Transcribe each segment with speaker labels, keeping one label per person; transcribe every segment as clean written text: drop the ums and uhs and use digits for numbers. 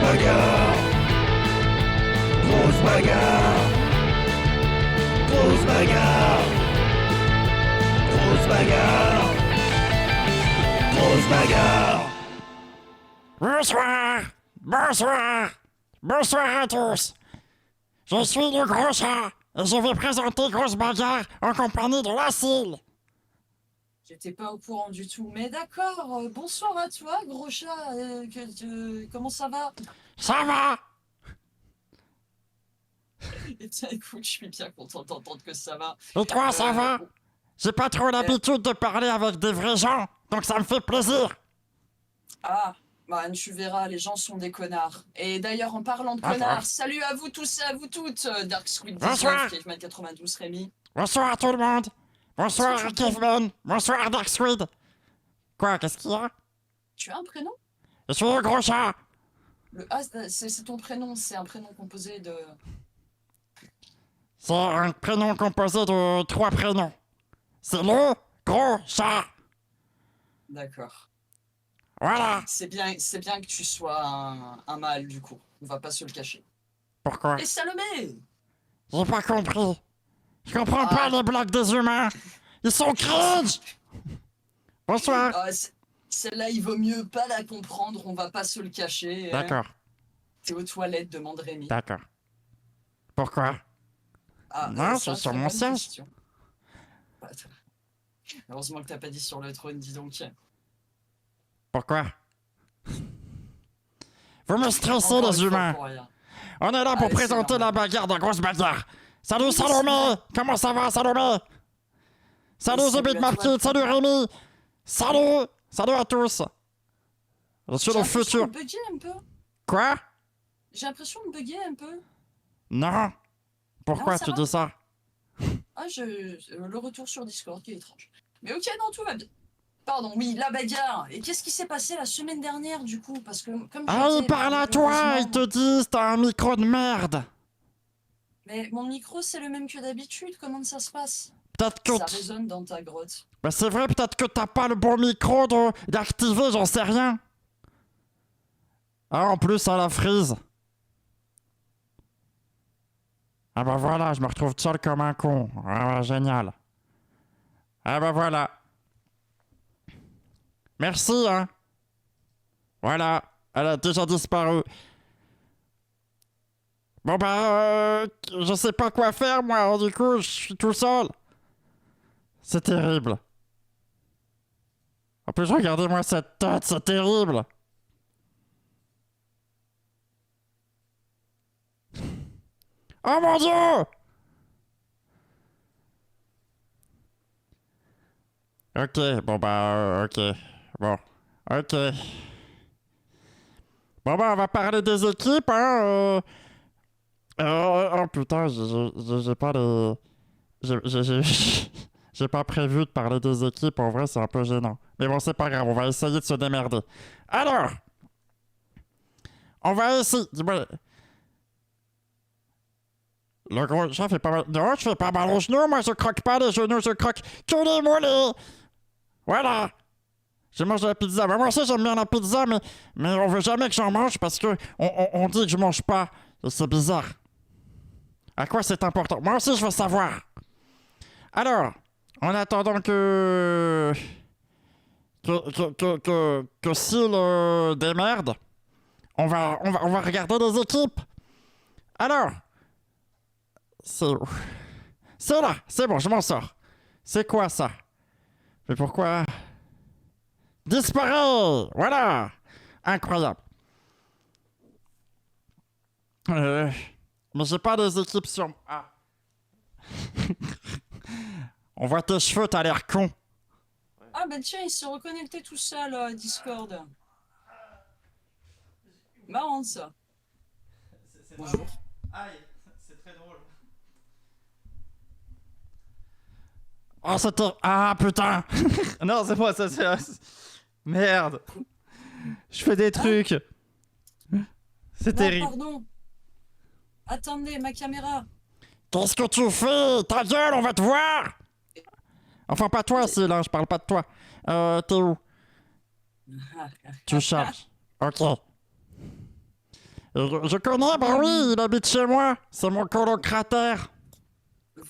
Speaker 1: bagarre. Grosse bagarre. Grosse bagarre. Grosse bagarre. Grosse bagarre.
Speaker 2: Bonsoir. Bonsoir. Bonsoir à tous. Je suis le gros chat et je vais présenter Grosse Bagarre en compagnie de Lacille.
Speaker 3: J'étais pas au courant du tout, mais d'accord. Bonsoir à toi, gros chat. Comment ça va?
Speaker 2: Ça va?
Speaker 3: Eh bien, écoute, je suis bien content d'entendre que ça va.
Speaker 2: Et toi, ça va? J'ai pas trop l'habitude de parler avec des vrais gens, donc ça me fait plaisir.
Speaker 3: Ah, bah, tu verras, les gens sont des connards. Et d'ailleurs, en parlant de
Speaker 2: D'accord.
Speaker 3: connards, salut à vous tous et à vous toutes. Dark Squid
Speaker 2: Bonsoir.
Speaker 3: 19, Caveman 92, Rémi.
Speaker 2: Bonsoir à tout le monde. Bonsoir
Speaker 3: Est-ce
Speaker 2: à
Speaker 3: que tu me
Speaker 2: Caveman. Bonsoir à Dark Squid. Quoi, qu'est-ce qu'il y a?
Speaker 3: Tu as un prénom?
Speaker 2: Je suis le gros chat.
Speaker 3: Ah, c'est ton prénom, c'est un prénom composé de...
Speaker 2: C'est un prénom composé de 3 prénoms. C'est le gros chat.
Speaker 3: D'accord.
Speaker 2: Voilà.
Speaker 3: C'est bien que tu sois un mâle, du coup. On va pas se le cacher.
Speaker 2: Pourquoi?
Speaker 3: Et Salomé!
Speaker 2: J'ai pas compris. Je comprends pas les blagues des humains. Ils sont cringe. Bonsoir.
Speaker 3: Ah, celle-là, il vaut mieux pas la comprendre, on va pas se le cacher.
Speaker 2: D'accord,
Speaker 3: T'es aux toilettes, demande Rémi.
Speaker 2: d'accord. Pourquoi?
Speaker 3: Ah,
Speaker 2: Non,
Speaker 3: c'est
Speaker 2: je suis sur
Speaker 3: une
Speaker 2: mon
Speaker 3: bonne
Speaker 2: siège.
Speaker 3: question. Bah, heureusement que t'as pas dit sur le trône, dis donc.
Speaker 2: Pourquoi? Vous me stressez,
Speaker 3: Encore
Speaker 2: les
Speaker 3: une fois,
Speaker 2: humains.
Speaker 3: pour rien.
Speaker 2: On est là pour
Speaker 3: Allez, c'est
Speaker 2: présenter la
Speaker 3: normal.
Speaker 2: bagarre de Grosse Bagarre. Salut
Speaker 3: Oui,
Speaker 2: Salomé.
Speaker 3: c'est vrai.
Speaker 2: Comment ça va, Salomé? Salut
Speaker 3: Et
Speaker 2: The
Speaker 3: salut
Speaker 2: Big
Speaker 3: à toi,
Speaker 2: Market. Salut
Speaker 3: Papa.
Speaker 2: Rémi. Salut. Salut à tous. Je suis
Speaker 3: J'ai
Speaker 2: le
Speaker 3: l'impression
Speaker 2: futur.
Speaker 3: de bugger un peu.
Speaker 2: Quoi?
Speaker 3: J'ai l'impression de bugger un peu.
Speaker 2: Non. Pourquoi
Speaker 3: Non, ça
Speaker 2: tu
Speaker 3: va.
Speaker 2: dis ça?
Speaker 3: Ah, le retour sur Discord qui est étrange. Mais ok, non, tout va bien. Pardon, oui, la bagarre. Et qu'est-ce qui s'est passé la semaine dernière, du coup? Parce que comme
Speaker 2: Ah,
Speaker 3: j'étais
Speaker 2: ils parlent à toi.
Speaker 3: malheureusement...
Speaker 2: Ils te disent t'as un micro de merde.
Speaker 3: Mais mon micro, c'est le même que d'habitude. Comment ça se passe?
Speaker 2: Peut-être que...
Speaker 3: Ça résonne dans ta grotte.
Speaker 2: Bah c'est vrai, peut-être que t'as pas le bon micro d'activer, j'en sais rien. Ah, en plus, à la frise. Ah bah voilà, je me retrouve seul comme un con. Ah bah, génial. Ah bah voilà. Merci, hein. Voilà, elle a déjà disparu. Bon bah, je sais pas quoi faire, moi, du coup, je suis tout seul. C'est terrible. En plus, regardez-moi cette tête, c'est terrible. Oh mon Dieu! Ok, bon bah, ok. Bon, ok. Bon bah, on va parler des équipes, hein. Oh putain, j'ai pas les... J'ai pas prévu de parler des équipes, en vrai, c'est un peu gênant. Mais bon, c'est pas grave, on va essayer de se démerder. Alors, on va essayer... Dis-moi... Le gros chat fait pas mal... Non, je fais pas mal aux genoux, moi je croque pas les genoux, je croque que les mollets. Voilà. Je mange de la pizza. Bah, moi aussi j'aime bien la pizza, mais on veut jamais que j'en mange parce que on dit que je mange pas. Et c'est bizarre. À quoi c'est important? Moi aussi je veux savoir. Alors, en attendant que Syl démerde, on va regarder les équipes. Alors, c'est où? C'est là, c'est bon, je m'en sors. C'est quoi ça? Mais pourquoi? Disparaît! Voilà! Incroyable. Mais j'ai pas des équipes sur... Ah. On voit tes cheveux, t'as l'air con.
Speaker 3: Ah bah tiens, il s'est reconnecté tout seul à Discord. Marrant ça. Bonjour.
Speaker 4: Aïe, c'est très drôle.
Speaker 2: Oh, c'était... Ah, putain!
Speaker 4: Non, c'est moi, ça c'est... Merde. Je fais des trucs. C'est
Speaker 3: Non,
Speaker 4: terrible.
Speaker 3: pardon. Attendez, ma caméra.
Speaker 2: Qu'est-ce que tu fais? Ta gueule, on va te voir! Enfin, pas toi, Syl, hein, je parle pas de toi. T'es où? Tu charges. Ok. Je connais, bah oui, il habite chez moi. C'est mon colocataire.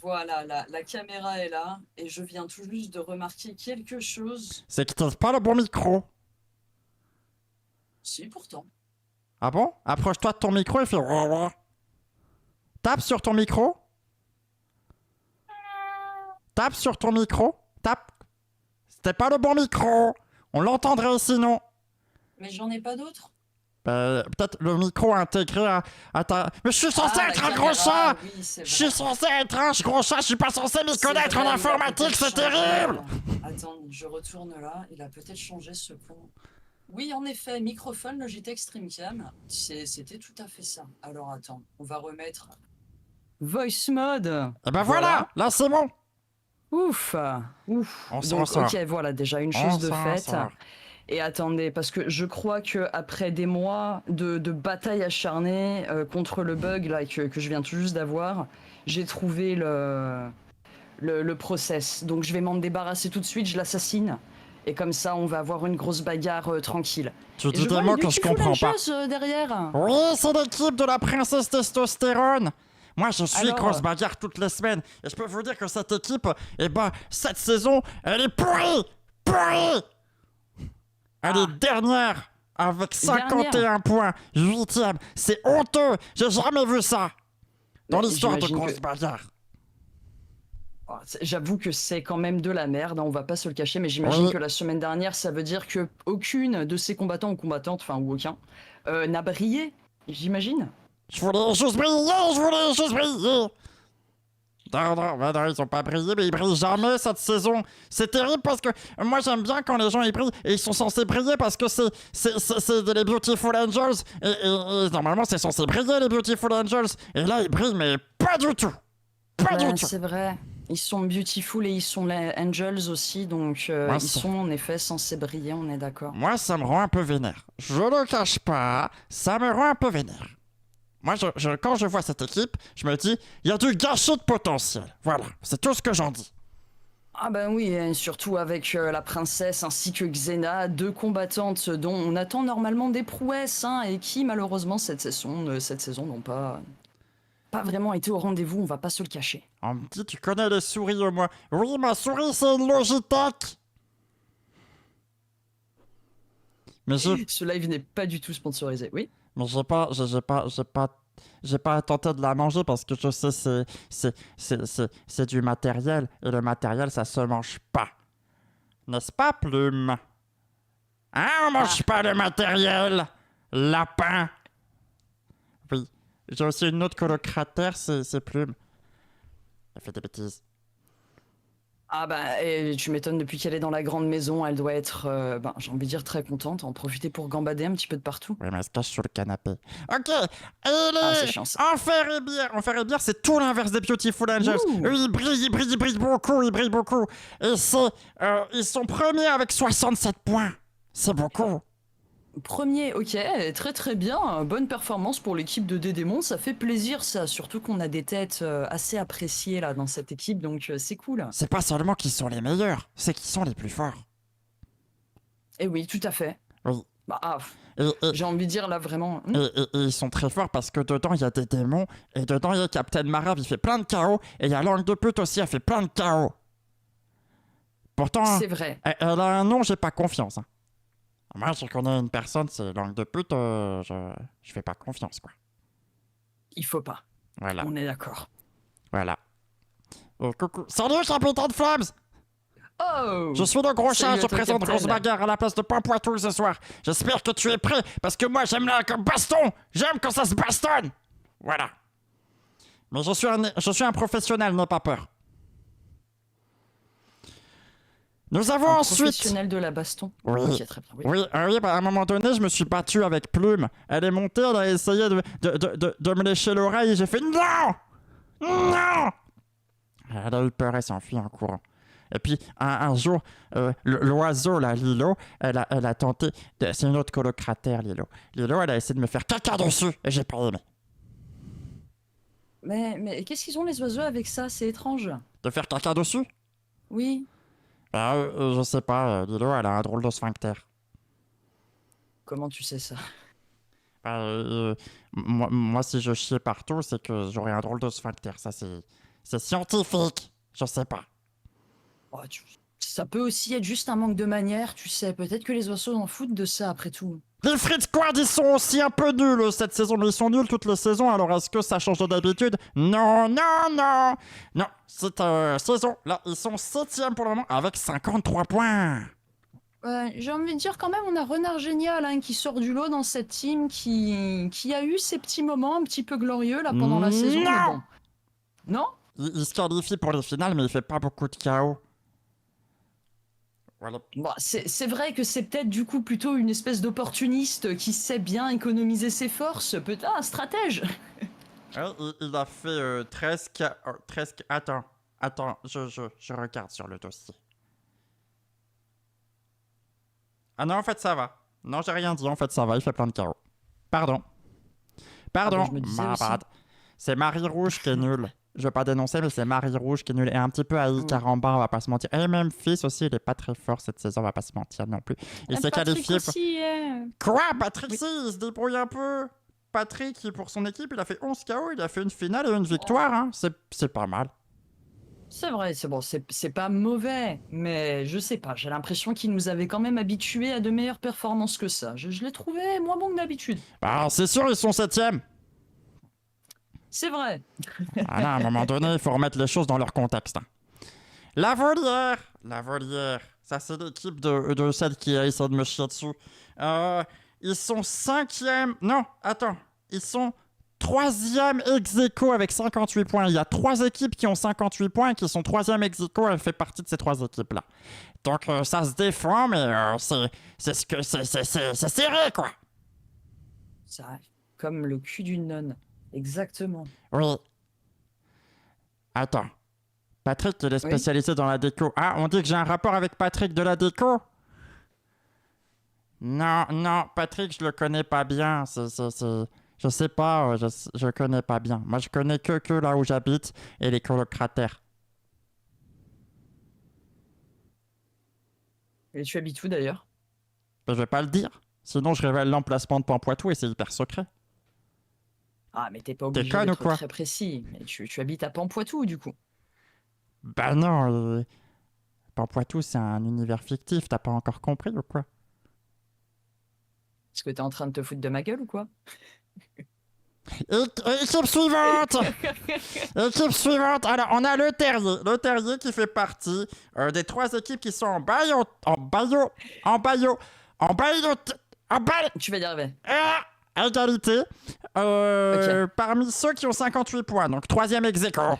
Speaker 3: Voilà, la caméra est là et je viens tout juste de remarquer quelque chose.
Speaker 2: C'est qu'il t'ouvre pas le bon micro.
Speaker 3: Si, pourtant.
Speaker 2: Ah bon? Approche-toi de ton micro et fais... Tape sur ton micro. Tape sur ton micro. Tape. C'était pas le bon micro. On l'entendrait sinon.
Speaker 3: Mais j'en ai pas d'autres.
Speaker 2: Peut-être le micro intégré à ta... Mais je suis censé être un gros chat.
Speaker 3: Oui, c'est
Speaker 2: Je suis
Speaker 3: vrai.
Speaker 2: censé être un gros chat. Je suis pas censé m'y
Speaker 3: C'est
Speaker 2: connaître
Speaker 3: vrai,
Speaker 2: en
Speaker 3: il a
Speaker 2: informatique.
Speaker 3: peut-être
Speaker 2: C'est
Speaker 3: changé.
Speaker 2: terrible.
Speaker 3: Attends, je retourne là. Il a peut-être changé ce pont. Oui, en effet, microphone Logitech StreamCam. C'était tout à fait ça. Alors attends, on va remettre Voice Mode.
Speaker 2: Et ben voilà. Là c'est bon.
Speaker 3: Ouf, ouf.
Speaker 2: On s'en
Speaker 3: Donc,
Speaker 2: sort.
Speaker 3: ok, voilà, déjà une
Speaker 2: On
Speaker 3: chose de
Speaker 2: s'en
Speaker 3: faite.
Speaker 2: sort.
Speaker 3: Et attendez, parce que je crois que après des mois de bataille acharnée contre le bug là que je viens tout juste d'avoir, j'ai trouvé le process. Donc je vais m'en débarrasser tout de suite, je l'assassine. Et comme ça, on va avoir une grosse bagarre tranquille.
Speaker 2: Tu
Speaker 3: Et
Speaker 2: dis des
Speaker 3: vois
Speaker 2: mots
Speaker 3: les
Speaker 2: que je
Speaker 3: Beautiful
Speaker 2: comprends pas.
Speaker 3: Angels, derrière.
Speaker 2: Oui, c'est l'équipe de la princesse testostérone. Moi, je suis
Speaker 3: Alors,
Speaker 2: grosse bagarre toutes les semaines. Et je peux vous dire que cette équipe, eh ben, cette saison, elle est pourrie. Pourrie. Elle est dernière avec 51 points. 8ème. C'est honteux. J'ai jamais vu ça dans
Speaker 3: Mais
Speaker 2: l'histoire de
Speaker 3: j'imagine
Speaker 2: grosse
Speaker 3: que-
Speaker 2: bagarre.
Speaker 3: J'avoue que c'est quand même de la merde, hein, on va pas se le cacher, mais j'imagine
Speaker 2: Oui.
Speaker 3: que la semaine dernière, ça veut dire que aucune de ces combattants ou combattantes, enfin ou aucun, n'a brillé, j'imagine.
Speaker 2: Je voulais juste briller, je voulais juste briller. Non, non, ils ont pas brillé, mais ils brillent jamais cette saison. C'est terrible parce que moi j'aime bien quand les gens ils brillent et ils sont censés briller parce que c'est les Beautiful Angels et normalement c'est censé briller les Beautiful Angels et là ils brillent mais pas du tout. Pas du tout.
Speaker 3: C'est vrai. Ils sont beautiful et ils sont les angels aussi, donc
Speaker 2: Ouais,
Speaker 3: ils
Speaker 2: c'est-
Speaker 3: sont en effet censés briller, on est d'accord.
Speaker 2: Moi ça me rend un peu vénère. Je le cache pas, ça me rend un peu vénère. Moi, quand je vois cette équipe, je me dis, il y a du gâchis de potentiel. Voilà, c'est tout ce que j'en dis.
Speaker 3: Ah ben oui, et surtout avec la princesse ainsi que Xena, deux combattantes dont on attend normalement des prouesses, hein, et qui malheureusement cette saison n'ont pas vraiment été au rendez-vous, on va pas se le cacher.
Speaker 2: On me dit, tu connais les souris au moins. Oui, ma souris, c'est une Logitech. Mais
Speaker 3: Ce live n'est pas du tout sponsorisé, oui.
Speaker 2: mais j'ai pas tenté de la manger parce que je sais c'est du matériel et le matériel ça se mange pas. N'est-ce pas, Plume? Hein, on mange pas le matériel, lapin. Oui, j'ai aussi une autre colocataire, c'est Plume. Elle fait des bêtises.
Speaker 3: Ah bah, et tu m'étonnes, depuis qu'elle est dans la grande maison, elle doit être, j'ai envie de dire, très contente, en profiter pour gambader un petit peu de partout.
Speaker 2: Oui, mais elle se cache sur le canapé. Ok,
Speaker 3: c'est chiant, ça.
Speaker 2: Enfer et bière, c'est tout l'inverse des Beautiful Angels.
Speaker 3: Ouh.
Speaker 2: Eux, ils brillent beaucoup. Et ils sont premiers avec 67 points. C'est beaucoup.
Speaker 3: Premier, ok, très très bien, bonne performance pour l'équipe de Dédémon, ça fait plaisir ça, surtout qu'on a des têtes assez appréciées là dans cette équipe, donc c'est cool.
Speaker 2: C'est pas seulement qu'ils sont les meilleurs, c'est qu'ils sont les plus forts.
Speaker 3: Et oui, tout à fait.
Speaker 2: Oui. Et,
Speaker 3: J'ai envie de dire là vraiment...
Speaker 2: et ils sont très forts parce que dedans il y a des démons, et dedans il y a Captain Marave, il fait plein de chaos, et il y a Langue de pute aussi, elle fait plein de chaos. Pourtant,
Speaker 3: C'est vrai.
Speaker 2: elle a un nom, j'ai pas confiance. Hein. Moi, je connais une personne, c'est Langue de pute, je fais pas confiance, quoi.
Speaker 3: Il faut pas,
Speaker 2: Voilà,
Speaker 3: on est d'accord.
Speaker 2: voilà. Oh, coucou. Salut, capitaine Flames!
Speaker 3: Oh
Speaker 2: Je suis le gros chat,
Speaker 3: Salut
Speaker 2: je
Speaker 3: à toi,
Speaker 2: présente
Speaker 3: Captain.
Speaker 2: Grosse Bagarre à la place de Pampoitou ce soir. J'espère que tu es prêt, parce que moi, j'aime la baston! J'aime quand ça se bastonne! Voilà. Mais je suis un professionnel, n'aie pas peur. Nous avons
Speaker 3: Un
Speaker 2: ensuite...
Speaker 3: professionnel de la baston.
Speaker 2: Oui.
Speaker 3: Ok, très bien, oui.
Speaker 2: Oui, bah, à un moment donné, je me suis battu avec Plume. Elle est montée, elle a essayé de me lécher l'oreille et j'ai fait NON! Non! Elle a eu peur, elle s'est enfuie en courant. Et puis, un jour, l'oiseau, là, Lilo, elle a tenté... C'est une autre colocataire, Lilo. Lilo, elle a essayé de me faire caca dessus et j'ai pas aimé.
Speaker 3: Mais qu'est-ce qu'ils ont les oiseaux avec ça? C'est étrange.
Speaker 2: De faire caca dessus?
Speaker 3: Oui.
Speaker 2: Bah, je sais pas, Lilo, elle a un drôle de sphincter.
Speaker 3: Comment tu sais ça?
Speaker 2: Moi, si je chiais partout, c'est que j'aurais un drôle de sphincter. Ça, c'est scientifique. Je sais pas.
Speaker 3: Oh, ça peut aussi être juste un manque de manière, tu sais. Peut-être que les oiseaux en foutent de ça après tout.
Speaker 2: Les Fritz Squad, ils sont aussi un peu nuls cette saison, mais ils sont nuls toutes les saisons, alors est-ce que ça change de d'habitude? Non, non, non. Non, cette saison, là, ils sont 7e pour le moment, avec 53 points.
Speaker 3: J'ai envie de dire quand même, on a Renard Génial hein, qui sort du lot dans cette team, qui a eu ses petits moments un petit peu glorieux là pendant la saison.
Speaker 2: Non.
Speaker 3: Mais bon. Non?
Speaker 2: Il se qualifie pour les finales, mais il fait pas beaucoup de KO. Voilà.
Speaker 3: Bon, c'est vrai que c'est peut-être du coup plutôt une espèce d'opportuniste qui sait bien économiser ses forces, peut-être un stratège.
Speaker 2: Ouais, il a fait 13 KO. Attends, je regarde sur le dossier. Ah non, en fait, ça va. Non, j'ai rien dit, en fait, ça va, il fait plein de KO. Pardon. Pardon,
Speaker 3: je me disais
Speaker 2: ma
Speaker 3: aussi.
Speaker 2: bad. C'est Marie Rouge qui est nulle. Je vais pas dénoncer, mais c'est Marie Rouge qui est nulle. Et un petit peu Aïe Caramba, on va pas se mentir. Et Memphis aussi, il est pas très fort cette saison, on va pas se mentir non plus. Il s'est qualifié
Speaker 3: Aussi,
Speaker 2: Quoi? Patrick, si, il se débrouille un peu. Patrick, pour son équipe, il a fait 11 KO, il a fait une finale et une victoire, hein. C'est pas mal.
Speaker 3: C'est vrai, c'est bon, c'est pas mauvais, mais je sais pas, j'ai l'impression qu'il nous avait quand même habitués à de meilleures performances que ça. Je l'ai trouvé moins bon que d'habitude.
Speaker 2: Bah, c'est sûr, ils sont 7e.
Speaker 3: C'est vrai.
Speaker 2: Ah non, à un moment donné, il faut remettre les choses dans leur contexte. Hein. La Volière, ça c'est l'équipe de celle qui a essayé de me chier dessus. Ils sont 5e, non, attends, ils sont 3e ex-aequo avec 58 points. Il y a 3 équipes qui ont 58 points et qui sont 3e ex-aequo, elle fait partie de ces 3 équipes-là. Donc ça se défend, mais c'est serré, quoi.
Speaker 3: Ça, comme le cul d'une nonne. Exactement.
Speaker 2: Oui. Attends. Patrick, il est spécialisé dans la déco. Ah, on dit que j'ai un rapport avec Patrick de la déco? Non, Patrick, je le connais pas bien. Je sais pas, je connais pas bien. Moi, je connais que là où j'habite et les colocataires.
Speaker 3: Et tu habites où d'ailleurs?
Speaker 2: Mais je vais pas le dire. Sinon, je révèle l'emplacement de Pampoitou et c'est hyper secret.
Speaker 3: Ah, mais t'es pas obligé
Speaker 2: conne ou
Speaker 3: d'être
Speaker 2: quoi?
Speaker 3: très précis. Mais tu habites à Pampoitou, du coup.
Speaker 2: Bah non, Pampoitou, c'est un univers fictif. T'as pas encore compris ou quoi?
Speaker 3: Est-ce que t'es en train de te foutre de ma gueule ou quoi?
Speaker 2: Équipe suivante. Équipe suivante. Alors, on a le Terrier. Le Terrier qui fait partie des 3 équipes qui sont en baillot.
Speaker 3: Tu vas y arriver.
Speaker 2: À égalité.
Speaker 3: Ok.
Speaker 2: Parmi ceux qui ont 58 points. Donc, 3e ex-aequo.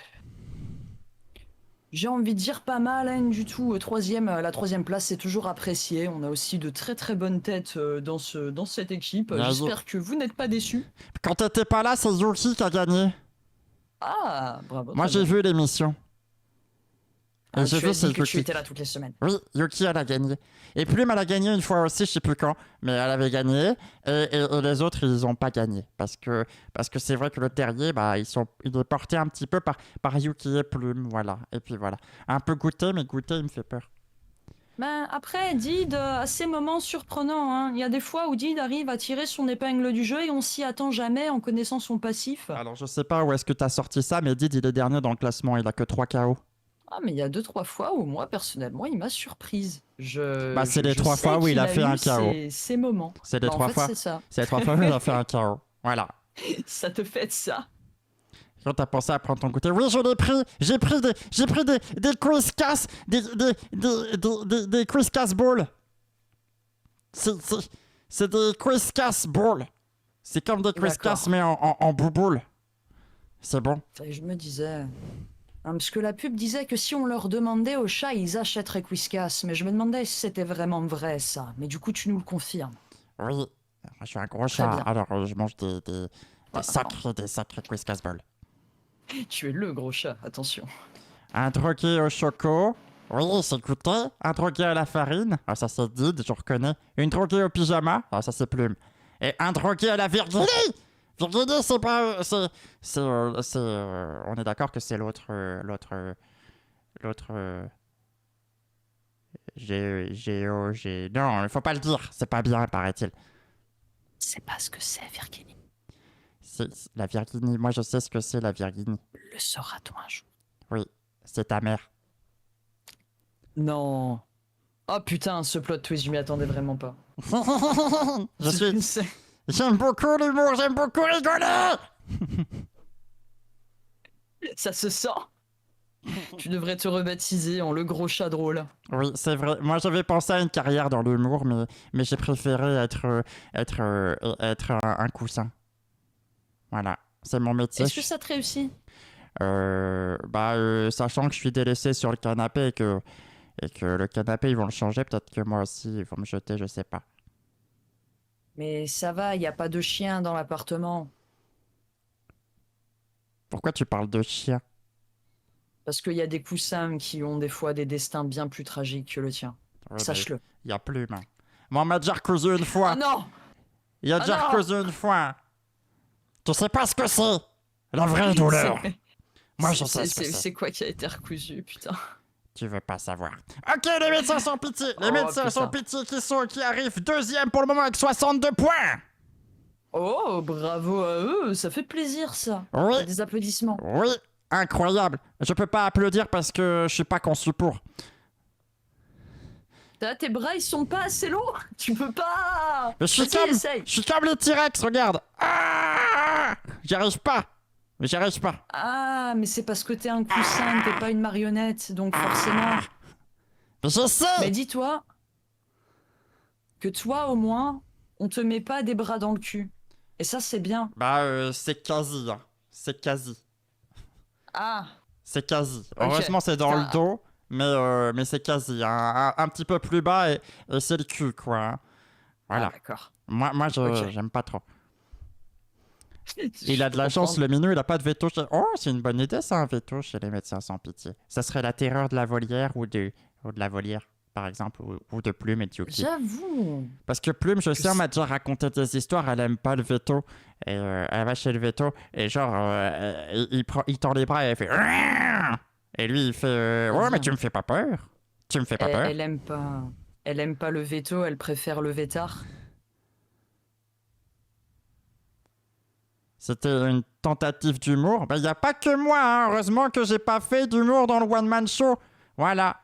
Speaker 3: J'ai envie de dire pas mal, hein, du tout. La troisième place, c'est toujours apprécié. On a aussi de très très bonnes têtes dans cette équipe.
Speaker 2: Bien
Speaker 3: J'espère que vous n'êtes pas déçus.
Speaker 2: Quand t'étais pas là, c'est Yuki qui a gagné.
Speaker 3: Ah, bravo.
Speaker 2: Moi,
Speaker 3: très
Speaker 2: j'ai
Speaker 3: bien.
Speaker 2: vu l'émission.
Speaker 3: Ah,
Speaker 2: Et j'ai
Speaker 3: tu
Speaker 2: vu,
Speaker 3: as
Speaker 2: c'est
Speaker 3: dit que tu
Speaker 2: Yuki.
Speaker 3: étais là toutes les semaines.
Speaker 2: Oui, Yuki, elle a gagné. Et Plume, elle a gagné une fois aussi, je sais plus quand, mais elle avait gagné. Et les autres, ils ont pas gagné. Parce que c'est vrai que le Terrier, bah, il est porté un petit peu par Yuki et Plume, voilà. Et puis voilà. Un peu goûté, mais goûté, il me fait peur.
Speaker 3: Ben, après, Did a ces moments surprenants. Hein. Il y a des fois où Did arrive à tirer son épingle du jeu et on s'y attend jamais en connaissant son passif.
Speaker 2: Alors, je sais pas où est-ce que t'as sorti ça, mais Did, il est dernier dans le classement, il a que 3 KO.
Speaker 3: Ah, mais il y a 2-3 fois où moi, personnellement, il m'a surprise.
Speaker 2: Bah, c'est les
Speaker 3: je
Speaker 2: 3
Speaker 3: sais
Speaker 2: fois où il
Speaker 3: qu'il
Speaker 2: a fait un
Speaker 3: eu
Speaker 2: KO.
Speaker 3: Ces moments.
Speaker 2: C'est les
Speaker 3: Bah,
Speaker 2: 3
Speaker 3: en fait,
Speaker 2: fois.
Speaker 3: c'est ça.
Speaker 2: C'est les 3 fois où il a fait un KO. Voilà.
Speaker 3: Ça te fait de ça.
Speaker 2: Quand t'as pensé à prendre ton goûter, oui, je l'ai pris. J'ai pris des quiz casse, des quiz casse balls. C'est des quiz casse balls. C'est comme des quiz
Speaker 3: D'accord.
Speaker 2: casse mais en bouboule. C'est bon.
Speaker 3: Et je me disais. Hein, parce que la pub disait que si on leur demandait aux chats, ils achèteraient Whiskas. Mais je me demandais si c'était vraiment vrai ça. Mais du coup, tu nous le confirmes.
Speaker 2: Oui, moi, je suis un gros
Speaker 3: Très
Speaker 2: chat,
Speaker 3: bien.
Speaker 2: alors je mange des
Speaker 3: Ah,
Speaker 2: sacrés quiz casse balls.
Speaker 3: Tu es le gros chat, attention.
Speaker 2: Un drogué au choco. Oui, c'est goûté. Un drogué à la farine. Ah, ça c'est Did, je reconnais. Une droguée au pyjama. Ah, ça c'est Plume. Et un drogué à la Virginie. Virginie, c'est pas... on est d'accord que c'est l'autre... Non, il faut pas le dire. C'est pas bien, paraît-il.
Speaker 3: C'est sais pas ce que c'est, Virginie.
Speaker 2: C'est la Virginie. Moi, je sais ce que c'est, la Virginie.
Speaker 3: Le sauras-tu un jour?
Speaker 2: Oui, c'est ta mère.
Speaker 3: Non. Oh putain, ce plot twist, je m'y attendais vraiment pas.
Speaker 2: J'aime beaucoup l'humour, j'aime beaucoup rigoler.
Speaker 3: Ça se sent. Tu devrais te rebaptiser en le gros chat drôle.
Speaker 2: Oui, c'est vrai. Moi, j'avais pensé à une carrière dans l'humour, mais j'ai préféré être un coussin. Voilà, c'est mon métier.
Speaker 3: Est-ce que ça te réussit?
Speaker 2: Sachant que je suis délaissé sur le canapé et que le canapé, ils vont le changer, peut-être que moi aussi, ils vont me jeter, je sais pas.
Speaker 3: Mais ça va, y a pas de chien dans l'appartement.
Speaker 2: Pourquoi tu parles de chien?
Speaker 3: Parce qu'il y a des coussins qui ont des fois des destins bien plus tragiques que le tien.
Speaker 2: Ouais,
Speaker 3: Sache-le.
Speaker 2: Il y a Plume. Moi, on m'a déjà recousu une fois.
Speaker 3: Ah non!
Speaker 2: Il y a déjà
Speaker 3: non
Speaker 2: recousu une fois. Tu sais pas ce que c'est? La vraie douleur. Moi, je sais ce que c'est.
Speaker 3: C'est quoi qui a été recousu, putain?
Speaker 2: Tu veux pas savoir. Ok, les médecins sans pitié. Les médecins sans pitié qui arrivent deuxième pour le moment avec 62 points.
Speaker 3: Oh, bravo à eux, ça fait plaisir ça.
Speaker 2: Oui.
Speaker 3: Des applaudissements.
Speaker 2: Oui, incroyable. Je peux pas applaudir parce que je suis pas conçu pour.
Speaker 3: Tes bras ils sont pas assez longs. Tu peux pas.
Speaker 2: Mais je suis comme les T-Rex, regarde. Ah, j'y arrive pas. Mais j'y arrive pas.
Speaker 3: Ah, mais c'est parce que t'es un coussin, t'es pas une marionnette, donc forcément.
Speaker 2: Mais je sais.
Speaker 3: Mais dis-toi que toi au moins, on te met pas des bras dans le cul. Et ça c'est bien.
Speaker 2: C'est quasi, hein. C'est quasi.
Speaker 3: Ah.
Speaker 2: C'est quasi.
Speaker 3: Ok.
Speaker 2: Heureusement, c'est dans
Speaker 3: Ça-
Speaker 2: le dos, mais c'est quasi. Un petit peu plus bas et c'est le cul, quoi. Hein. Voilà.
Speaker 3: Ah, d'accord.
Speaker 2: Moi
Speaker 3: Ok.
Speaker 2: j'aime pas trop. Il a de la chance, le minou, il a pas de veto. Oh, c'est une bonne idée, ça, un veto chez les médecins sans pitié. Ça serait la terreur de la volière ou de la volière, par exemple, ou de Plume et de Yuki.
Speaker 3: J'avoue.
Speaker 2: Parce que Plume, je sais, on m'a déjà raconté des histoires, elle aime pas le veto. Et elle va chez le veto, et genre, il tend les bras et elle fait. Et lui, il fait. Ouais, mais tu me fais pas peur. Tu me fais pas peur.
Speaker 3: Elle aime pas. Elle aime pas le veto, elle préfère le vétard.
Speaker 2: C'était une tentative d'humour. Il n'y a pas que moi, hein. Heureusement que j'ai pas fait d'humour dans le one-man show. Voilà.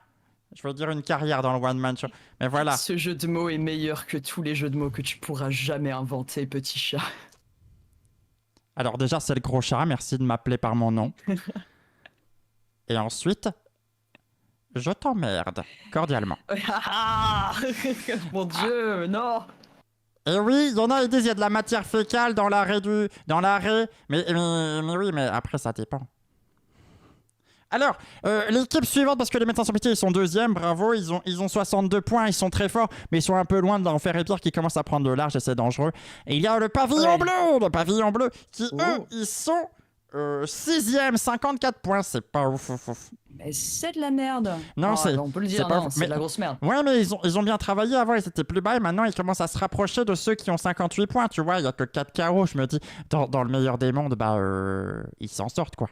Speaker 2: Je veux dire une carrière dans le one-man show. Mais voilà.
Speaker 3: Ce jeu de mots est meilleur que tous les jeux de mots que tu pourras jamais inventer, petit chat.
Speaker 2: Alors déjà, c'est le gros chat. Merci de m'appeler par mon nom. Et ensuite, je t'emmerde. Cordialement.
Speaker 3: Mon Dieu, non.
Speaker 2: Et oui, il y en a, ils disent il y a de la matière fécale dans l'arrêt mais oui, mais après, ça dépend. Alors, l'équipe suivante, parce que les médecins sans pitié, ils sont deuxième, bravo, ils ont 62 points, ils sont très forts, mais ils sont un peu loin de l'enfer et pire qui commence à prendre de large et c'est dangereux. Et il y a le pavillon bleu, qui eux, ils sont sixième, 54 points, c'est pas ouf.
Speaker 3: Mais c'est de la merde.
Speaker 2: Non,
Speaker 3: on peut le dire,
Speaker 2: pas
Speaker 3: non,
Speaker 2: ouf,
Speaker 3: c'est de la grosse merde.
Speaker 2: Ouais, mais ils ont bien travaillé avant, ils étaient plus bas et maintenant ils commencent à se rapprocher de ceux qui ont 58 points, tu vois, il y a que 4 carreaux, je me dis, dans le meilleur des mondes, ils s'en sortent, quoi.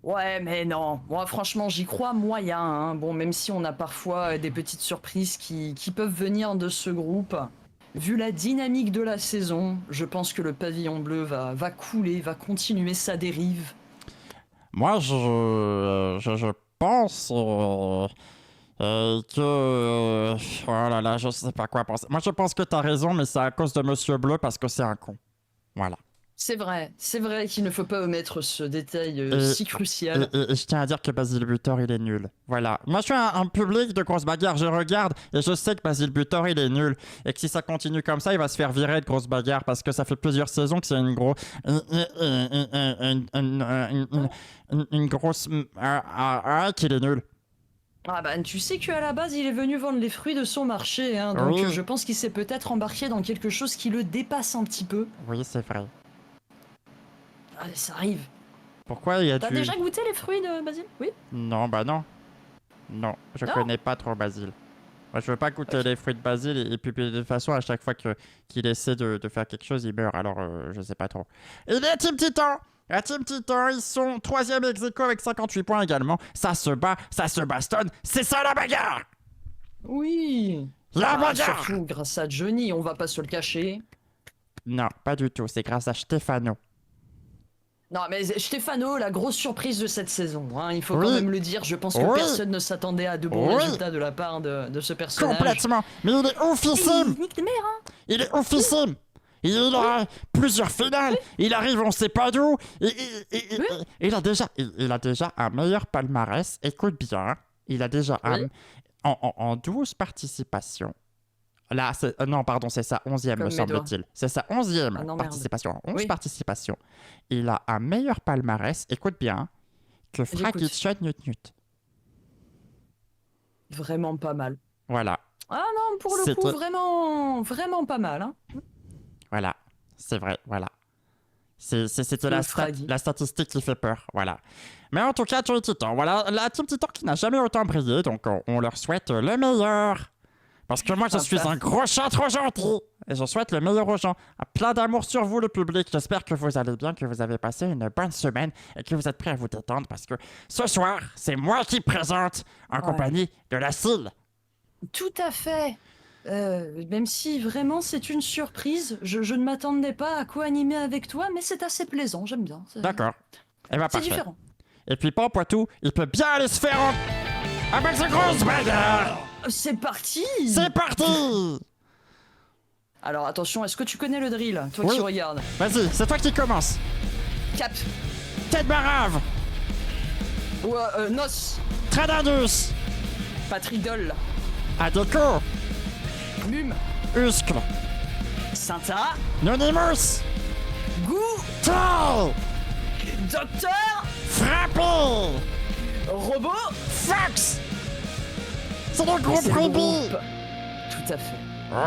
Speaker 3: Ouais, mais non. Moi, franchement, j'y crois moyen. Hein. Bon, même si on a parfois des petites surprises qui peuvent venir de ce groupe. Vu la dynamique de la saison, je pense que le pavillon bleu va couler, va continuer sa dérive.
Speaker 2: Moi, je pense que... oh là là, je sais pas quoi penser. Moi, je pense que t'as raison, mais c'est à cause de Monsieur Bleu parce que c'est un con. Voilà.
Speaker 3: C'est vrai qu'il ne faut pas omettre ce détail si crucial.
Speaker 2: Et je tiens à dire que Basile Butor, il est nul. Voilà. Moi, je suis un public de Grosse Bagarre. Je regarde et je sais que Basile Butor, il est nul. Et que si ça continue comme ça, il va se faire virer de Grosse Bagarre parce que ça fait plusieurs saisons que c'est une grosse... Une grosse... qu'il est nul.
Speaker 3: Ah bah, tu sais qu'à la base, il est venu vendre les fruits de son marché. Hein, donc
Speaker 2: Oui.
Speaker 3: je pense qu'il s'est peut-être embarqué dans quelque chose qui le dépasse un petit peu.
Speaker 2: Oui, c'est vrai.
Speaker 3: Ah, ça arrive.
Speaker 2: Pourquoi il y a
Speaker 3: T'as
Speaker 2: du...
Speaker 3: déjà goûté les fruits de Basile? Oui.
Speaker 2: Non, bah non. Non, je
Speaker 3: Non.
Speaker 2: connais pas trop Basile. Moi, je veux pas goûter les fruits de Basile et puis de toute façon, à chaque fois qu'il essaie de faire quelque chose, il meurt. Alors, je sais pas trop. Et les Team Titan! La Team Titan, ils sont 3ème ex-aequo avec 58 points également. Ça se bat, ça se bastonne. C'est ça la bagarre!
Speaker 3: Oui.
Speaker 2: La bagarre.
Speaker 3: Surtout grâce à Johnny, on va pas se le cacher.
Speaker 2: Non, pas du tout, c'est grâce à Stefano.
Speaker 3: Non, mais Stefano, la grosse surprise de cette saison, hein, il faut
Speaker 2: Oui.
Speaker 3: quand même le dire. Je pense que
Speaker 2: Oui.
Speaker 3: personne ne s'attendait à de bons
Speaker 2: Oui.
Speaker 3: résultats de la part de ce personnage.
Speaker 2: Complètement. Mais il est oufissime.
Speaker 3: Nique tes mères, hein.
Speaker 2: Il est oufissime. Il a plusieurs finales. Il arrive, on sait pas d'où. Il a déjà un meilleur palmarès. Écoute bien. Il a déjà
Speaker 3: Oui.
Speaker 2: en 12 participations. Là, non, pardon, c'est sa 11e,
Speaker 3: Comme
Speaker 2: me
Speaker 3: mes
Speaker 2: semble-t-il. C'est sa 11e
Speaker 3: Ah non, merde.
Speaker 2: participation. 11
Speaker 3: Oui.
Speaker 2: participations. Il a un meilleur palmarès, écoute bien, que
Speaker 3: J'écoute.
Speaker 2: Frankie Newt.
Speaker 3: Vraiment pas mal.
Speaker 2: Voilà.
Speaker 3: Ah non, pour le
Speaker 2: C'est
Speaker 3: coup,
Speaker 2: très-
Speaker 3: vraiment pas mal. Hein.
Speaker 2: Voilà, c'est vrai, voilà. C'était
Speaker 3: Le Fraggy.
Speaker 2: la statistique qui fait peur, voilà. Mais en tout cas, Team Titan, voilà, la Team Titan qui n'a jamais autant brillé, donc on leur souhaite le meilleur. Parce que moi, je suis un gros chat trop gentil. Et je souhaite le meilleur aux gens. Plein d'amour sur vous, le public. J'espère que vous allez bien, que vous avez passé une bonne semaine et que vous êtes prêts à vous détendre parce que ce soir, c'est moi qui présente en compagnie de la CIL.
Speaker 3: Tout à fait. Même si vraiment c'est une surprise, je ne m'attendais pas à co-animer avec toi, mais c'est assez plaisant, j'aime bien.
Speaker 2: D'accord. Eh ben,
Speaker 3: C'est
Speaker 2: parfait.
Speaker 3: différent.
Speaker 2: Et puis, Pampoitou, il peut bien aller se faire avec ce grosse bagarre.
Speaker 3: C'est parti.
Speaker 2: C'est parti.
Speaker 3: Alors attention, est-ce que tu connais le drill, toi
Speaker 2: Oui.
Speaker 3: qui regardes?
Speaker 2: Vas-y, c'est toi qui commence.
Speaker 3: Cap.
Speaker 2: Tête barave,
Speaker 3: Ou Nos.
Speaker 2: Tradanus,
Speaker 3: Patridol.
Speaker 2: Adeko,
Speaker 3: Mum.
Speaker 2: Uscle,
Speaker 3: Santa.
Speaker 2: Nonimus,
Speaker 3: Goût.
Speaker 2: Tal,
Speaker 3: Docteur.
Speaker 2: Frappé,
Speaker 3: Robot.
Speaker 2: Fox. C'est le groupe
Speaker 3: C'est le
Speaker 2: Ruby.
Speaker 3: groupe. Tout à fait.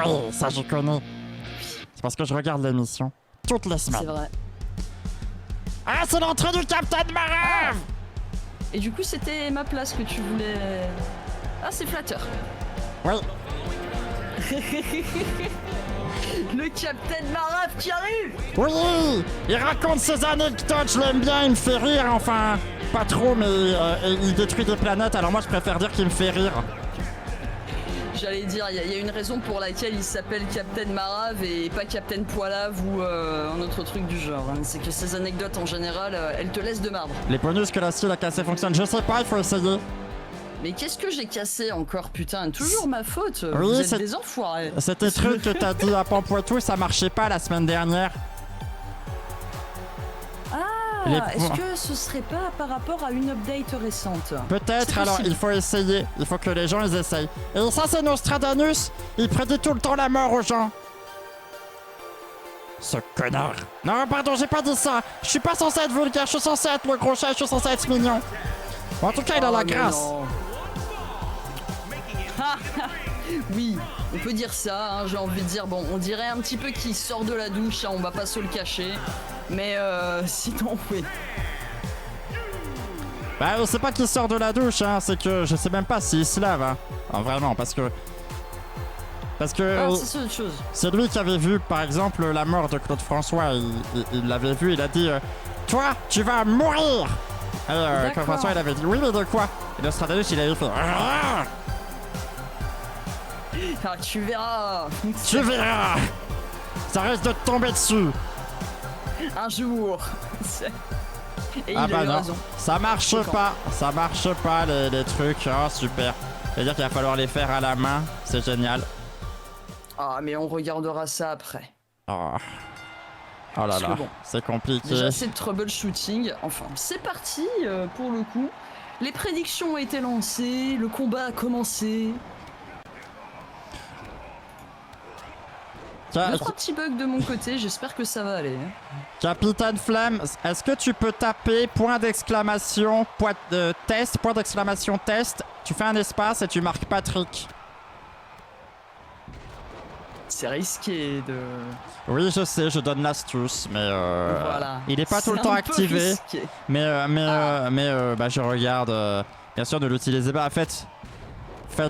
Speaker 2: Oui, ça je connais. C'est parce que je regarde l'émission toutes les
Speaker 3: C'est
Speaker 2: semaines.
Speaker 3: vrai.
Speaker 2: Ah, c'est l'entrée du Capitaine Marave.
Speaker 3: Et du coup, c'était ma place que tu voulais. Ah, c'est flatteur.
Speaker 2: Oui,
Speaker 3: Le Capitaine Marave qui arrive.
Speaker 2: oui, il raconte ses anecdotes, je l'aime bien, il me fait rire, enfin, pas trop, mais il détruit des planètes, alors moi je préfère dire qu'il me fait rire.
Speaker 3: J'allais dire, il y a une raison pour laquelle il s'appelle Captain Marave et pas Captain Poilave ou un autre truc du genre. Hein. C'est que ces anecdotes en général, elles te laissent de marbre.
Speaker 2: Les bonus que la style a cassé fonctionnent, je sais pas, il faut essayer.
Speaker 3: Mais qu'est-ce que j'ai cassé encore, putain? Toujours ma faute.
Speaker 2: Oui,
Speaker 3: Vous êtes
Speaker 2: c'est-
Speaker 3: des enfoirés.
Speaker 2: C'était truc que t'as dit à Pampoitou, ça marchait pas la semaine dernière.
Speaker 3: Ah,
Speaker 2: Les-
Speaker 3: est-ce que ce serait pas par rapport à une update récente?
Speaker 2: Peut-être,
Speaker 3: C'est
Speaker 2: alors
Speaker 3: possible.
Speaker 2: il faut essayer, il faut que les gens ils essayent. Et ça c'est Nostradamus, il prédit tout le temps la mort aux gens. Ce connard. Non, pardon, j'ai pas dit ça. Je suis pas censé être vulgaire, je suis censé être le gros chat, je suis censé être mignon. En tout cas, il a la
Speaker 3: Oh, mais
Speaker 2: grâce.
Speaker 3: non. Oui, on peut dire ça, hein, j'ai envie de dire, bon, on dirait un petit peu qu'il sort de la douche, hein, on va pas se le cacher, mais sinon, oui.
Speaker 2: Bah, c'est pas qu'il sort de la douche, hein, c'est que je sais même pas s'il se lave, hein. Ah, vraiment, parce que
Speaker 3: Ah, c'est autre chose.
Speaker 2: c'est lui qui avait vu, par exemple, la mort de Claude François. Il l'avait vu, il a dit toi, tu vas mourir. Et Claude
Speaker 3: D'accord.
Speaker 2: François, il avait dit oui, mais de quoi? Et Nostradamus, il avait fait ah,
Speaker 3: Ah, tu verras,
Speaker 2: tu verras. Ça risque de te tomber dessus.
Speaker 3: un jour. Et
Speaker 2: Ah
Speaker 3: il
Speaker 2: bah
Speaker 3: a eu
Speaker 2: non,
Speaker 3: raison.
Speaker 2: ça marche pas les trucs. Oh super. C'est-à-dire qu'il va falloir les faire à la main, c'est génial.
Speaker 3: Ah, mais on regardera ça après.
Speaker 2: Oh, oh là
Speaker 3: Parce que
Speaker 2: là,
Speaker 3: bon,
Speaker 2: c'est compliqué.
Speaker 3: Déjà, c'est de troubleshooting. Enfin, c'est parti pour le coup. Les prédictions ont été lancées, le combat a commencé.
Speaker 2: Tiens,
Speaker 3: 2-3 petits bugs de mon côté, j'espère que ça va aller. hein.
Speaker 2: Capitaine Flamme, est-ce que tu peux taper point d'exclamation, test, point d'exclamation test, tu fais un espace et tu marques Patrick.
Speaker 3: C'est risqué de...
Speaker 2: Oui, je sais, je donne l'astuce, mais
Speaker 3: Voilà.
Speaker 2: il est pas tout le
Speaker 3: C'est
Speaker 2: temps
Speaker 3: un peu
Speaker 2: activé.
Speaker 3: risqué.
Speaker 2: Mais bah, je regarde. Bien sûr, ne l'utilisez pas. Faites,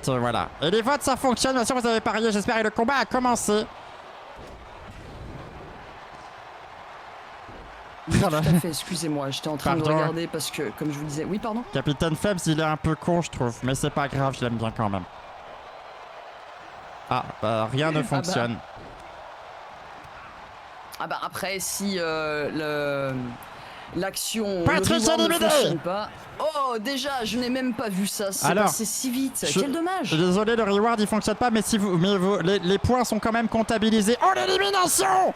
Speaker 2: voilà. Et les votes, ça fonctionne. Bien sûr, vous avez parié, j'espère. Et le combat a commencé.
Speaker 3: Oui, tout à fait, excusez-moi, j'étais en train
Speaker 2: Pardon.
Speaker 3: de regarder parce que, comme je vous disais... Oui, pardon.
Speaker 2: Capitaine Phelps, il est un peu con, je trouve. Mais c'est pas grave, je l'aime bien quand même. Ah, bah, rien ne fonctionne.
Speaker 3: Ah bah après, si l'action
Speaker 2: Patrick
Speaker 3: le reward ne
Speaker 2: éliminé.
Speaker 3: fonctionne pas... Oh, déjà, je n'ai même pas vu ça. C'est
Speaker 2: Alors,
Speaker 3: passé si vite. Quel dommage.
Speaker 2: Désolé, le reward il fonctionne pas, mais si vous, les points sont quand même comptabilisés. Oh, l'élimination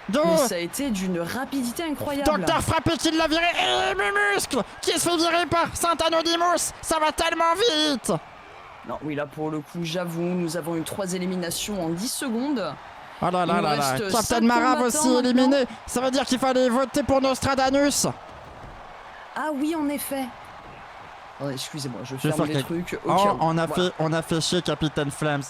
Speaker 2: de
Speaker 3: Mais ça a été d'une rapidité incroyable.
Speaker 2: Docteur Frappé qui l'a viré et Muscle qui se fait virer par Saint Anonymous. Ça va tellement vite.
Speaker 3: Non, oui, là, pour le coup, j'avoue, nous avons eu 3 éliminations en 10 secondes.
Speaker 2: Oh là
Speaker 3: Il
Speaker 2: là
Speaker 3: nous
Speaker 2: là là.
Speaker 3: reste
Speaker 2: Captain
Speaker 3: 5
Speaker 2: Marave
Speaker 3: combattants
Speaker 2: aussi
Speaker 3: maintenant.
Speaker 2: éliminé. Ça veut dire qu'il fallait voter pour Nostradamus.
Speaker 3: Ah oui, en effet. Oh, excusez-moi, je
Speaker 2: Je vais
Speaker 3: ferme
Speaker 2: faire
Speaker 3: les
Speaker 2: quelque-
Speaker 3: trucs.
Speaker 2: Oh, on a
Speaker 3: Voilà.
Speaker 2: fait chier Capitaine Flames.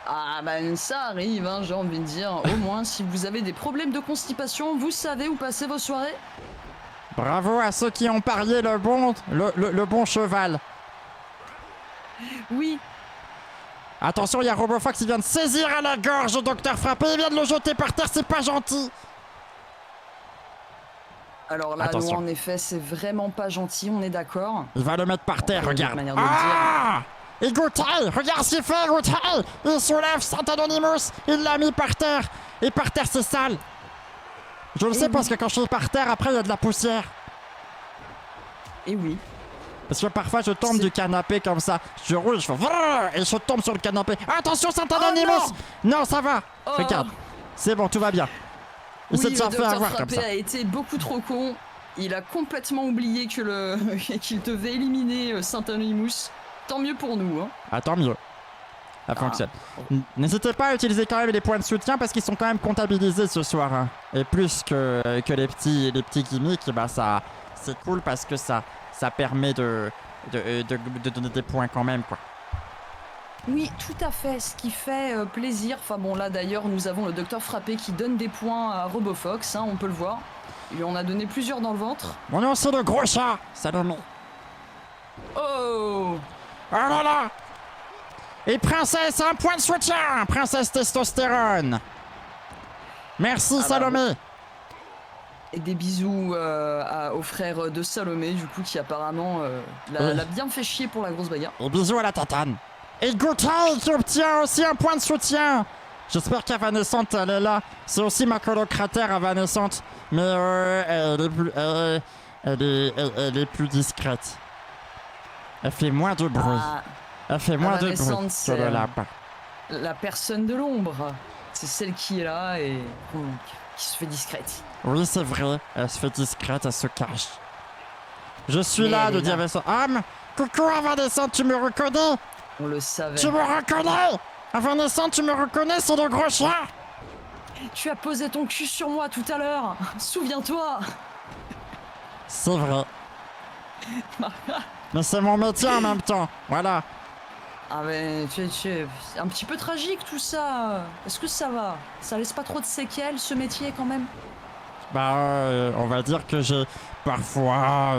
Speaker 3: Ah ben ça arrive, hein, j'ai envie de dire. Au moins, si vous avez des problèmes de constipation, vous savez où passer vos soirées.
Speaker 2: Bravo à ceux qui ont parié le bon cheval.
Speaker 3: Oui.
Speaker 2: Attention, il y a Robofox qui vient de saisir à la gorge le Docteur Frappé. Il vient de le jeter par terre, c'est pas gentil.
Speaker 3: Alors là,
Speaker 2: Attention.
Speaker 3: nous, en effet, c'est vraiment pas gentil, on est d'accord.
Speaker 2: Il va le mettre par terre,
Speaker 3: Une
Speaker 2: regarde.
Speaker 3: manière de le
Speaker 2: Ah! Et Goutai, regarde ce qu'il fait, Goutai. Il soulève Saint Anonymous, il l'a mis par terre. Et par terre, c'est sale. Je le sais
Speaker 3: oui.
Speaker 2: parce que quand je suis par terre, après, il y a de la poussière.
Speaker 3: Et oui.
Speaker 2: Parce que parfois, je tombe
Speaker 3: C'est-
Speaker 2: du canapé comme ça. Je roule, je fais... vrrr et je tombe sur le canapé. Attention, Saint Anonymous. Non, ça va.
Speaker 3: Oh.
Speaker 2: Regarde. C'est bon, tout va bien. Il s'est
Speaker 3: Oui,
Speaker 2: déjà
Speaker 3: le
Speaker 2: fait
Speaker 3: docteur
Speaker 2: avoir comme
Speaker 3: Frappé
Speaker 2: ça.
Speaker 3: a été beaucoup trop con. Il a complètement oublié que qu'il devait éliminer Saint Anonymous. Tant mieux pour nous, hein.
Speaker 2: Ah, tant mieux. Ça fonctionne. N'hésitez pas à utiliser quand même les points de soutien parce qu'ils sont quand même comptabilisés ce soir. Hein. Et plus que les petits gimmicks, bah ça, c'est cool parce que ça permet de donner des points quand même, quoi.
Speaker 3: Oui, tout à fait, ce qui fait plaisir. Enfin bon, là d'ailleurs, nous avons le docteur Frappé qui donne des points à Robofox, hein, on peut le voir. Il lui en a donné plusieurs dans le ventre.
Speaker 2: Mon nom c'est le gros chat, Salomé.
Speaker 3: Oh!
Speaker 2: Oh là là. Et Princesse, un point de soutien, Princesse Testostérone. Merci,
Speaker 3: bah,
Speaker 2: Salomé.
Speaker 3: Et des bisous au frère de Salomé, du coup, qui apparemment
Speaker 2: Oui.
Speaker 3: l'a bien fait chier pour la grosse bagarre.
Speaker 2: Et bisous à la tatane. Et Goutai qui obtient aussi un point de soutien. J'espère qu'Avanescente, elle est là. C'est aussi ma colocataire Avanescente. Mais elle est plus discrète. Elle fait moins de bruit.
Speaker 3: Ah,
Speaker 2: Elle fait moins de bruit
Speaker 3: Avanescente,
Speaker 2: que
Speaker 3: c'est,
Speaker 2: le lapin.
Speaker 3: la personne de l'ombre. C'est celle qui est là et qui se fait discrète.
Speaker 2: Oui, c'est vrai. Elle se fait discrète, elle se cache. Je suis
Speaker 3: Mais
Speaker 2: là,
Speaker 3: elle
Speaker 2: de
Speaker 3: est là.
Speaker 2: Avanescente. Ah, mais coucou Avanescente, tu me reconnais?
Speaker 3: On le savait.
Speaker 2: Tu me reconnais? Avanescente, tu me reconnais? C'est le gros chat.
Speaker 3: Tu as posé ton cul sur moi tout à l'heure. Souviens-toi.
Speaker 2: C'est vrai. Mais c'est mon métier en même temps. Voilà.
Speaker 3: Ah mais c'est un petit peu tragique tout ça. Est-ce que ça va? Ça laisse pas trop de séquelles ce métier quand même?
Speaker 2: Bah, on va dire que j'ai parfois,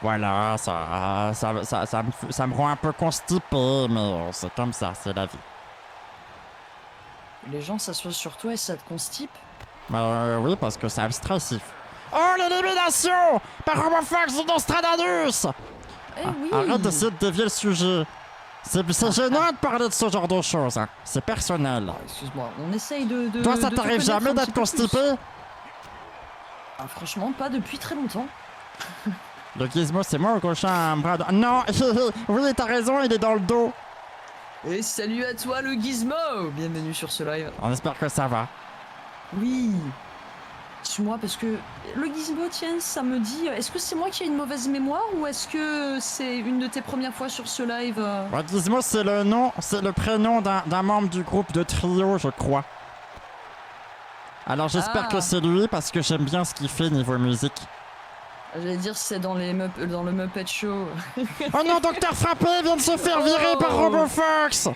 Speaker 2: voilà, ça me rend un peu constipé, mais c'est comme ça, c'est la vie.
Speaker 3: Les gens s'assoient sur toi et ça te constipe?
Speaker 2: Bah, oui, parce que c'est abstressif. Oh, l'élimination par Robofox de Nostradamus.
Speaker 3: Eh oui.
Speaker 2: Arrête d'essayer de dévier le sujet. C'est gênant de parler de ce genre de choses, hein. C'est personnel.
Speaker 3: Ah, excuse-moi, on essaye de
Speaker 2: Toi, ça
Speaker 3: de te
Speaker 2: t'arrive
Speaker 3: connaître
Speaker 2: jamais
Speaker 3: un
Speaker 2: d'être
Speaker 3: petit peu plus.
Speaker 2: constipé?
Speaker 3: Ah, franchement, pas depuis très longtemps.
Speaker 2: Le gizmo, c'est moi au cochon un bras de... Non, oui, t'as raison, il est dans le dos.
Speaker 3: Et salut à toi le Gizmo. Bienvenue sur ce live.
Speaker 2: On espère que ça va.
Speaker 3: Oui. Suis-moi parce que le Gizmo, tiens, ça me dit. Est-ce que c'est moi qui ai une mauvaise mémoire ou est-ce que c'est une de tes premières fois sur ce live
Speaker 2: Ouais, Gizmo, c'est le prénom d'un membre du groupe de trio, je crois. Alors j'espère
Speaker 3: Ah.
Speaker 2: que c'est lui parce que j'aime bien ce qu'il fait niveau musique.
Speaker 3: J'allais dire c'est dans le Muppet Show.
Speaker 2: Oh non, Docteur Frappé vient de se faire virer
Speaker 3: Oh.
Speaker 2: par Robofox.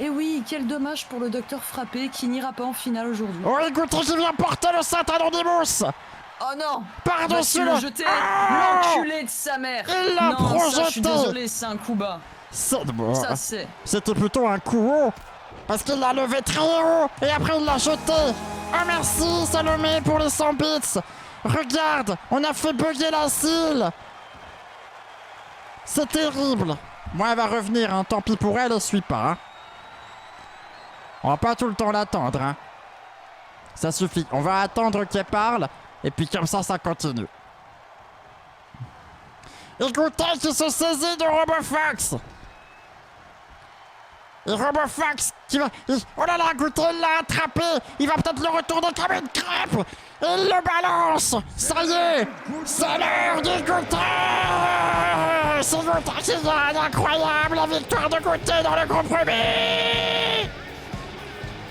Speaker 3: Et oui, quel dommage pour le docteur Frappé qui n'ira pas en finale aujourd'hui.
Speaker 2: Oh, écoutez qui vient porter le Saint Anonymous.
Speaker 3: Oh non!
Speaker 2: Par-dessus
Speaker 3: Va-t-il
Speaker 2: le...
Speaker 3: le jeter
Speaker 2: Ah.
Speaker 3: l'enculé de sa mère!
Speaker 2: Il l'a
Speaker 3: Non, ça, je suis
Speaker 2: projeté.
Speaker 3: désolé, c'est un coup bas.
Speaker 2: Bon,
Speaker 3: Ça, c'est...
Speaker 2: c'était plutôt un coup haut. Parce qu'il l'a levé très haut et après il l'a jeté. Oh merci Salomé pour les 100 bits. Regarde, on a fait bugger la cile. C'est terrible. Moi, elle va revenir, hein. Tant pis pour elle, elle suit pas. Hein. On va pas tout le temps l'attendre. Hein. Ça suffit. On va attendre qu'elle parle. Et puis comme ça continue. Écoutez qui se saisit de RoboFox. Et RoboFox qui va... Oh là là, écoutez, il l'a attrapé. Il va peut-être le retourner comme une crêpe. Et il le balance. Ça y est. C'est l'heure du goûter. C'est Goûter qui gagne. Incroyable, la victoire de Goûter dans le groupe premier.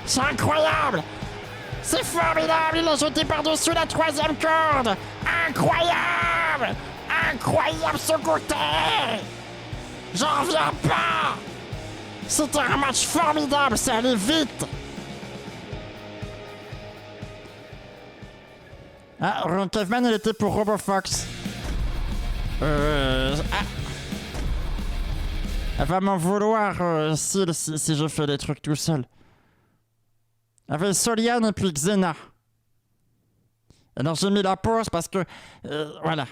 Speaker 2: C'est incroyable. C'est formidable. Il a jeté par-dessus la 3e corde. Incroyable. Incroyable ce Goûter. J'en reviens pas. C'était un match formidable, c'est allé vite. Ah, Ron Caveman, il était pour RoboFox. Elle va m'en vouloir si je fais les trucs tout seul. Il y avait Soliane et puis Xena. Alors j'ai mis la pause parce que... voilà.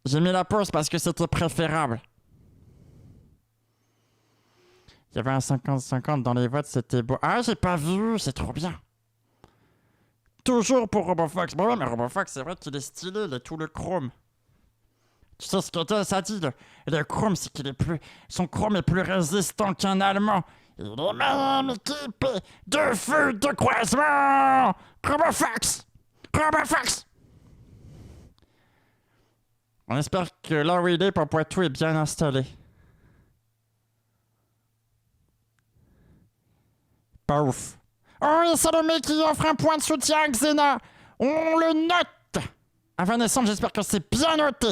Speaker 2: J'ai mis la pause parce que c'était préférable. Il y avait un 50-50 dans les votes, c'était beau. Ah, j'ai pas vu, c'est trop bien. Toujours pour RoboFox. Bon, ouais, mais RoboFox, c'est vrai qu'il est stylé, il est tout le chrome. Tu sais ce que ça dit, le chrome, c'est qu'il est plus... Son chrome est plus résistant qu'un allemand. Il est même équipé de feu de croisement. RoboFox. RoboFox. On espère que là où il est, Poitou est bien installé. Pas ouf. Oh, et Salomé qui offre un point de soutien à Xena. On le note. À Vanessa, j'espère que c'est bien noté.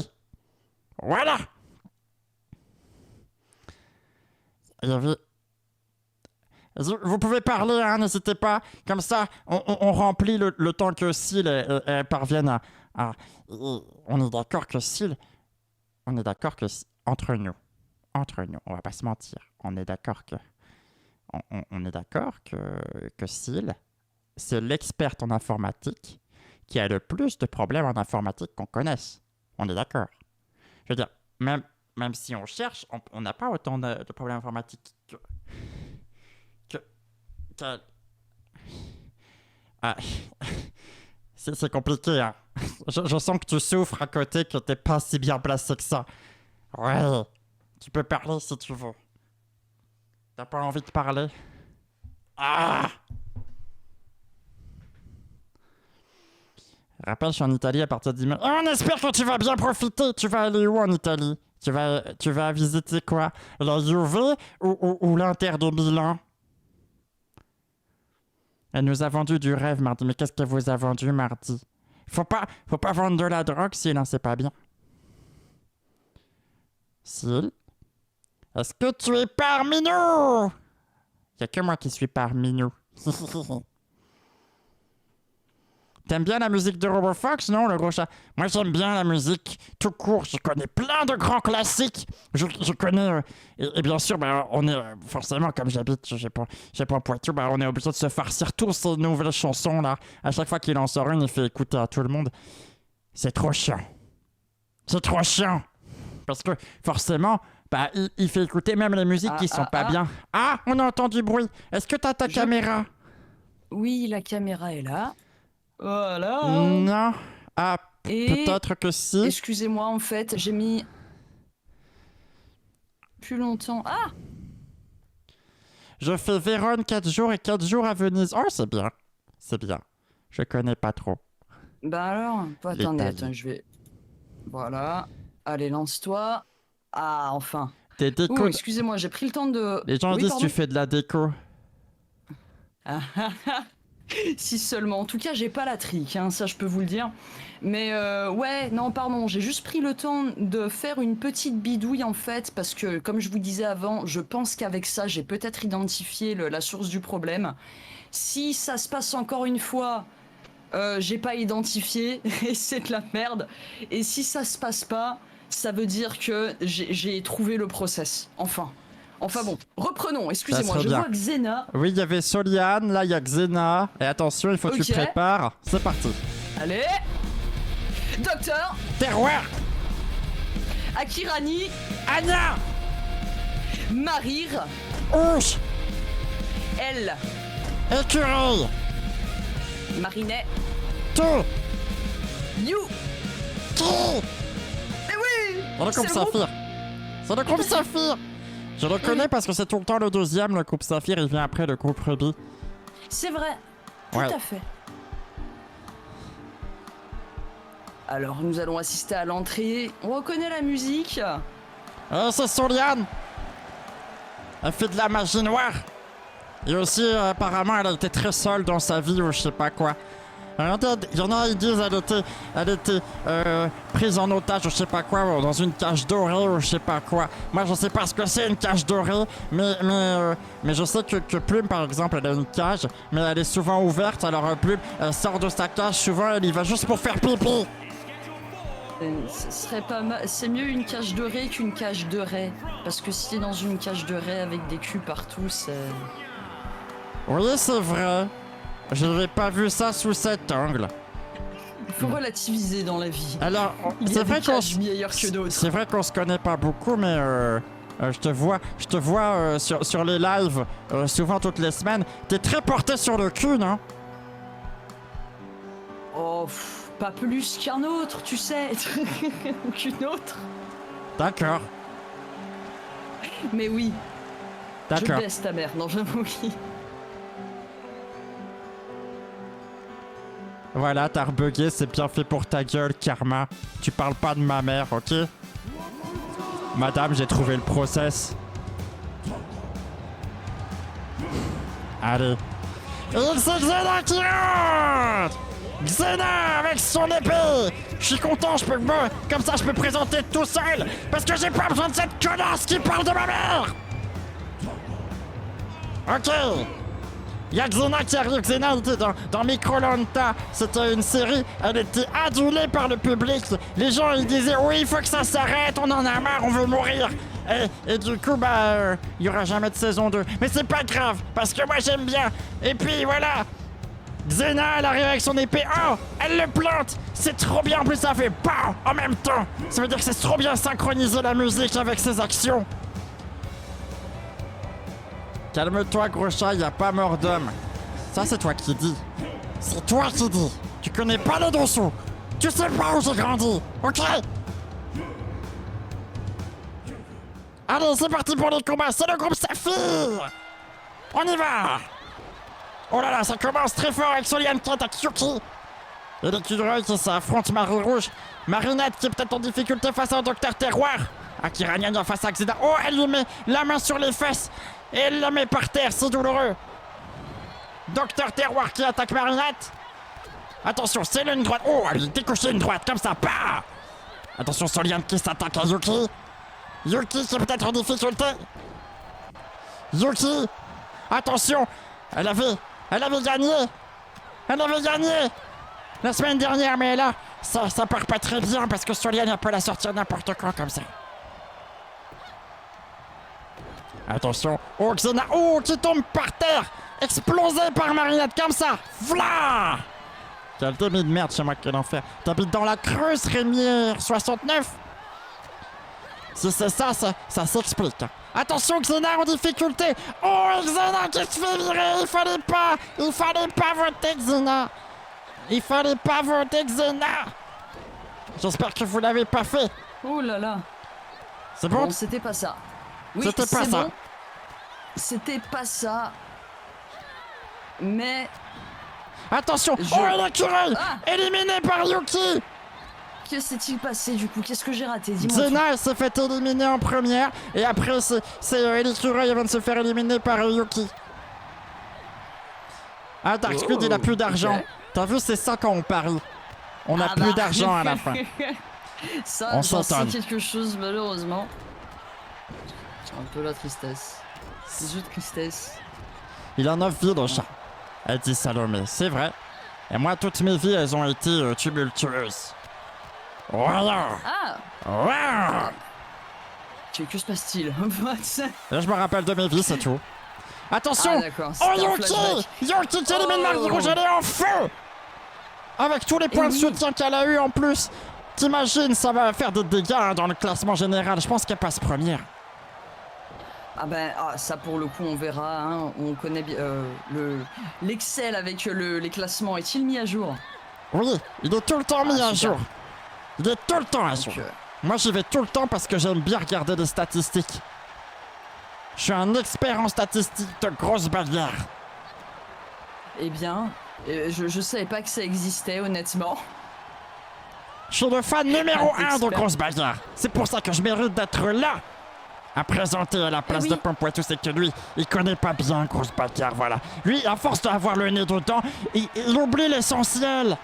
Speaker 2: Voilà. Il y avait... Vous pouvez parler, hein, n'hésitez pas. Comme ça, on remplit le temps que Syl parvienne à... On est d'accord que Syl... On est d'accord que... Entre nous, on va pas se mentir. On est d'accord que... On est d'accord que Syl, c'est l'experte en informatique qui a le plus de problèmes en informatique qu'on connaisse. On est d'accord. Je veux dire, même si on cherche, on n'a pas autant de problèmes informatiques qu'elle. Ah, c'est compliqué, hein. Je sens que tu souffres à côté, que t'es pas si bien placé que ça. Ouais, tu peux parler si tu veux. T'as pas envie de parler? Ah! Rappelle, je suis en Italie à partir de dimanche. On espère que tu vas bien profiter. Tu vas aller où en Italie? Tu vas visiter quoi? La Juve ou l'Inter de Milan? Elle nous a vendu du rêve mardi. Mais qu'est-ce qu'elle vous a vendu mardi? Faut pas vendre de la drogue, Syl, hein, c'est pas bien. Syl? Est-ce que tu es parmi nous? Y'a que moi qui suis parmi nous. T'aimes bien la musique de RoboFox, non, le gros chat? Moi, j'aime bien la musique tout court. Je connais plein de grands classiques. Je connais... et bien sûr, bah, on est... forcément, comme j'habite, j'ai pas Poitou, bah, on est obligé de se farcir tous ces nouvelles chansons, là. À chaque fois qu'il en sort une, il fait écouter à tout le monde. C'est trop chiant. C'est trop chiant. Parce que, forcément... Bah, il fait écouter même les musiques qui sont pas bien. Ah, on a entendu du bruit. Est-ce que t'as ta caméra?
Speaker 3: Oui, la caméra est là. Voilà.
Speaker 2: Non. Ah,
Speaker 3: Et...
Speaker 2: peut-être que si.
Speaker 3: Excusez-moi, en fait, j'ai mis... plus longtemps. Ah!
Speaker 2: Je fais Vérone 4 jours et 4 jours à Venise. Oh, c'est bien. C'est bien. Je connais pas trop.
Speaker 3: Bah alors, attends, je vais... Voilà. Allez, lance-toi. Ah, enfin.
Speaker 2: Des décos...
Speaker 3: excusez-moi, j'ai pris le temps de...
Speaker 2: Les gens disent que tu fais de la déco.
Speaker 3: Si seulement. En tout cas, j'ai pas la trique, hein, ça je peux vous le dire. Mais ouais, non, pardon, j'ai juste pris le temps de faire une petite bidouille en fait, parce que comme je vous disais avant, je pense qu'avec ça, j'ai peut-être identifié la source du problème. Si ça se passe encore une fois, j'ai pas identifié, et c'est de la merde. Et si ça se passe pas, ça veut dire que j'ai trouvé le process. Enfin bon, reprenons, excusez-moi, je vois Xena.
Speaker 2: Oui, il y avait Soliane, là il y a Xena. Et attention, il faut que tu prépares. C'est parti.
Speaker 3: Allez. Docteur
Speaker 2: Terroir.
Speaker 3: Akirani.
Speaker 2: Anya.
Speaker 3: Marir.
Speaker 2: Ouche.
Speaker 3: Elle.
Speaker 2: Écureuil.
Speaker 3: Marinet.
Speaker 2: Tu.
Speaker 3: You.
Speaker 2: Qui.
Speaker 3: Eh oui.
Speaker 2: C'est le couple
Speaker 3: C'est le groupe.
Speaker 2: Saphir. C'est le couple Saphir. Je le connais parce que c'est tout le temps le deuxième, le couple Saphir, il vient après le couple Ruby.
Speaker 3: C'est vrai. Tout
Speaker 2: Ouais.
Speaker 3: à fait. Alors, nous allons assister à l'entrée. On reconnaît la musique.
Speaker 2: C'est Soliane. Elle fait de la magie noire. Et aussi, apparemment, elle a été très seule dans sa vie ou je sais pas quoi. Il y en a, ils disent elle était prise en otage ou je sais pas quoi, dans une cage dorée ou je sais pas quoi. Moi, je sais pas ce que c'est une cage dorée, mais je sais que Plume, par exemple, elle a une cage, mais elle est souvent ouverte. Alors Plume, elle sort de sa cage, souvent, elle y va juste pour faire pipi.
Speaker 3: Ce serait pas mal. C'est mieux une cage de raie qu'une cage de raie. Parce que si t'es dans une cage de raie avec des culs partout, c'est...
Speaker 2: Oui, c'est vrai. Je n'avais pas vu ça sous cet angle.
Speaker 3: Il faut relativiser dans la vie.
Speaker 2: Alors,
Speaker 3: Il y
Speaker 2: c'est
Speaker 3: a
Speaker 2: vrai
Speaker 3: des
Speaker 2: qu'on
Speaker 3: cages meilleures que d'autres.
Speaker 2: c'est vrai qu'on se connaît pas beaucoup, mais je te vois sur les lives souvent toutes les semaines. T'es très porté sur le cul, non?
Speaker 3: Oh, pas plus qu'un autre, tu sais. Ou qu'une autre.
Speaker 2: D'accord,
Speaker 3: Mais oui, je
Speaker 2: d'accord.
Speaker 3: baisse ta mère. Non, j'avoue, oui.
Speaker 2: Voilà, t'as rebugué, c'est bien fait pour ta gueule, Karma. Tu parles pas de ma mère, ok? Madame, j'ai trouvé le process. Allez. Et c'est Xena qui rentre! Xena avec son épée! Je suis content, comme ça je peux présenter tout seul! Parce que j'ai pas besoin de cette connasse qui parle de ma mère! Ok! Y'a Xena qui arrive. Xena était dans Microlanta. C'était une série. Elle était adulée par le public. Les gens ils disaient oui, il faut que ça s'arrête. On en a marre, on veut mourir. Et du coup, il y aura jamais de saison 2. Mais c'est pas grave, parce que moi j'aime bien. Et puis voilà. Xena, elle arrive avec son épée. Oh, elle le plante. C'est trop bien. En plus, ça fait PAM en même temps. Ça veut dire que c'est trop bien synchronisé la musique avec ses actions. Calme-toi, gros chat, y a pas mort d'homme. Ça, c'est toi qui dis. C'est toi qui dis. Tu connais pas les dessous. Tu sais pas où j'ai grandi, ok? Allez, c'est parti pour les combats. C'est le groupe Saphir. On y va. Oh là là, ça commence très fort avec Soliane qui attaque Yuki. Et l'écureuil qui s'affronte Marie Rouge. Marinette qui est peut-être en difficulté face au Docteur Terroir. Akira Nyanya face à Xena. Oh, elle lui met la main sur les fesses. Et elle la met par terre, c'est douloureux. Docteur Terroir qui attaque Marinette. Attention, c'est une droite. Oh, elle lui décoche une droite, comme ça, pas. Attention, Soliane qui s'attaque à Yuki. Yuki qui est peut-être en difficulté. Yuki. Attention, elle avait gagné. Elle avait gagné la semaine dernière, mais là, ça part pas très bien parce que Soliane elle peut la sortir n'importe quoi comme ça. Attention. Oh, Xena. Oh, qui tombe par terre. Explosé par Marinette comme ça. V'là. Quel demi de merde chez moi, quel enfer. T'habites dans la Creuse, Rémi 69. Si c'est ça, ça s'explique. Attention, Xena en difficulté. Oh, Xena qui se fait virer. Il fallait pas voter Xena. Il fallait pas voter Xena. J'espère que vous l'avez pas fait.
Speaker 3: Oh là là.
Speaker 2: C'est bon?
Speaker 3: Bon, c'était pas ça. Oui,
Speaker 2: C'était pas
Speaker 3: c'est
Speaker 2: ça.
Speaker 3: bon. C'était pas ça. Mais
Speaker 2: Attention.
Speaker 3: Je-
Speaker 2: Oh, l'écureuil.
Speaker 3: Ah.
Speaker 2: Éliminé par Yuki.
Speaker 3: que s'est-il passé du coup? Qu'est-ce que j'ai raté? Dis-moi.
Speaker 2: Xena elle s'est fait éliminer en première et après c'est l'écureuil vient de se faire éliminer par Yuki. Ah, Dark Squid il a plus d'argent.
Speaker 3: ok.
Speaker 2: T'as vu, c'est ça quand on parie. On a
Speaker 3: Ah
Speaker 2: plus
Speaker 3: bah.
Speaker 2: d'argent à la fin.
Speaker 3: Ça,
Speaker 2: On
Speaker 3: j'en sais
Speaker 2: s'étonne.
Speaker 3: quelque chose malheureusement. C'est un peu la tristesse. C'est juste tristesse.
Speaker 2: Il en a vie le chat. Elle dit Salomé, c'est vrai. Et moi toutes mes vies elles ont été tumultueuses. Voilà.
Speaker 3: Ah!
Speaker 2: Voilà.
Speaker 3: Que se passe-t-il?
Speaker 2: Et je me rappelle de mes vies, c'est tout. Attention.
Speaker 3: Ah d'accord.
Speaker 2: Oh,
Speaker 3: c'était un
Speaker 2: Yuki!
Speaker 3: flashback.
Speaker 2: Yuki qui élimine
Speaker 3: Oh.
Speaker 2: Marie Rouge, elle est en feu! Avec tous les points de
Speaker 3: oui.
Speaker 2: soutien qu'elle a eu en plus, t'imagines, ça va faire des dégâts hein, dans le classement général. Je pense qu'elle passe première.
Speaker 3: Ah ben, ça pour le coup on verra, hein. On connaît bien l'Excel avec les classements, est-il mis à jour?
Speaker 2: Oui, il est tout le temps mis à
Speaker 3: super.
Speaker 2: jour. Il est tout le temps à jour.
Speaker 3: Donc,
Speaker 2: Moi, j'y vais tout le temps parce que j'aime bien regarder les statistiques. Je suis un expert en statistiques de grosses bagarres.
Speaker 3: eh bien, je savais pas que ça existait honnêtement.
Speaker 2: Je suis le fan numéro
Speaker 3: Un
Speaker 2: 1 de
Speaker 3: expert.
Speaker 2: grosses bagarres. C'est pour ça que je mérite d'être là à présenter à la place
Speaker 3: oui.
Speaker 2: de Pompoitou. C'est que lui, il connaît pas bien grosses bagarres, voilà. Lui, à force d'avoir le nez dedans, il oublie l'essentiel.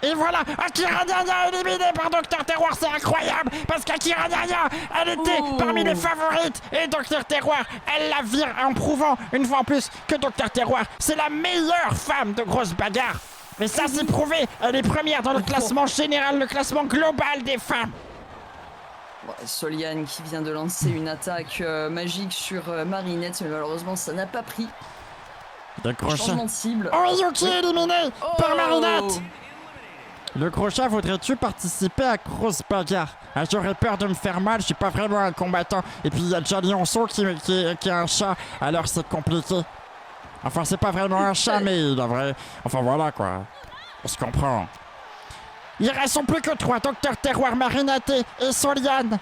Speaker 2: Et voilà, Akira Nyanya éliminé par Dr Terroir, c'est incroyable parce qu'Akira Nyanya, elle était
Speaker 3: Oh.
Speaker 2: parmi les favorites et Dr Terroir, elle la vire en prouvant une fois en plus que Dr Terroir, c'est la meilleure femme de grosses bagarres. Et ça c'est prouvé, elle est première dans le classement général, le classement global des femmes.
Speaker 3: Ouais, Soliane qui vient de lancer une attaque magique sur Marinette, mais malheureusement ça n'a pas pris. Changement de cible.
Speaker 2: Oh, Yuki éliminé par
Speaker 3: Oh.
Speaker 2: Marinette. Le crochet, voudrais-tu participer à Grosse Bagarre? J'aurais peur de me faire mal, je suis pas vraiment un combattant. Et puis il y a déjà Lionceau qui est un chat, alors c'est compliqué. Enfin, c'est pas vraiment un chat, mais il a vrai... Enfin voilà quoi, on se comprend. Il reste plus que 3, Dr Terroir, Marinette et Soliane.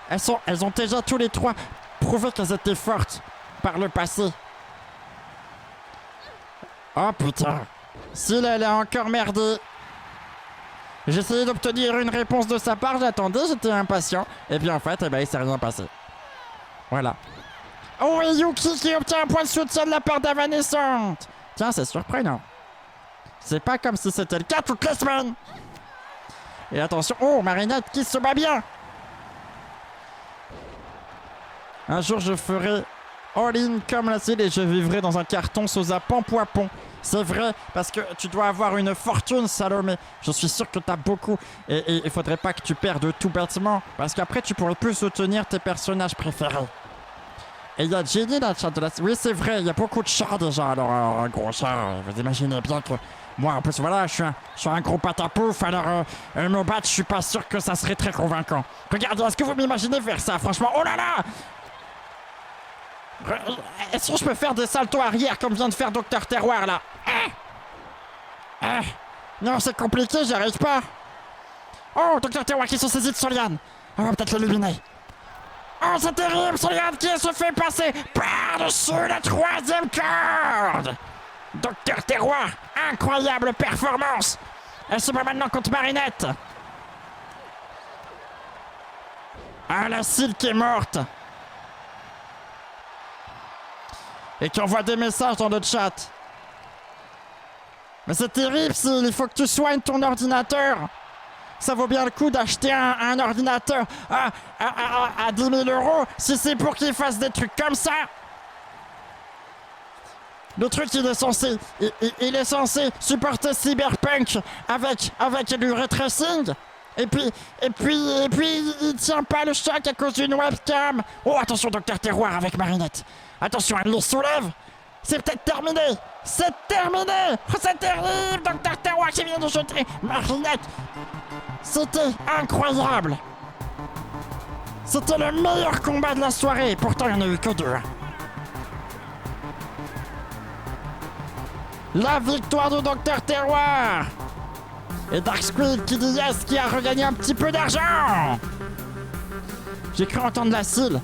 Speaker 2: Elles ont déjà tous les 3 prouvé qu'elles étaient fortes par le passé. Oh putain, s'il elle a encore merdé. J'ai essayé d'obtenir une réponse de sa part, j'attendais, j'étais impatient. Et puis en fait, eh ben, il s'est rien passé. Voilà. Oh, et Yuki qui obtient un point de soutien de la part d'Avanescente. Tiens, c'est surprenant. C'est pas comme si c'était le cas toutes les semaines. Et attention, oh, Marinette qui se bat bien. Un jour, je ferai all-in comme la cible et je vivrai dans un carton sous un pampoipon. C'est vrai, parce que tu dois avoir une fortune, Salomé. Je suis sûr que t'as beaucoup. Et il faudrait pas que tu perdes tout bêtement, parce qu'après, tu pourrais plus soutenir tes personnages préférés. Et il y a Jenny, la chat de la... Oui, c'est vrai, il y a beaucoup de chats déjà. Alors, un gros chat, vous imaginez bien que... Moi, en plus, voilà, je suis un gros patapouf, alors me battre, je suis pas sûr que ça serait très convaincant. Regardez, est-ce que vous m'imaginez faire ça? Franchement, oh là là! Est-ce que je peux faire des saltos arrière comme vient de faire Dr Terroir là? Non, c'est compliqué, j'y arrive pas. Oh, Dr Terroir qui se saisit de Soliane. On va peut-être l'éliminer. Oh, c'est terrible, Soliane qui se fait passer par-dessus la 3e corde. Dr Terroir, incroyable performance. Elle se bat maintenant contre Marinette. Ah, la cile qui est morte. Et qui envoie des messages dans le chat. Mais c'est terrible, Syl, il faut que tu soignes ton ordinateur. Ça vaut bien le coup d'acheter un ordinateur à 10 000 € si c'est pour qu'il fasse des trucs comme ça. Le truc, il est censé supporter Cyberpunk avec du ray tracing. Et puis, il tient pas le choc à cause d'une webcam. Oh, attention, Dr Terroir avec Marinette. Attention, elle le soulève. C'est peut-être terminé. C'est terminé. Oh, c'est terrible, Dr Terroir qui vient de jeter Marinette. C'était incroyable. C'était le meilleur combat de la soirée. Pourtant, il n'y en a eu que 2. La victoire de Dr Terroir. Et Dark Squid qui dit yes, qui a regagné un petit peu d'argent. J'ai cru entendre la cile.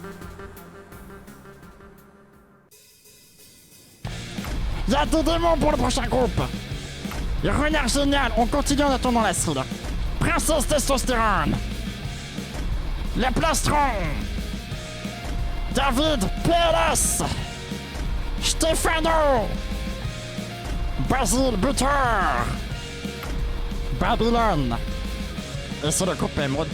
Speaker 2: Il y a des démons pour le prochain groupe. Et renard génial, on continue en attendant la cile. Princesse Testostérone. Les plastrons. David PLS. Stefano. Basile Butor. Babylone. Et c'est le groupe Emerald.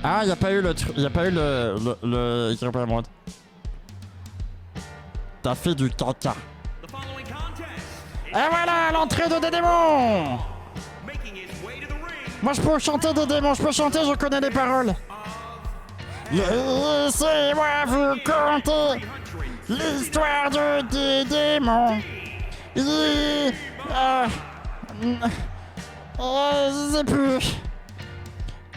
Speaker 2: Ah, il n'y a pas eu le truc. Il n'y a pas eu le groupe Emerald. T'as fait du caca. Et voilà l'entrée de des démons. Moi je peux chanter des démons, je peux chanter, je connais les paroles. Laissez-moi vous conter l'histoire des démons. Je sais plus.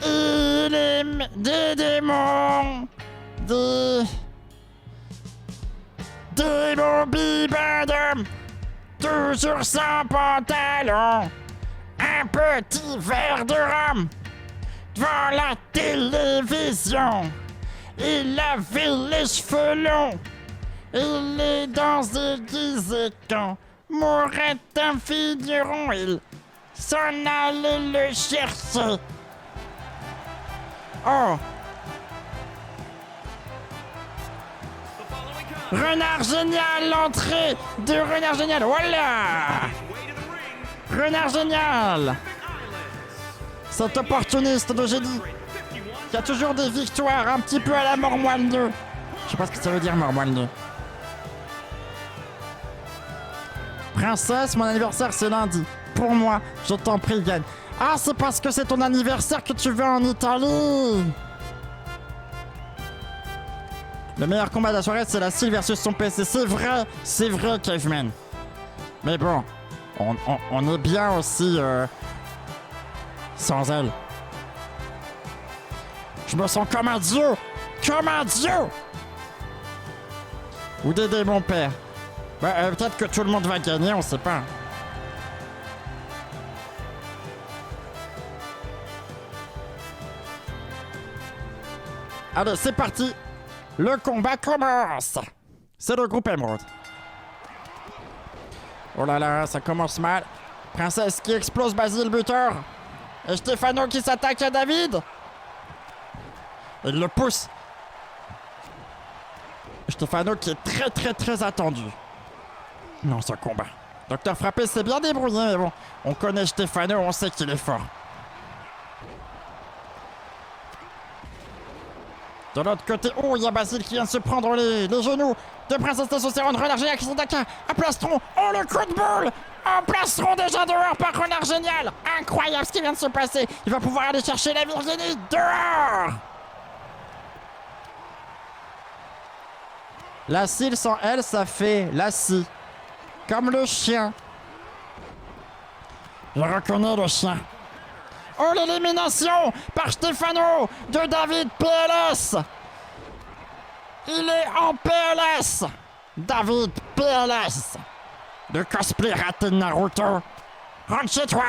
Speaker 2: Il aime des démons, des démons bibendum, toujours sans pantalon, un petit verre de rhum devant la télévision. Il avait les cheveux longs et les dents aiguisées quand mourait un vigneron. Il s'en allait le chercher. Oh! Renard génial, l'entrée de Renard génial. Voilà! Renard génial! Cet opportuniste de génie qui a toujours des victoires un petit peu à la mort moelleux. Je sais pas ce que ça veut dire, mort moelleux. Princesse, mon anniversaire c'est lundi. Pour moi, je t'en prie, gagne. Ah, c'est parce que c'est ton anniversaire que tu vas en Italie. Le meilleur combat de la soirée, c'est la Syl versus son PC. C'est vrai, Caveman. Mais bon, on est bien aussi sans elle. Je me sens comme un dieu. Comme un dieu. Ou d'aider mon père. Bah, peut-être que tout le monde va gagner, on sait pas. Allez, c'est parti. Le combat commence. C'est le groupe Emerald. Oh là là, ça commence mal. Princesse qui explose Basile buteur. Et Stefano qui s'attaque à David. Il le pousse. Stefano qui est très attendu. Non, ce combat. Docteur Frappé s'est bien débrouillé, mais bon, on connaît Stefano, on sait qu'il est fort. De l'autre côté, oh, il y a Basile qui vient de se prendre les genoux de Princesse Testostérone. Renard Génial qui s'attaque à Plastron. Oh, le coup de boule! Oh, Plastron déjà dehors par Renard Génial. Incroyable ce qui vient de se passer. Il va pouvoir aller chercher la Virginie dehors. La Syl sans elle, ça fait la scie. Comme le chien. Je reconnais le chien. Oh, l'élimination par Stefano de David PLS. Il est en PLS. David PLS. Le cosplay raté de Naruto. Rentre chez toi.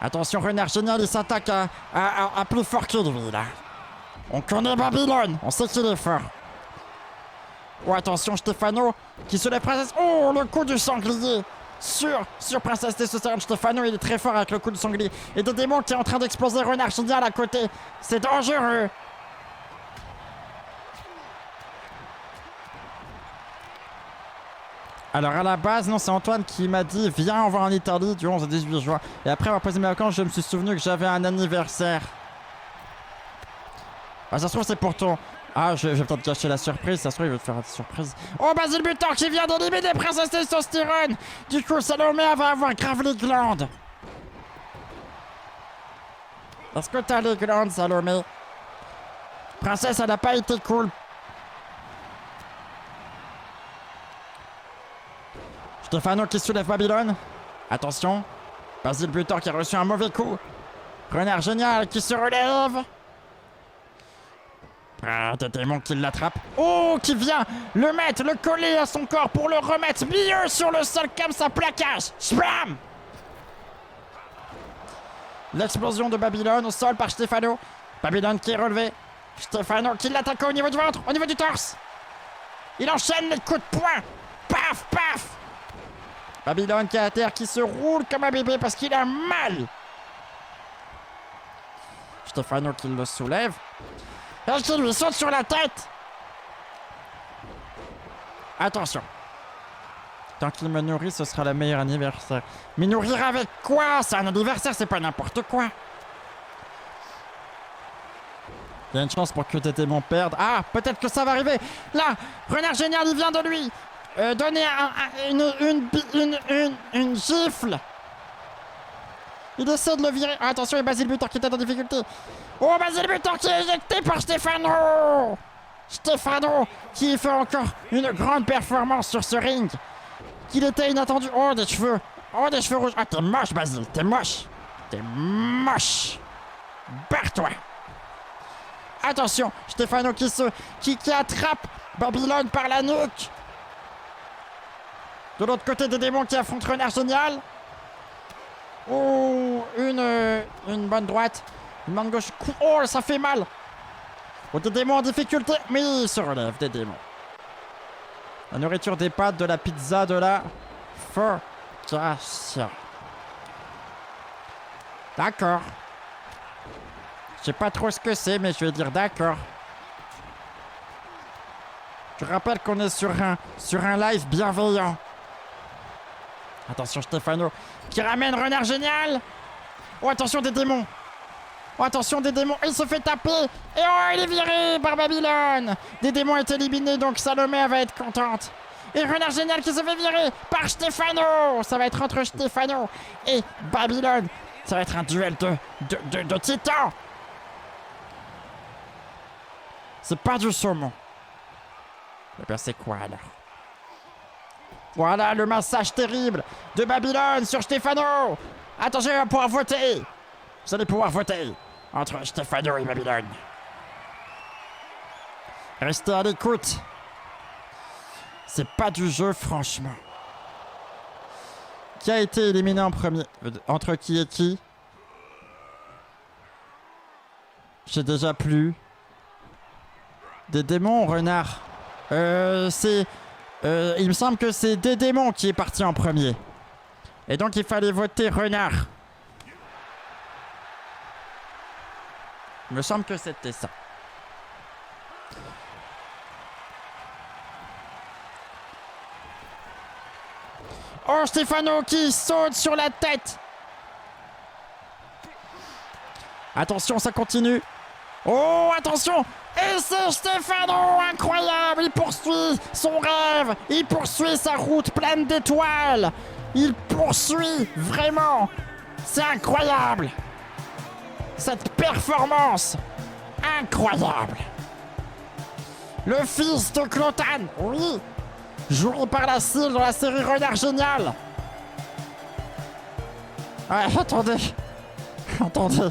Speaker 2: Attention, Renard Génial, il s'attaque à plus fort que lui, là. On connaît Babylone, on sait qu'il est fort. Oh, attention, Stefano qui se lève Princesse. Oh, le coup du sanglier sur Princesse Testostérone. Stefano, il est très fort avec le coup du sanglier. Et des démons qui est en train d'exploser Renard Génial à côté. C'est dangereux. Alors à la base, non, c'est Antoine qui m'a dit viens, on va en Italie du 11 au 18 juin. Et après avoir posé mes vacances, je me suis souvenu que j'avais un anniversaire. Ah, ça se trouve, c'est pour ton... Ah, je vais peut-être cacher la surprise. Ça se trouve, il veut te faire une surprise. Oh, Basile buteur qui vient d'éliminer Princesse Testostérone. Du coup, Salomé va avoir grave les glandes. Est-ce que t'as les glandes, Salomé? Princesse, elle n'a pas été cool. Stefano qui soulève Babylone. Attention. Basile buteur qui a reçu un mauvais coup. Renard Génial qui se relève. Ah, des démons qui l'attrapent. Oh, qui vient le mettre, le coller à son corps pour le remettre mieux sur le sol comme ça, plaquage. Spam. L'explosion de Babylone au sol par Stefano. Babylone qui est relevé. Stefano qui l'attaque au niveau du ventre, au niveau du torse. Il enchaîne les coups de poing. Paf, paf. Babylone qui est à terre, qui se roule comme un bébé parce qu'il a mal. Stefano qui le soulève. Et qui lui saute sur la tête. Attention. Tant qu'il me nourrit, ce sera le meilleur anniversaire. Mais nourrir avec quoi? C'est un anniversaire, c'est pas n'importe quoi. Il y a une chance pour que tes démons perdent. Ah, peut-être que ça va arriver. Là, Renard Génial, il vient de lui donner une gifle. Il essaie de le virer. Ah, attention, il y a Basile buteur qui est en difficulté. Oh, Basile buteur qui est éjecté par Stefano. Stefano qui fait encore une grande performance sur ce ring. Qu'il était inattendu. Oh, des cheveux. Oh, des cheveux rouges. Ah, t'es moche, Basile, t'es moche. T'es moche. Barre-toi. Attention, Stefano qui attrape Babylone par la nuque. De l'autre côté des démons qui affrontent Renard Génial. Oh, une bonne droite. Une main gauche. Oh, ça fait mal. Oh, des démons en difficulté. Mais ils se relèvent, des démons. La nourriture des pâtes, de la pizza, de la focaccia. D'accord. Je sais pas trop ce que c'est, mais je vais dire d'accord. Je rappelle qu'on est sur un live bienveillant. Attention Stefano qui ramène Renard Génial. Oh attention des démons. Oh attention des démons. Il se fait taper. Et oh il est viré par Babylone. Des démons est éliminé donc Salomé va être contente. Et Renard Génial qui se fait virer par Stefano. Ça va être entre Stefano et Babylone. Ça va être un duel de titans. C'est pas du saumon. Eh bien c'est quoi alors? Voilà le massage terrible de Babylone sur Stefano. Attention, on va pouvoir voter. Vous allez pouvoir voter entre Stefano et Babylone. Restez à l'écoute. C'est pas du jeu, franchement. Qui a été éliminé en premier? Entre qui et qui? J'ai déjà plus. Des démons, renard. Il me semble que c'est des démons qui est parti en premier. Et donc il fallait voter renard. Il me semble que c'était ça. Oh, Stefano qui saute sur la tête. Attention, ça continue. Oh, attention. Et c'est Stefano, incroyable. Il poursuit son rêve. Il poursuit sa route pleine d'étoiles. Il poursuit, vraiment. C'est incroyable. Cette performance. Incroyable. Le fils de Clotan, oui. Joué par la cible dans la série Renard Génial. Ouais, attendez. Attendez.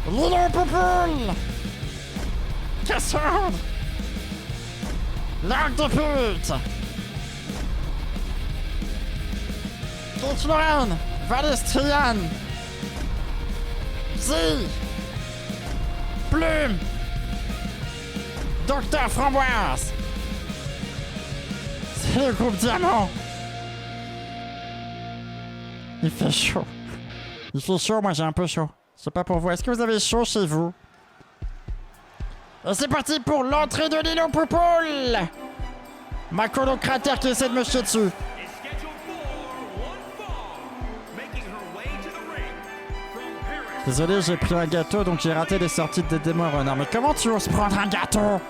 Speaker 2: Lilo Poupoule. Cassandre. L'arc de pute. Kate Lorraine. Valestrian. Zi. Plume. Docteur Framboise. C'est le groupe Diamant. Il fait chaud. Il fait chaud, moi j'ai un peu chaud. C'est pas pour vous. Est-ce que vous avez chaud chez vous? Et c'est parti pour l'entrée de Lilo Poupoule. Ma colocataire qui essaie de me chier dessus. Désolé, j'ai pris un gâteau donc j'ai raté les sorties des démons renards. Mais comment tu oses prendre un gâteau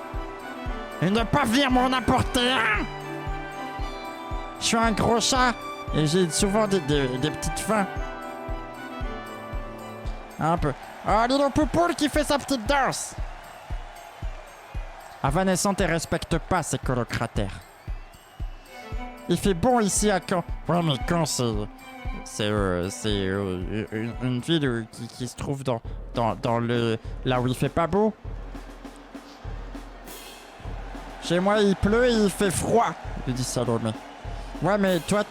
Speaker 2: et ne pas venir m'en apporter un? Je suis un gros chat et j'ai souvent des petites faims. Un peu. Oh, Lilo Poupoule qui fait sa petite danse. Avanescente et respecte pas ses colocataires. Il fait bon ici à Caen. Ouais, mais Caen, c'est une ville qui se trouve dans le... là où il fait pas beau. Chez moi, il pleut et il fait froid, lui dit Salomé. Ouais, mais toi,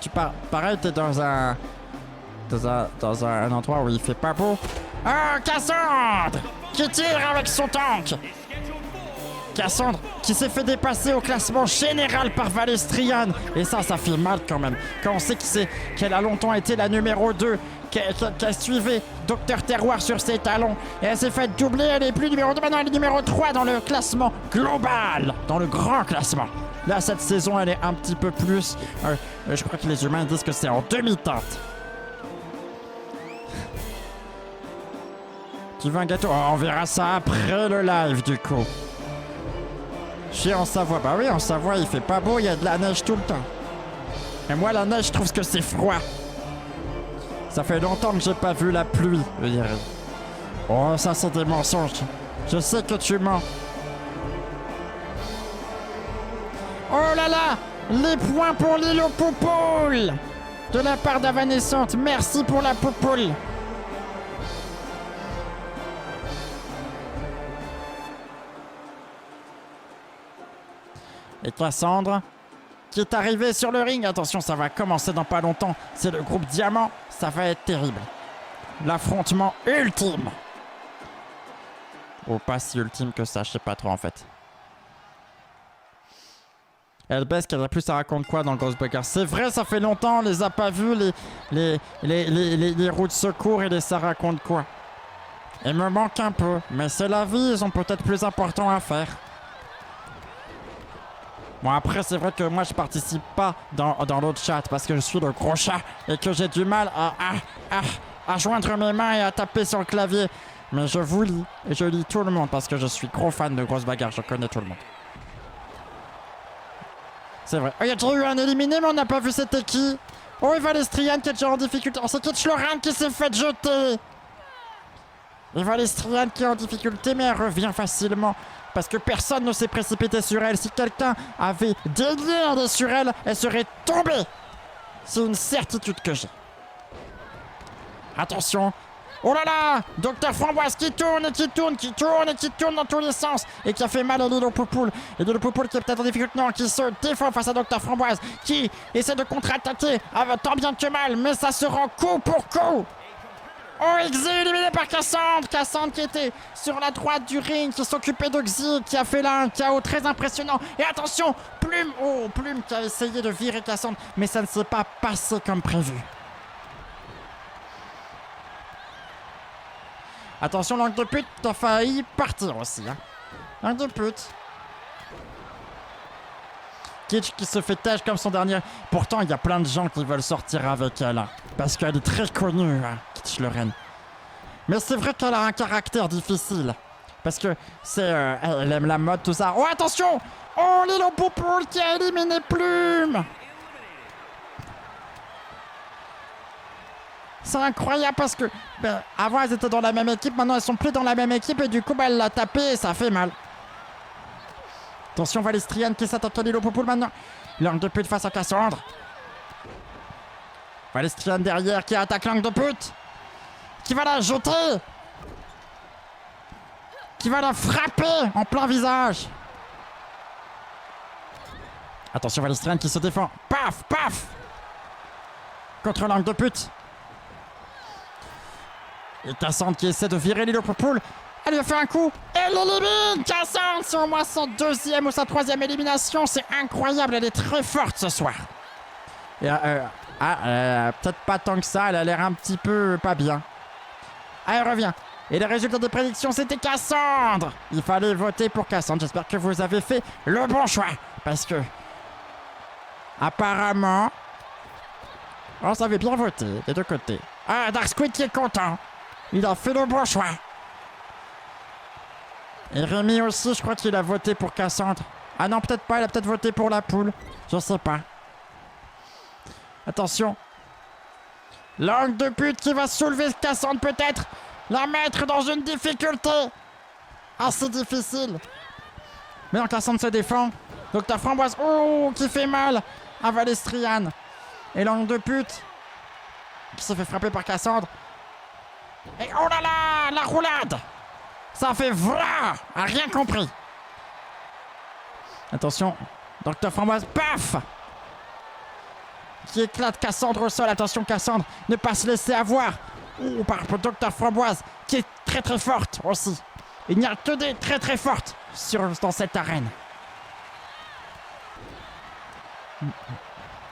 Speaker 2: pareil, t'es dans un endroit où il fait pas beau. Ah, Cassandre qui tire avec son tank. Cassandre qui s'est fait dépasser au classement général par Valestrian. Et ça fait mal quand même. Quand on sait qu'elle a longtemps été la numéro 2, qu'elle suivait Docteur Terroir sur ses talons. Et elle s'est fait doubler, elle est plus numéro 2, maintenant elle est numéro 3 dans le classement global. Dans le grand classement. Là, cette saison, elle est un petit peu plus... je crois que les humains disent que c'est en demi-teinte. Tu veux un gâteau? Oh, on verra ça après le live du coup. Je suis en Savoie. Bah oui, en Savoie, il fait pas beau, il y a de la neige tout le temps. Et moi, la neige, je trouve que c'est froid. Ça fait longtemps que j'ai pas vu la pluie. Oh, ça, c'est des mensonges. Je sais que tu mens. Oh là là! Les points pour Lilo Poupoule de la part d'Avanescente. Merci pour la Poupoule. Et Cassandre, qui est arrivée sur le ring. Attention, ça va commencer dans pas longtemps. C'est le groupe Diamant. Ça va être terrible. L'affrontement ultime. Ou pas si ultime que ça, je sais pas trop en fait. Elle baisse qu'elle a plus ça raconte quoi dans le Ghost Bugger. C'est vrai, ça fait longtemps, on les a pas vus, les roues de secours et les ça raconte quoi. Il me manque un peu, mais c'est la vie, ils ont peut-être plus important à faire. Bon après c'est vrai que moi je participe pas dans l'autre chat parce que je suis le gros chat et que j'ai du mal à joindre mes mains et à taper sur le clavier. Mais je vous lis et je lis tout le monde parce que je suis gros fan de grosses bagarres, je connais tout le monde. C'est vrai. Oh, il y a déjà eu un éliminé, mais on n'a pas vu c'était qui. Oh, Eva Lestrian qui est déjà en difficulté. Oh, c'est Kitch Loran qui s'est fait jeter. Eva Lestrian qui est en difficulté, mais elle revient facilement. Parce que personne ne s'est précipité sur elle. Si quelqu'un avait daigné aller sur elle, elle serait tombée. C'est une certitude que j'ai. Attention. Oh là là! Docteur Framboise qui tourne et qui tourne, qui tourne et qui tourne dans tous les sens et qui a fait mal à Lilo Poupoule. Et Lilo Poupoule qui est peut-être en difficulté, non, qui se défend face à Docteur Framboise, qui essaie de contre-attaquer tant bien que mal, mais ça se rend coup pour coup. Oh, Xy éliminé par Cassandre! Cassandre qui était sur la droite du ring, qui s'occupait de Xy, qui a fait là un KO très impressionnant. Et attention, Plume! Oh, Plume qui a essayé de virer Cassandre, mais ça ne s'est pas passé comme prévu. Attention, langue de pute, t'as failli partir aussi. Hein. Langue de pute. Kitsch qui se fait têche comme son dernier. Pourtant, il y a plein de gens qui veulent sortir avec elle. Hein, parce qu'elle est très connue, hein, Kitsch Loren. Mais c'est vrai qu'elle a un caractère difficile. Parce que c'est, elle aime la mode, tout ça. Oh, attention! Oh, Lilo Poupoule qui a éliminé Plume! C'est incroyable parce que avant elles étaient dans la même équipe, maintenant elles sont plus dans la même équipe et du coup elle l'a tapé et ça fait mal. Attention Valestrian qui s'attaque à Lilo Poupoule maintenant. Langue de pute face à Cassandre. Valestrian derrière qui attaque langue de pute. Qui va la jeter. Qui va la frapper en plein visage. Attention Valestrian qui se défend. Paf, paf. Contre langue de pute. Et Cassandre qui essaie de virer Lilo Poupoule. Elle lui a fait un coup. Elle l'élimine. Cassandre, c'est au moins sa deuxième ou sa troisième élimination. C'est incroyable. Elle est très forte ce soir. Et peut-être pas tant que ça. Elle a l'air un petit peu pas bien. Ah, elle revient. Et les résultats des prédictions, c'était Cassandre. Il fallait voter pour Cassandre. J'espère que vous avez fait le bon choix. Parce que... apparemment... on savait bien voter des deux côtés. Ah, Dark Squid qui est content. Il a fait le bon choix. Et Rémi aussi, je crois qu'il a voté pour Cassandre. Ah non, peut-être pas, il a peut-être voté pour la poule. Je sais pas. Attention. Langue de pute qui va soulever Cassandre peut-être. La mettre dans une difficulté. Assez difficile. Mais non, Cassandre se défend. Docteur Framboise, oh, qui fait mal à Valestrian. Et langue de pute qui se fait frapper par Cassandre. Et oh là là, la roulade. Ça fait vra. A rien compris. Attention, Docteur Framboise, paf. Qui éclate Cassandre au sol. Attention Cassandre, ne pas se laisser avoir. Oh, par Docteur Framboise, qui est très très forte aussi. Il n'y a que des très très fortes dans cette arène.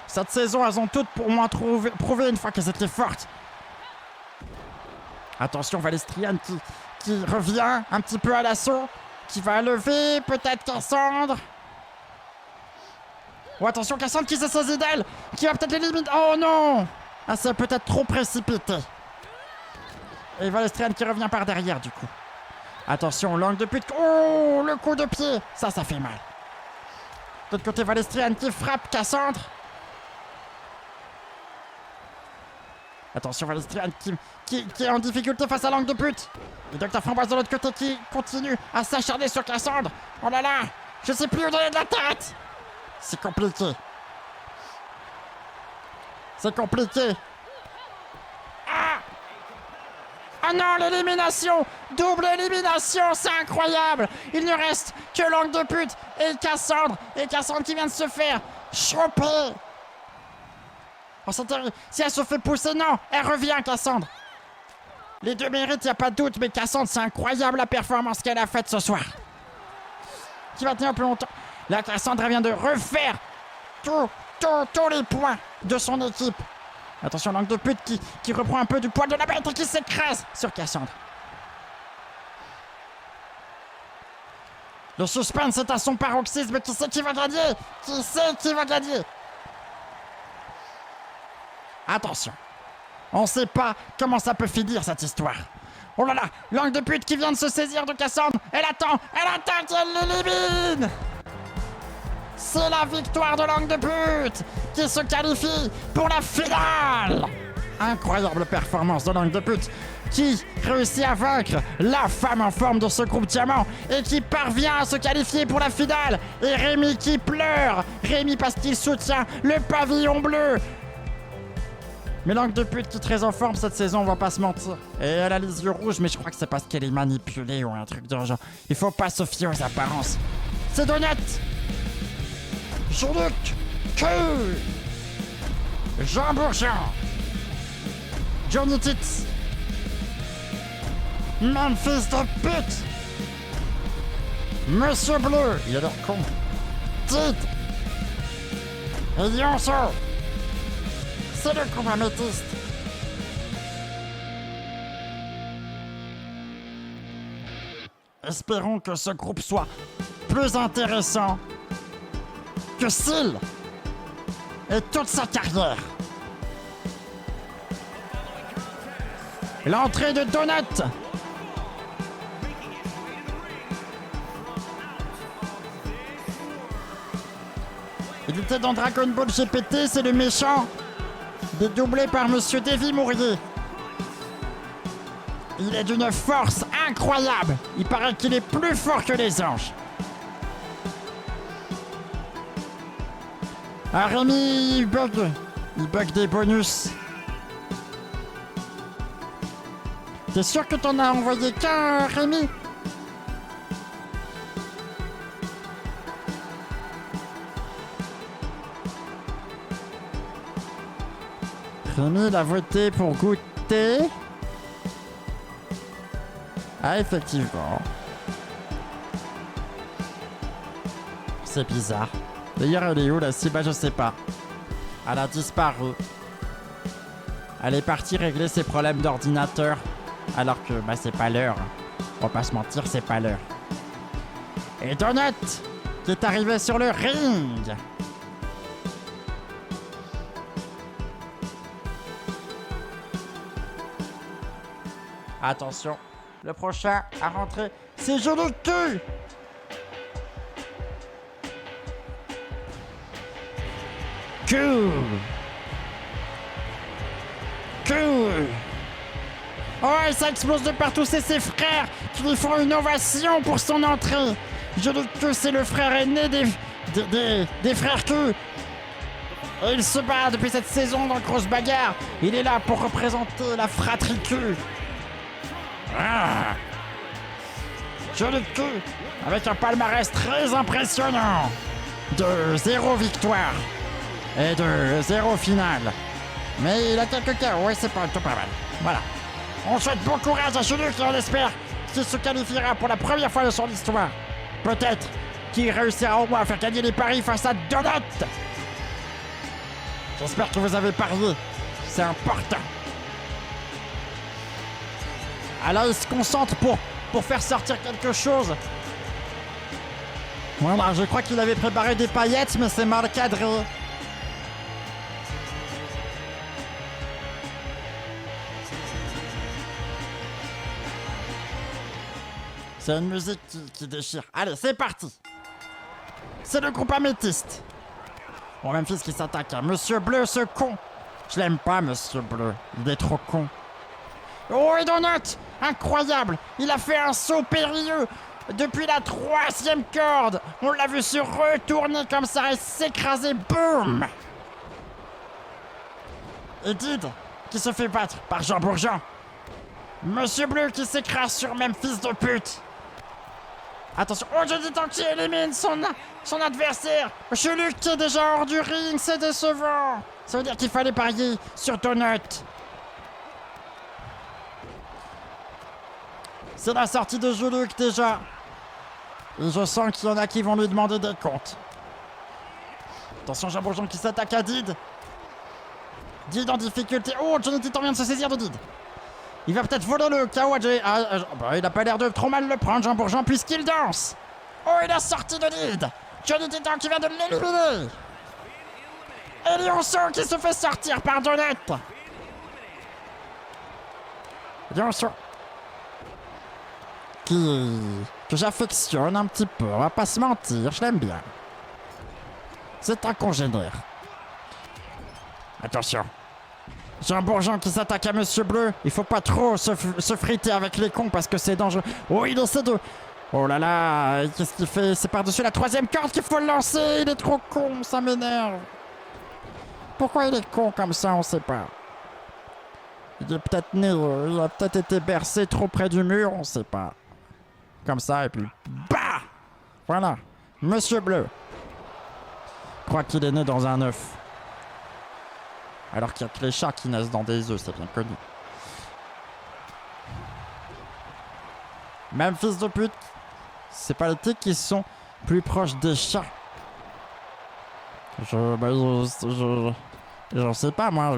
Speaker 2: Cette saison, elles ont toutes pour moi prouvé une fois qu'elles étaient fortes. Attention, Valestrian qui revient un petit peu à l'assaut. Qui va lever, peut-être Cassandre. Oh, attention, Cassandre qui s'est saisie d'elle. Qui va peut-être l'éliminer. Oh non! Ah, c'est peut-être trop précipité. Et Valestrian qui revient par derrière, du coup. Attention, langue de pute. Oh, le coup de pied. Ça fait mal. De l'autre côté, Valestrian qui frappe Cassandre. Attention, Valestrian qui est en difficulté face à langue de pute. Et Docteur Framboise de l'autre côté qui continue à s'acharner sur Cassandre. Oh là là, je sais plus où donner de la tête. C'est compliqué. C'est compliqué. Ah non, l'élimination! Double élimination, c'est incroyable! Il ne reste que Langue de pute et Cassandre. Et Cassandre qui vient de se faire choper. Oh, c'est terrible. Si elle se fait pousser, non, elle revient, Cassandre. Les deux méritent, y a pas de doute, mais Cassandre, c'est incroyable la performance qu'elle a faite ce soir. Qui va tenir plus longtemps. Là, Cassandre vient de refaire tous les points de son équipe. Attention, Langue de pute qui reprend un peu du poids de la bête et qui s'écrase sur Cassandre. Le suspense est à son paroxysme. Qui sait qui va gagner? Qui sait qui va gagner? Attention. On sait pas comment ça peut finir cette histoire. Oh là là, Langue de pute qui vient de se saisir de Cassandre. Elle attend qu'elle l'élimine. C'est la victoire de Langue de pute qui se qualifie pour la finale. Incroyable performance de Langue de pute qui réussit à vaincre la femme en forme de ce groupe diamant et qui parvient à se qualifier pour la finale. Et Rémi qui pleure. Rémi parce qu'il soutient le pavillon bleu. Mais Langue de pute qui est très en forme cette saison, on va pas se mentir. Et elle a les yeux rouges, mais je crois que c'est parce qu'elle est manipulée ou un truc de genre. Il faut pas se fier aux apparences. C'est Donut. Jean-Luc, Jean Bourgeon, Johnny Tits, Memphis de pute, Monsieur Bleu, il a l'air con, Tite, et Yonso, c'est le combat métiste. Espérons que ce groupe soit plus intéressant que Seal et toute sa carrière. L'entrée de Donut. Il était dans Dragon Ball GPT, c'est le méchant, dédoublé par Monsieur Davy Mourier. Il est d'une force incroyable. Il paraît qu'il est plus fort que les anges. Ah, Rémi, il bug des bonus. T'es sûr que t'en as envoyé qu'un, Rémi? Rémi, il a voté pour goûter. Ah, effectivement. C'est bizarre. D'ailleurs, elle est où la cible? Je sais pas. Elle a disparu. Elle est partie régler ses problèmes d'ordinateur. Alors que, c'est pas l'heure. On va pas se mentir, c'est pas l'heure. Et Donut, qui est arrivé sur le ring. Attention, le prochain à rentrer, c'est Joli Cul. Cool. Ouais, ça explose de partout, c'est ses frères qui lui font une ovation pour son entrée. Joli Cul, c'est le frère aîné des frères Q. Et il se bat depuis cette saison dans Grosse Bagarre. Il est là pour représenter la fratrie Q. Ah. Joli Cul, avec un palmarès très impressionnant de 0 victoire et de 0 finale. Mais il a quelques cas, ouais, c'est pas mal. Voilà. On souhaite bon courage à Joli Cul et on espère qu'il se qualifiera pour la première fois de son histoire. Peut-être qu'il réussira au moins à faire gagner les paris face à Donut. J'espère que vous avez parié. C'est important. Alors il se concentre pour faire sortir quelque chose. Voilà, je crois qu'il avait préparé des paillettes, mais c'est mal cadré. C'est une musique qui déchire. Allez, c'est parti. C'est le groupe améthyste. Bon, Memphis qui s'attaque à Monsieur Bleu, ce con. Je l'aime pas, Monsieur Bleu. Il est trop con. Oh, et Donut! Incroyable! Il a fait un saut périlleux depuis la 3e corde. On l'a vu se retourner comme ça et s'écraser. Boum! Et Did qui se fait battre par Jean Bourgeon. Monsieur Bleu qui s'écrase sur même fils de pute. Attention, oh Johnny Tank qui élimine son adversaire. Monsieur Luc qui est déjà hors du ring, c'est décevant. Ça veut dire qu'il fallait parier sur Donut. C'est la sortie de Jean-Luc déjà. Et je sens qu'il y en a qui vont lui demander des comptes. Attention, Jean Bourgeon qui s'attaque à Did. Did en difficulté. Oh, Johnny Titan vient de se saisir de Did. Il va peut-être voler le KO à Jay. Il a pas l'air de trop mal le prendre, Jean Bourgeon, puisqu'il danse. Oh, il a sorti de Did. Johnny Titan qui vient de l'éliminer. Et Lionceau qui se fait sortir par Donut. Lionceau. Que j'affectionne un petit peu, on va pas se mentir, je l'aime bien. C'est un congénère. Attention. Jean Bourgeon qui s'attaque à Monsieur Bleu. Il faut pas trop se friter avec les cons parce que c'est dangereux. Oh, il essaie de... Oh là là, qu'est-ce qu'il fait? C'est par-dessus la 3e corde qu'il faut le lancer. Il est trop con, ça m'énerve. Pourquoi il est con comme ça, on sait pas. Il est peut-être né, il a peut-être été bercé trop près du mur, on sait pas. Comme ça, et puis... Bah! Voilà. Monsieur Bleu. Je crois qu'il est né dans un œuf. Alors qu'il y a que les chats qui naissent dans des œufs, c'est bien connu. Même fils de pute. C'est pas les tigres qui sont plus proches des chats. Je sais pas, moi.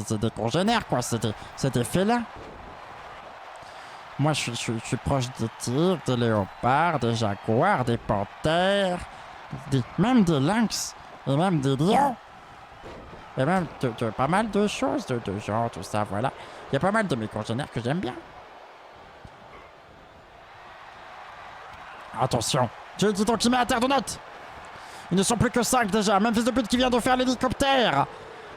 Speaker 2: C'est des congénères, quoi. C'est des félins. Moi, je suis proche des tigres, des léopards, des jaguars, des panthères, même des lynx, et même des lions. Et même de pas mal de choses, de gens, tout ça, voilà. Il y a pas mal de mes congénères que j'aime bien. Attention, j'ai dit qui met à terre de note. Ils ne sont plus que 5 déjà, même fils de pute qui vient de faire l'hélicoptère.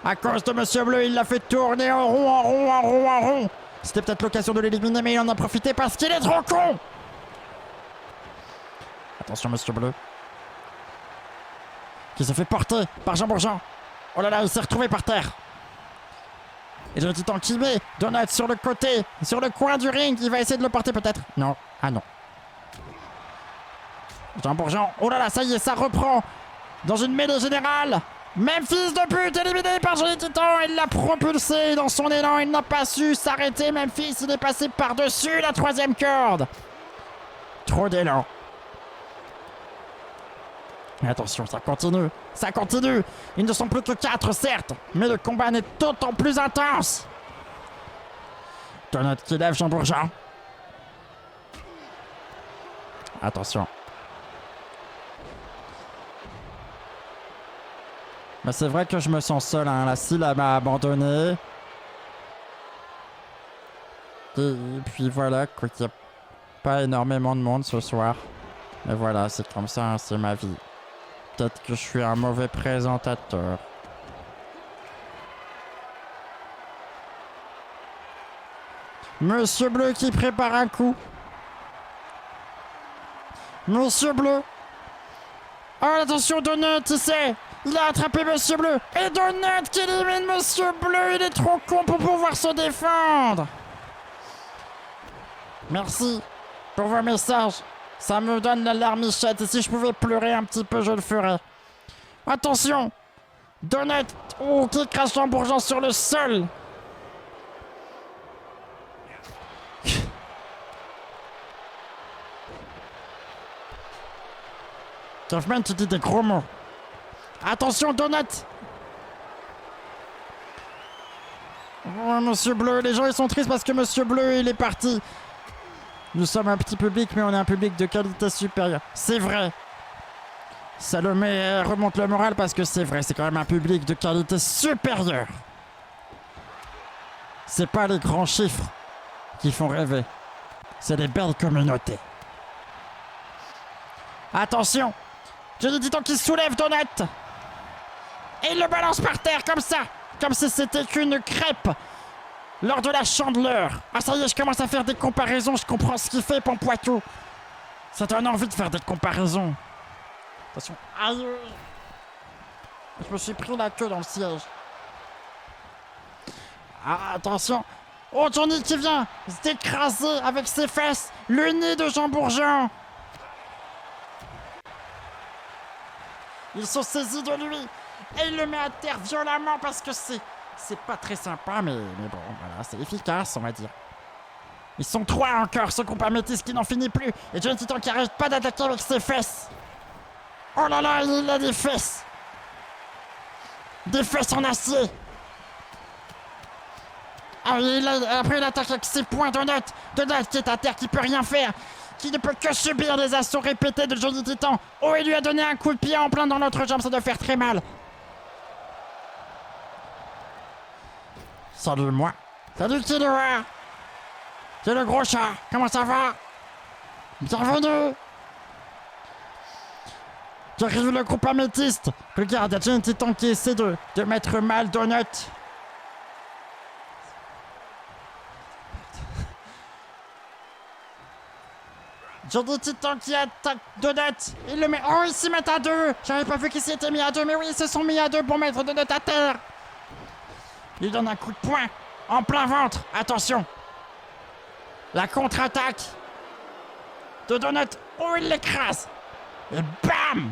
Speaker 2: À cause de Monsieur Bleu, il l'a fait tourner en rond, en rond, en rond, en rond. C'était peut-être l'occasion de l'éliminer, mais il en a profité parce qu'il est trop con. Attention, Monsieur Bleu. Qui se fait porter par Jean Bourgeon. Oh là là, il s'est retrouvé par terre. Et le titan qui met Donut sur le côté, sur le coin du ring. Il va essayer de le porter peut-être. Non, ah non. Jean Bourgeon, oh là là, ça y est, ça reprend. Dans une mêlée générale. Même fils de pute éliminé par Johnny Titan. Il l'a propulsé dans son élan. Il n'a pas su s'arrêter. Memphis, il est passé par-dessus la 3e corde. Trop d'élan. Attention, ça continue. Ça continue. Ils ne sont plus que 4, certes. Mais le combat n'est d'autant plus intense. Donut qui lève Jean Bourgeon. Attention. Mais c'est vrai que je me sens seul, hein. La Syl m'a abandonné. Et puis voilà, quoi, qu'il n'y a pas énormément de monde ce soir. Mais voilà, c'est comme ça, hein, c'est ma vie. Peut-être que je suis un mauvais présentateur. Monsieur Bleu qui prépare un coup. Monsieur Bleu. Oh, attention, Donut, il sait. Il a attrapé Monsieur Bleu. Et Donut qui élimine Monsieur Bleu. Il est trop con pour pouvoir se défendre. Merci pour vos messages. Ça me donne la larmichette. Et si je pouvais pleurer un petit peu, je le ferais. Attention. Donut. Oh, qui crache Jean Bourgeon sur le sol. Kaufman, tu dis des gros mots. Attention, Donut. Oh, Monsieur Bleu, les gens ils sont tristes parce que Monsieur Bleu il est parti. Nous sommes un petit public, mais on est un public de qualité supérieure. C'est vrai. Ça remonte le moral parce que c'est vrai, c'est quand même un public de qualité supérieure. C'est pas les grands chiffres qui font rêver. C'est des belles communautés. Attention. Johnny Titan qui soulève Donut. Et il le balance par terre comme ça. Comme si c'était qu'une crêpe. Lors de la chandeleur. Ah ça y est, je commence à faire des comparaisons. Je comprends ce qu'il fait, Pampoitou. Ça donne envie de faire des comparaisons. Attention. Aïe. Je me suis pris la queue dans le siège. Ah, attention. Oh, Johnny qui vient s'écraser avec ses fesses le nez de Jean Bourgeon. Ils sont saisis de lui et il le met à terre violemment parce que c'est pas très sympa, mais bon, voilà, c'est efficace, on va dire. Ils sont 3 encore, ce groupe améthyste qui n'en finit plus, et Johnny Titan qui arrête pas d'attaquer avec ses fesses. Oh là là, il a des fesses. Des fesses en acier. Ah, après il attaque avec ses poings Donut qui est à terre, qui peut rien faire, qui ne peut que subir les assauts répétés de Johnny Titan. Oh, il lui a donné un coup de pied en plein dans l'autre jambe, ça doit faire très mal. Salut moi. Salut Killua. C'est le gros chat, comment ça va? Bienvenue. J'arrive le groupe améthyste. Regarde, il y a Johnny Titan qui essaie de mettre mal Donut. Johnny Titan qui attaque Donut. Il le met... Oh, ils s'y mettent à 2. J'avais pas vu qu'ils s'y étaient mis à 2, mais oui, ils se sont mis à 2 pour mettre Donut à terre. Il donne un coup de poing en plein ventre. Attention. La contre-attaque de Donut. Oh, il l'écrase. Et bam.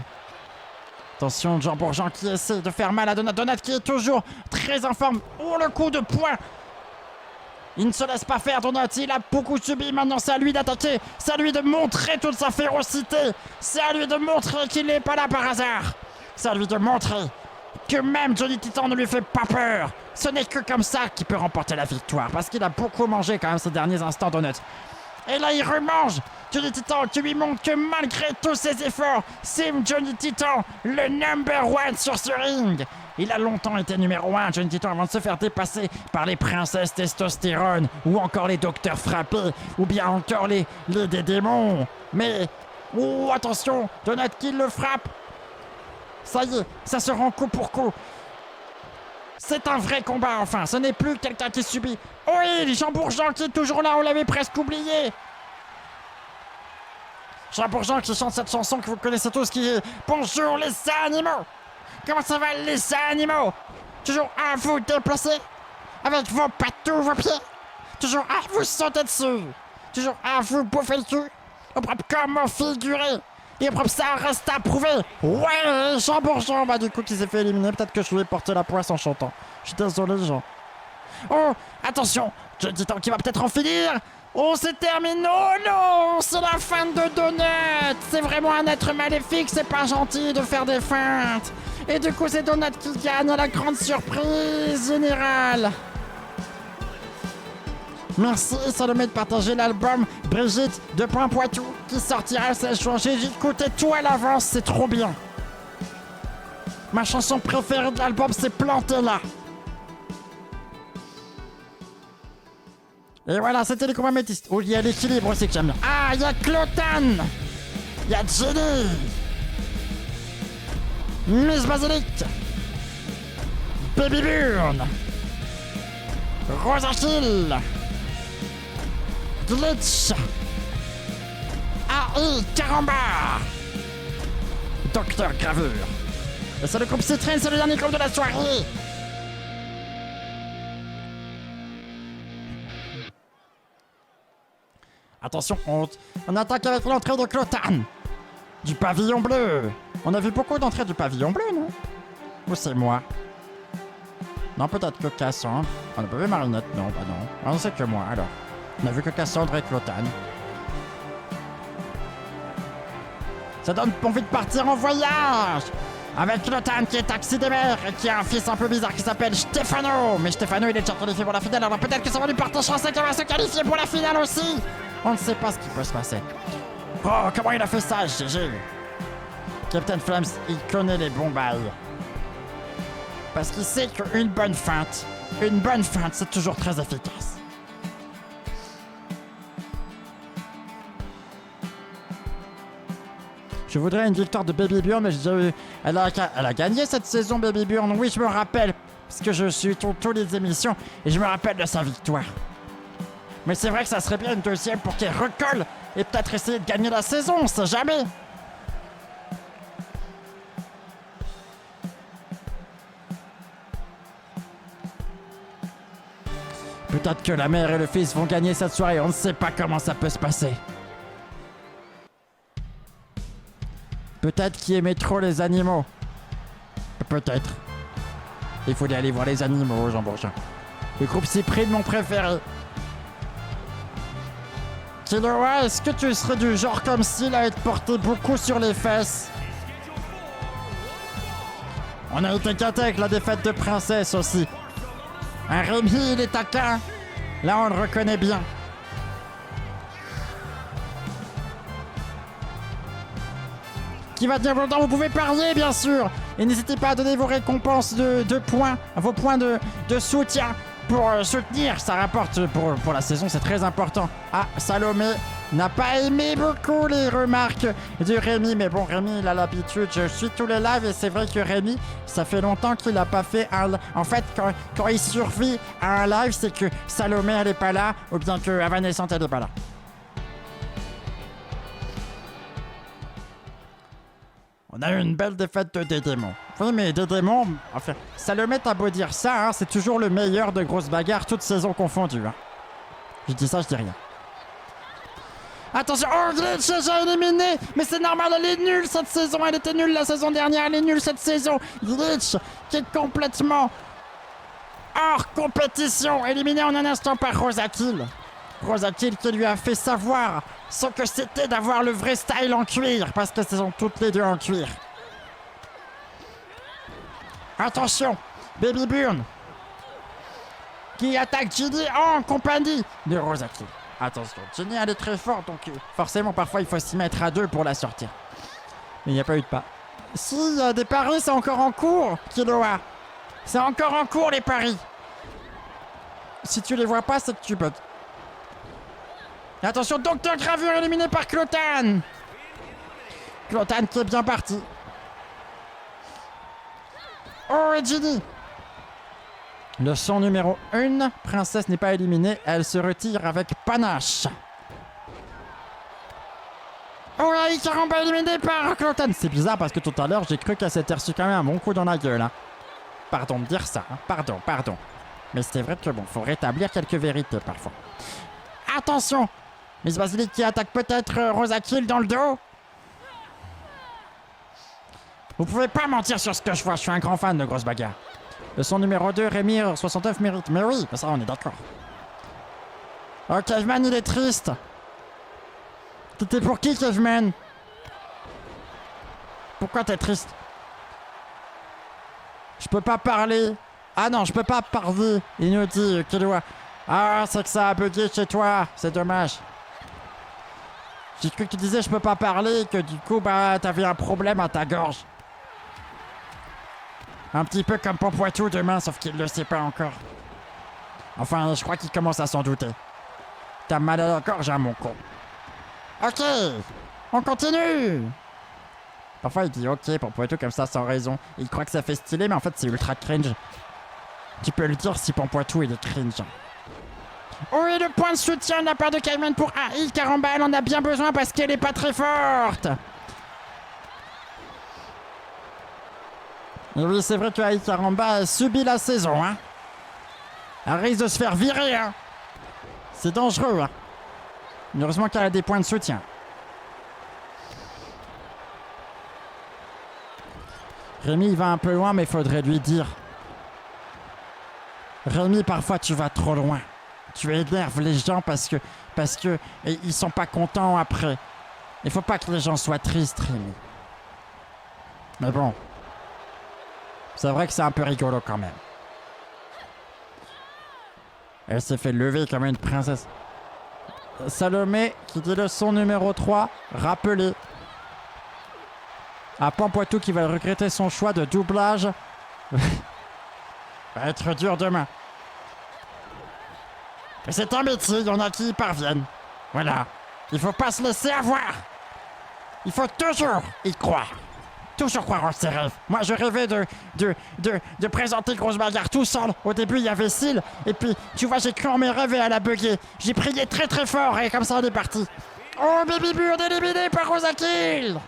Speaker 2: Attention, Jean Bourgeon qui essaie de faire mal à Donut. Donut qui est toujours très en forme. Oh, le coup de poing. Il ne se laisse pas faire, Donut. Il a beaucoup subi. Maintenant, c'est à lui d'attaquer. C'est à lui de montrer toute sa férocité. C'est à lui de montrer qu'il n'est pas là par hasard. C'est à lui de montrer que même Johnny Titan ne lui fait pas peur. Ce n'est que comme ça qu'il peut remporter la victoire. Parce qu'il a beaucoup mangé quand même ces derniers instants, Donut. Et là, il remange Johnny Titan qui lui montre que malgré tous ses efforts, c'est Johnny Titan le number 1 sur ce ring. Il a longtemps été numéro 1, Johnny Titan, avant de se faire dépasser par les princesses testostérone, ou encore les docteurs frappés, ou bien encore les des démons. Mais, oh, attention, Donut qui le frappe. Ça y est, ça se rend coup pour coup. C'est un vrai combat, enfin, ce n'est plus quelqu'un qui subit. Oui, Jean Bourgeon qui est toujours là, on l'avait presque oublié. Jean Bourgeon qui chante cette chanson que vous connaissez tous, qui est « Bonjour les animaux !» Comment ça va les animaux? Toujours à vous déplacer avec vos patous, vos pieds. Toujours à vous sauter dessus. Toujours à vous bouffer le cul. Au propre comme au figuré. Et au propre ça reste à prouver. Ouais, Jean Bourgeon. Bah du coup qui s'est fait éliminer. Peut-être que je lui ai porté la poisse en chantant. Je suis désolé Jean. Oh, attention. Johnny Titan qui va peut-être en finir. Oh, c'est terminé. Oh non, c'est la fin de Donut. C'est vraiment un être maléfique. C'est pas gentil de faire des feintes. Et du coup, c'est Donut qui gagne à la grande surprise générale. Merci, Salomé, de partager l'album Brigitte de Poinpoitou qui sortira le 16 juin. J'ai écouté tout à l'avance, c'est trop bien. Ma chanson préférée de l'album, c'est Planté là. Et voilà, c'était les combats améthystes. Oh, il y a l'équilibre aussi que j'aime bien. Ah, il y a Clotan. Il y a Jenny. Miss Basilic, Baby Burn, Rosa Hill, Glitch, AI Caramba, Docteur Gravure. Et c'est le groupe Citrine, c'est le dernier groupe de la soirée. Attention, on attaque avec l'entrée de Clotan. Du pavillon bleu. On a vu beaucoup d'entrées du pavillon bleu, non? Ou c'est moi? Non, peut-être que Cassandre. On a pas vu Marinette, non, bah non. Ah, non, c'est que moi, alors. On a vu que Cassandre et Clotan. Ça donne envie de partir en voyage! Avec Clotan qui est taxi des mers et qui a un fils un peu bizarre qui s'appelle Stefano. Mais Stefano, il est déjà qualifié pour la finale, alors peut-être que ça va lui porter chance et qu'il va se qualifier pour la finale aussi! On ne sait pas ce qui peut se passer. Oh, comment il a fait ça, GG? Captain Flames, il connaît les bons bails. Parce qu'il sait qu'une bonne feinte, c'est toujours très efficace. Je voudrais une victoire de Baby Burn, mais elle a gagné cette saison, Baby Burn. Oui, je me rappelle, parce que je suis toutes les émissions, et je me rappelle de sa victoire. Mais c'est vrai que ça serait bien une deuxième pour qu'elle recolle et peut-être essayer de gagner la saison, on sait jamais. Peut-être que la mère et le fils vont gagner cette soirée, on ne sait pas comment ça peut se passer. Peut-être qu'il aimait trop les animaux. Peut-être. Il faut aller voir les animaux, Jean Bourgeon. Le groupe Cyprine, mon préféré. Killua, est-ce que tu serais du genre comme s'il à être porté beaucoup sur les fesses? On a été gâtés avec la défaite de Princesse aussi. Un Rémi, il est taquin. Là, on le reconnaît bien. Qui va tenir longtemps, vous pouvez parier, bien sûr. Et n'hésitez pas à donner vos récompenses de points, vos points de soutien pour soutenir. Ça rapporte pour la saison, c'est très important. Ah, Salomé n'a pas aimé beaucoup les remarques de Rémi. Mais bon, Rémi, il a l'habitude. Je suis tous les lives et c'est vrai que Rémi, ça fait longtemps qu'il n'a pas fait un... En fait, quand il survit à un live, c'est que Salomé, elle est pas là, ou bien que Evanescente, elle est pas là. On a eu une belle défaite des démons. Oui, mais des démons, enfin, Salomé, t'as beau dire ça, hein, c'est toujours le meilleur de grosses bagarres, toutes saisons confondues. Hein. Je dis ça, je dis rien. Attention, oh, Glitch est déjà éliminé. Mais c'est normal, elle est nulle cette saison. Elle était nulle la saison dernière, elle est nulle cette saison. Glitch qui est complètement hors compétition, éliminé en un instant par Rosakill. Rosakill qui lui a fait savoir ce que c'était d'avoir le vrai style en cuir, parce qu'elles sont toutes les deux en cuir. Attention, Baby Burn qui attaque Ginny en compagnie de Rosakill. Attention, Ginny elle est très forte, donc forcément parfois il faut s'y mettre à deux pour la sortir. Mais il n'y a pas eu de pas. Si, il y a des paris, c'est encore en cours, Killua. C'est encore en cours les paris. Si tu les vois pas, c'est que tu bugs. Attention, Docteur Gravure éliminé par Clotan. Clotan qui est bien parti. Oh, et Ginny. Leçon numéro 1. Princesse n'est pas éliminée. Elle se retire avec panache. Oh, là, Caramba éliminé par Clotan. C'est bizarre parce que tout à l'heure, j'ai cru qu'elle s'était reçue quand même un bon coup dans la gueule. Hein. Pardon de dire ça. Hein. Pardon. Mais c'est vrai que bon, faut rétablir quelques vérités parfois. Attention, Miss Basilic qui attaque peut-être Rosakill dans le dos. Vous pouvez pas mentir sur ce que je vois, je suis un grand fan de grosses bagarres. Leçon numéro 2, Rémi 69 mérite. Mais oui, ça on est d'accord. Oh, Caveman il est triste. T'étais pour qui, Caveman? Pourquoi t'es triste? Je peux pas parler. Ah non, je peux pas parler. Il nous dit, Killua. Ah, c'est que ça a bugué chez toi. C'est dommage. J'ai cru que tu disais je peux pas parler, que du coup, bah, t'avais un problème à ta gorge. Un petit peu comme Pompoitou demain, sauf qu'il le sait pas encore. Enfin, je crois qu'il commence à s'en douter. T'as mal à la gorge, hein, mon con. Ok, on continue. Parfois, il dit ok, Pompoitou comme ça, sans raison. Il croit que ça fait stylé, mais en fait, c'est ultra cringe. Tu peux le dire si Pompoitou, il est cringe. Oh, et le point de soutien de la part de Caveman pour AI. Caramba, elle en a bien besoin parce qu'elle est pas très forte. Et oui, c'est vrai que AI Caramba a subi la saison, hein. Elle risque de se faire virer, hein. C'est dangereux, hein. Heureusement qu'elle a des points de soutien. Rémi, il va un peu loin, mais faudrait lui dire. Rémi, parfois, tu vas trop loin. Tu énerves les gens parce que ils sont pas contents après. Il faut pas que les gens soient tristes, Rémi. Mais bon. C'est vrai que c'est un peu rigolo quand même. Elle s'est fait lever comme une princesse. Salomé qui dit leçon numéro 3. Rappeler à Pompoitou qui va regretter son choix de doublage. Va être dur demain. Mais c'est un métier, il y en a qui y parviennent. Voilà. Il faut pas se laisser avoir. Il faut toujours y croire. Toujours croire en ses rêves. Moi, je rêvais de présenter Grosse Bagarre tout seul. Au début, il y avait Syl. Et puis, tu vois, j'ai cru en mes rêves et elle a bugué. J'ai prié très très fort et comme ça, on est parti. Oh, Baby Bird éliminé par Rosakill.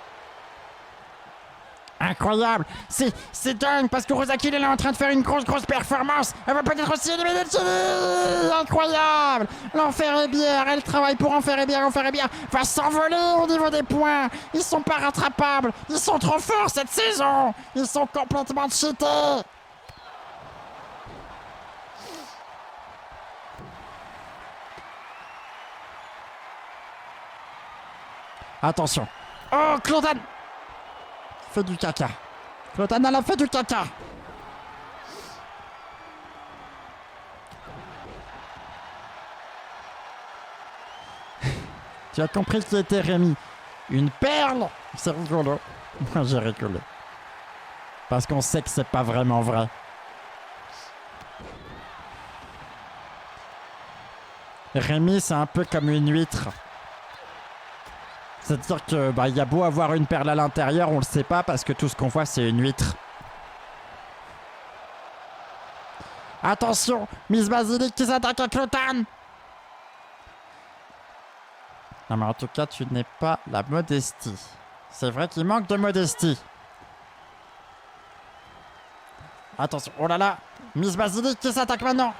Speaker 2: Incroyable. C'est dingue parce que Rosaki elle est en train de faire une grosse performance. Elle va peut-être aussi éliminer Chili. Incroyable. L'Enfer et Bière, elle travaille pour Enfer et Bière. Enfer et Bière va s'envoler au niveau des points. Ils sont pas rattrapables. Ils sont trop forts cette saison. Ils sont complètement cheatés. Attention. Oh, Clotan fait du caca. Clotan, elle a fait du caca. Tu as compris qui était Rémi. Une perle. C'est rigolo. Moi, j'ai rigolé. Parce qu'on sait que c'est pas vraiment vrai. Rémi, c'est un peu comme une huître. C'est-à-dire que y a beau avoir une perle à l'intérieur, on le sait pas parce que tout ce qu'on voit c'est une huître. Attention, Miss Basilic qui s'attaque à Clotan. Non mais en tout cas tu n'es pas la modestie. C'est vrai qu'il manque de modestie. Attention, oh là là, Miss Basilic qui s'attaque maintenant.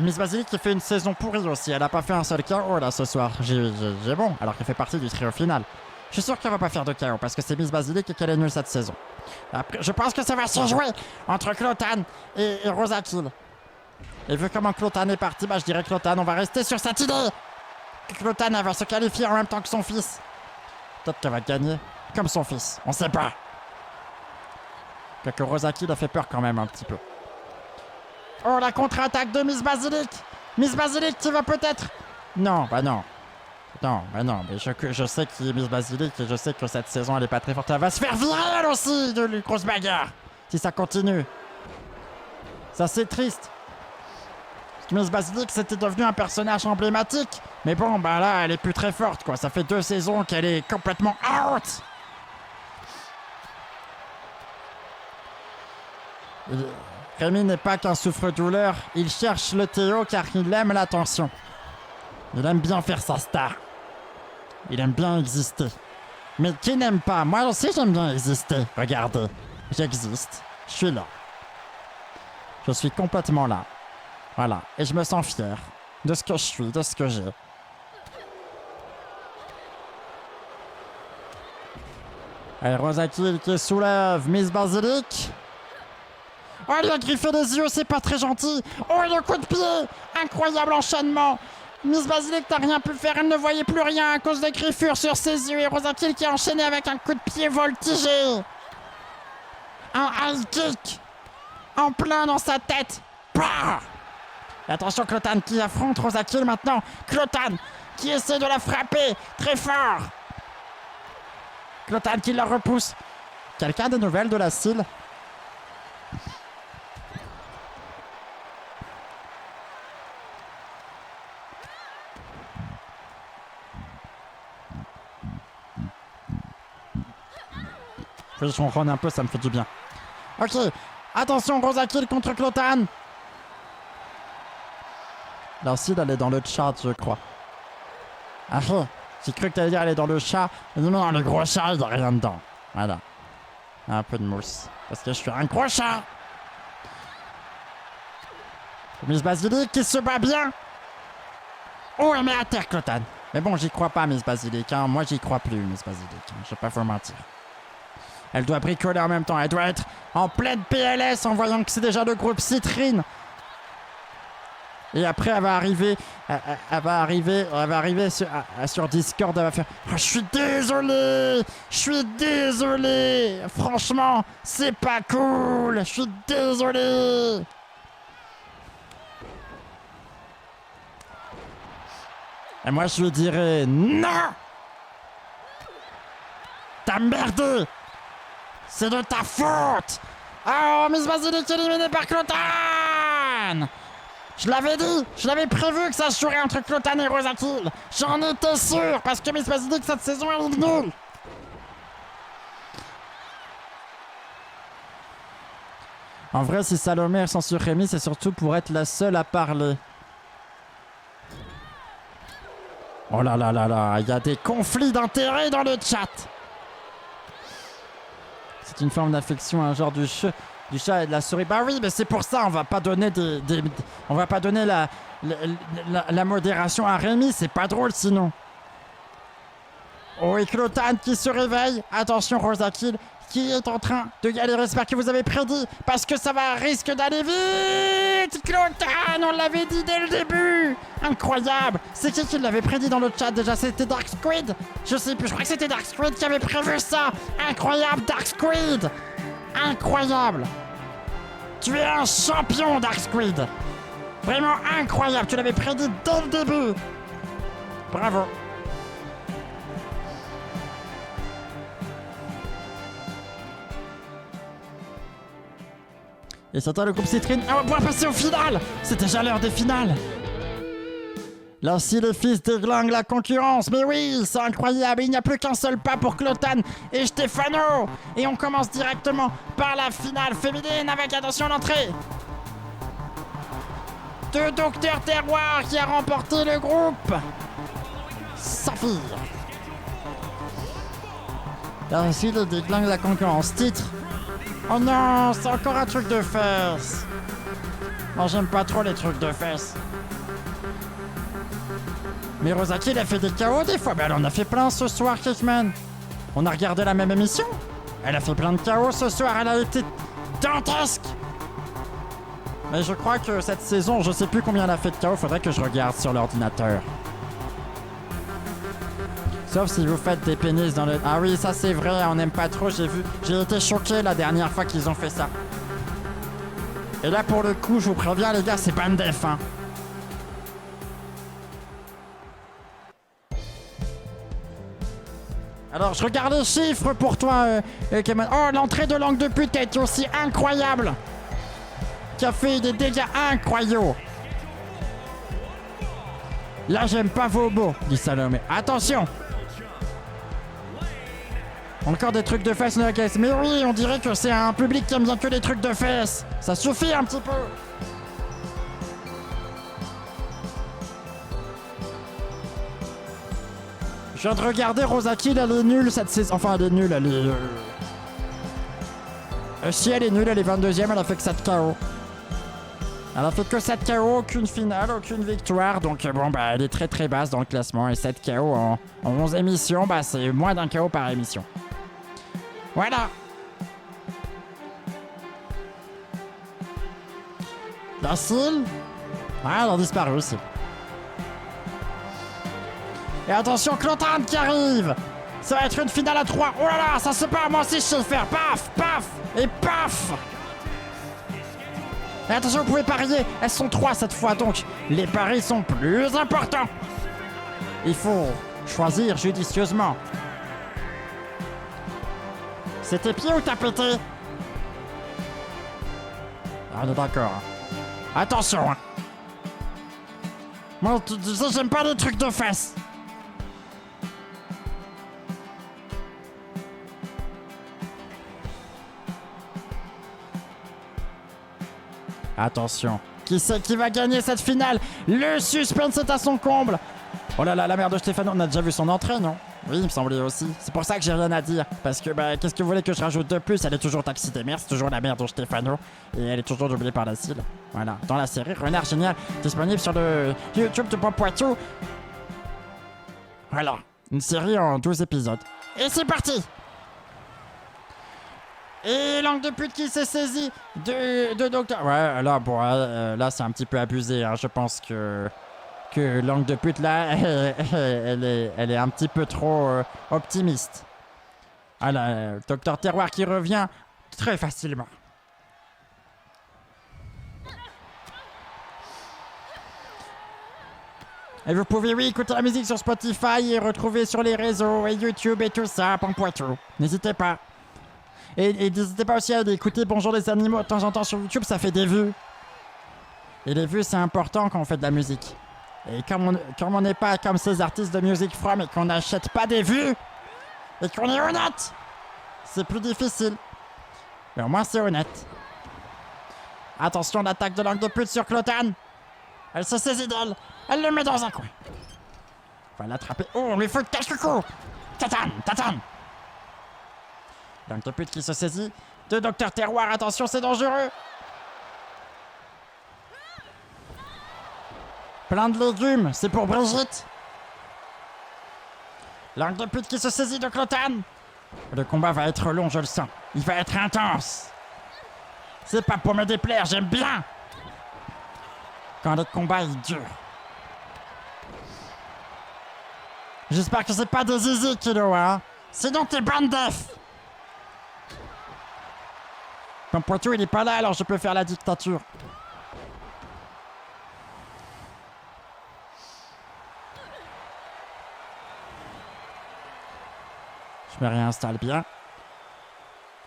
Speaker 2: Miss Basilic qui fait une saison pourrie aussi. Elle a pas fait un seul KO là ce soir. J'ai bon, alors qu'elle fait partie du trio final. Je suis sûr qu'elle va pas faire de KO parce que c'est Miss Basilic et qu'elle est nulle cette saison. Après, je pense que ça va se jouer entre Clotan et Rosakill. Et vu comment Clotan est parti, je dirais Clotan, on va rester sur cette idée. Clotan, elle va se qualifier en même temps que son fils. Peut-être qu'elle va gagner comme son fils, on sait pas. Que Rosakill a fait peur quand même un petit peu. Oh, la contre-attaque de Miss Basilic. Miss Basilic qui va peut-être... Non, non. Non, mais je sais qui est Miss Basilic et je sais que cette saison elle est pas très forte. Elle va se faire virer elle aussi de la grosse bagarre. Si ça continue. Ça c'est triste. Parce que Miss Basilic c'était devenu un personnage emblématique. Mais bon, là elle est plus très forte quoi. Ça fait 2 saisons qu'elle est complètement out. Rémi n'est pas qu'un souffre-douleur, il cherche le Théo car il aime l'attention. Il aime bien faire sa star. Il aime bien exister. Mais qui n'aime pas? Moi aussi j'aime bien exister. Regardez, j'existe. Je suis là. Je suis complètement là. Voilà, et je me sens fier de ce que je suis, de ce que j'ai. Allez, Rosakill qui soulève Miss Basilic. Oh, il a griffé les yeux, c'est pas très gentil. Oh, le coup de pied. Incroyable enchaînement. Miss Basilic n'a rien pu faire, elle ne voyait plus rien à cause des griffures sur ses yeux. Et Rosakill qui a enchaîné avec un coup de pied voltigé. Un high kick. En plein dans sa tête. Bah. Et attention, Clotan qui affronte Rosakill maintenant. Clotan qui essaie de la frapper très fort. Clotan qui la repousse. Quelqu'un a des nouvelles de la Syl? Je ronronne un peu, ça me fait du bien. Ok, attention, Rosakill contre Clotan. La Syl, elle est dans le chat, je crois. Ah, j'ai cru que t'allais dire elle est dans le chat. Non, non, le gros chat, il n'y a rien dedans. Voilà. Un peu de mousse. Parce que je suis un gros chat. Miss Basilic qui se bat bien. Oh, elle met à terre, Clotan. Mais bon, j'y crois pas, Miss Basilic. Hein. Moi, j'y crois plus, Miss Basilic. Je vais pas vous mentir. Elle doit bricoler en même temps. Elle doit être en pleine PLS en voyant que c'est déjà le groupe Citrine. Et après, elle va arriver sur Discord. Elle va faire oh, je suis désolé. Franchement, c'est pas cool. Je suis désolé. Et moi, je lui dirais non. T'as merdé. C'est de ta faute. Oh, Miss Basilic éliminée par Clotan. Je l'avais dit, je l'avais prévu que ça se jouerait entre Clotan et Rosakill. J'en étais sûr, parce que Miss Basilic, cette saison, elle est nulle. En vrai, si Salomé est censure Rémi, c'est surtout pour être la seule à parler. Oh là là là là, il y a des conflits d'intérêts dans le chat. C'est une forme d'affection, un genre du chat et de la souris. Bah oui, mais c'est pour ça, on va pas donner on va pas donner la modération à Rémi, c'est pas drôle sinon. Oh, et Clotan qui se réveille. Attention, Rosakil qui est en train de galérer. J'espère que vous avez prédit, parce que ça risque d'aller vite. Clotan, on l'avait dit dès le début. Incroyable. C'est qui l'avait prédit dans le chat déjà? C'était Dark Squid? Je sais plus, je crois que c'était Dark Squid qui avait prévu ça. Incroyable, Dark Squid. Incroyable. Tu es un champion, Dark Squid. Vraiment incroyable, tu l'avais prédit dès le début. Bravo. Et c'était le groupe Citrine. On va pouvoir passer au final. C'est déjà l'heure des finales. Là aussi, les fils déglinguent la concurrence. Mais oui, c'est incroyable. Il n'y a plus qu'un seul pas pour Clotan et Stefano. Et on commence directement par la finale féminine avec, attention, l'entrée de Docteur Terroir qui a remporté le groupe Saphir. Là aussi, ils déglinguent la concurrence. Titre. Oh non, c'est encore un truc de fesses. Moi, j'aime pas trop les trucs de fesses. Mais Rosaki, il a fait des KO des fois. Ben, elle en a fait plein ce soir, Kickman. On a regardé la même émission. Elle a fait plein de KO ce soir. Elle a été dantesque. Mais je crois que cette saison, je sais plus combien elle a fait de KO. Faudrait que je regarde sur l'ordinateur. Sauf si vous faites des pénis dans le... Ah oui, ça c'est vrai, on n'aime pas trop, j'ai été choqué la dernière fois qu'ils ont fait ça. Et là pour le coup, je vous préviens les gars, c'est pas une def, hein. Alors je regarde les chiffres pour toi, Kemal. Oh, l'entrée de langue de pute a été aussi incroyable. Qui a fait des dégâts incroyables. Là j'aime pas vos mots, dit Salomé. Attention. Encore des trucs de fesses dans la caisse. Mais oui, on dirait que c'est un public qui aime bien que les trucs de fesses. Ça suffit un petit peu. Je viens de regarder Rosaki, elle est nulle cette saison. Enfin, elle est nulle, elle est... Si elle est nulle, elle est 22ème, elle a fait que 7 KO. Elle a fait que 7 KO, aucune finale, aucune victoire. Donc bon, bah elle est très très basse dans le classement. Et 7 KO en 11 émissions, bah c'est moins d'un KO par émission. Voilà. Dacile. Ah, elle a disparu aussi. Et attention, Clotan qui arrive. Ça va être une finale à 3. Oh là là, ça se part, moi aussi je sais le faire. Paf, paf, et paf. Et attention, vous pouvez parier. Elles sont 3 cette fois, donc les paris sont plus importants. Il faut choisir judicieusement. C'était pied ou t'as pété? Ah, on est d'accord. Attention. Hein. Moi, tu sais, j'aime pas les trucs de fesses. Attention. Qui c'est qui va gagner cette finale? Le suspense est à son comble. Oh là là, la mère de Stefano, on a déjà vu son entrée, non? Oui, il me semblait aussi. C'est pour ça que j'ai rien à dire. Parce que, bah, qu'est-ce que vous voulez que je rajoute de plus? Elle est toujours Taxi des mères, c'est toujours la mère de Stefano. Et elle est toujours doublée par la Cile. Voilà. Dans la série Renard Génial, disponible sur le YouTube de Bob Poitou. Voilà. Une série en 12 épisodes. Et c'est parti! Et langue de pute qui s'est saisie de Docteur... Ouais, là, bon, là, c'est un petit peu abusé. Hein. Je pense que langue de pute, là, elle est un petit peu trop optimiste. Voilà, Docteur Terroir qui revient très facilement. Et vous pouvez, oui, écouter la musique sur Spotify et retrouver sur les réseaux et YouTube et tout ça, Pampoitou. N'hésitez pas. Et n'hésitez pas aussi à écouter Bonjour les animaux de temps en temps sur YouTube, ça fait des vues. Et les vues, c'est important quand on fait de la musique. Et comme on n'est pas comme ces artistes de Music From et qu'on n'achète pas des vues, et qu'on est honnête, c'est plus difficile. Mais au moins, c'est honnête. Attention, l'attaque de langue de pute sur Clotan. Elle se saisit d'elle. Elle le met dans un coin. On va l'attraper. Oh, on lui fout de cache-coucou. Tatan, tatan. Langue de pute qui se saisit de Docteur Terroir. Attention, c'est dangereux. Plein de légumes, c'est pour Brigitte. Langue de pute qui se saisit de Clotan. Le combat va être long, je le sens. Il va être intense. C'est pas pour me déplaire, j'aime bien quand les combats ils durent. J'espère que c'est pas des zizi, Kilo, hein. Sinon t'es bonne def. Ton poitou il est pas là, alors je peux faire la dictature. Je me réinstalle bien.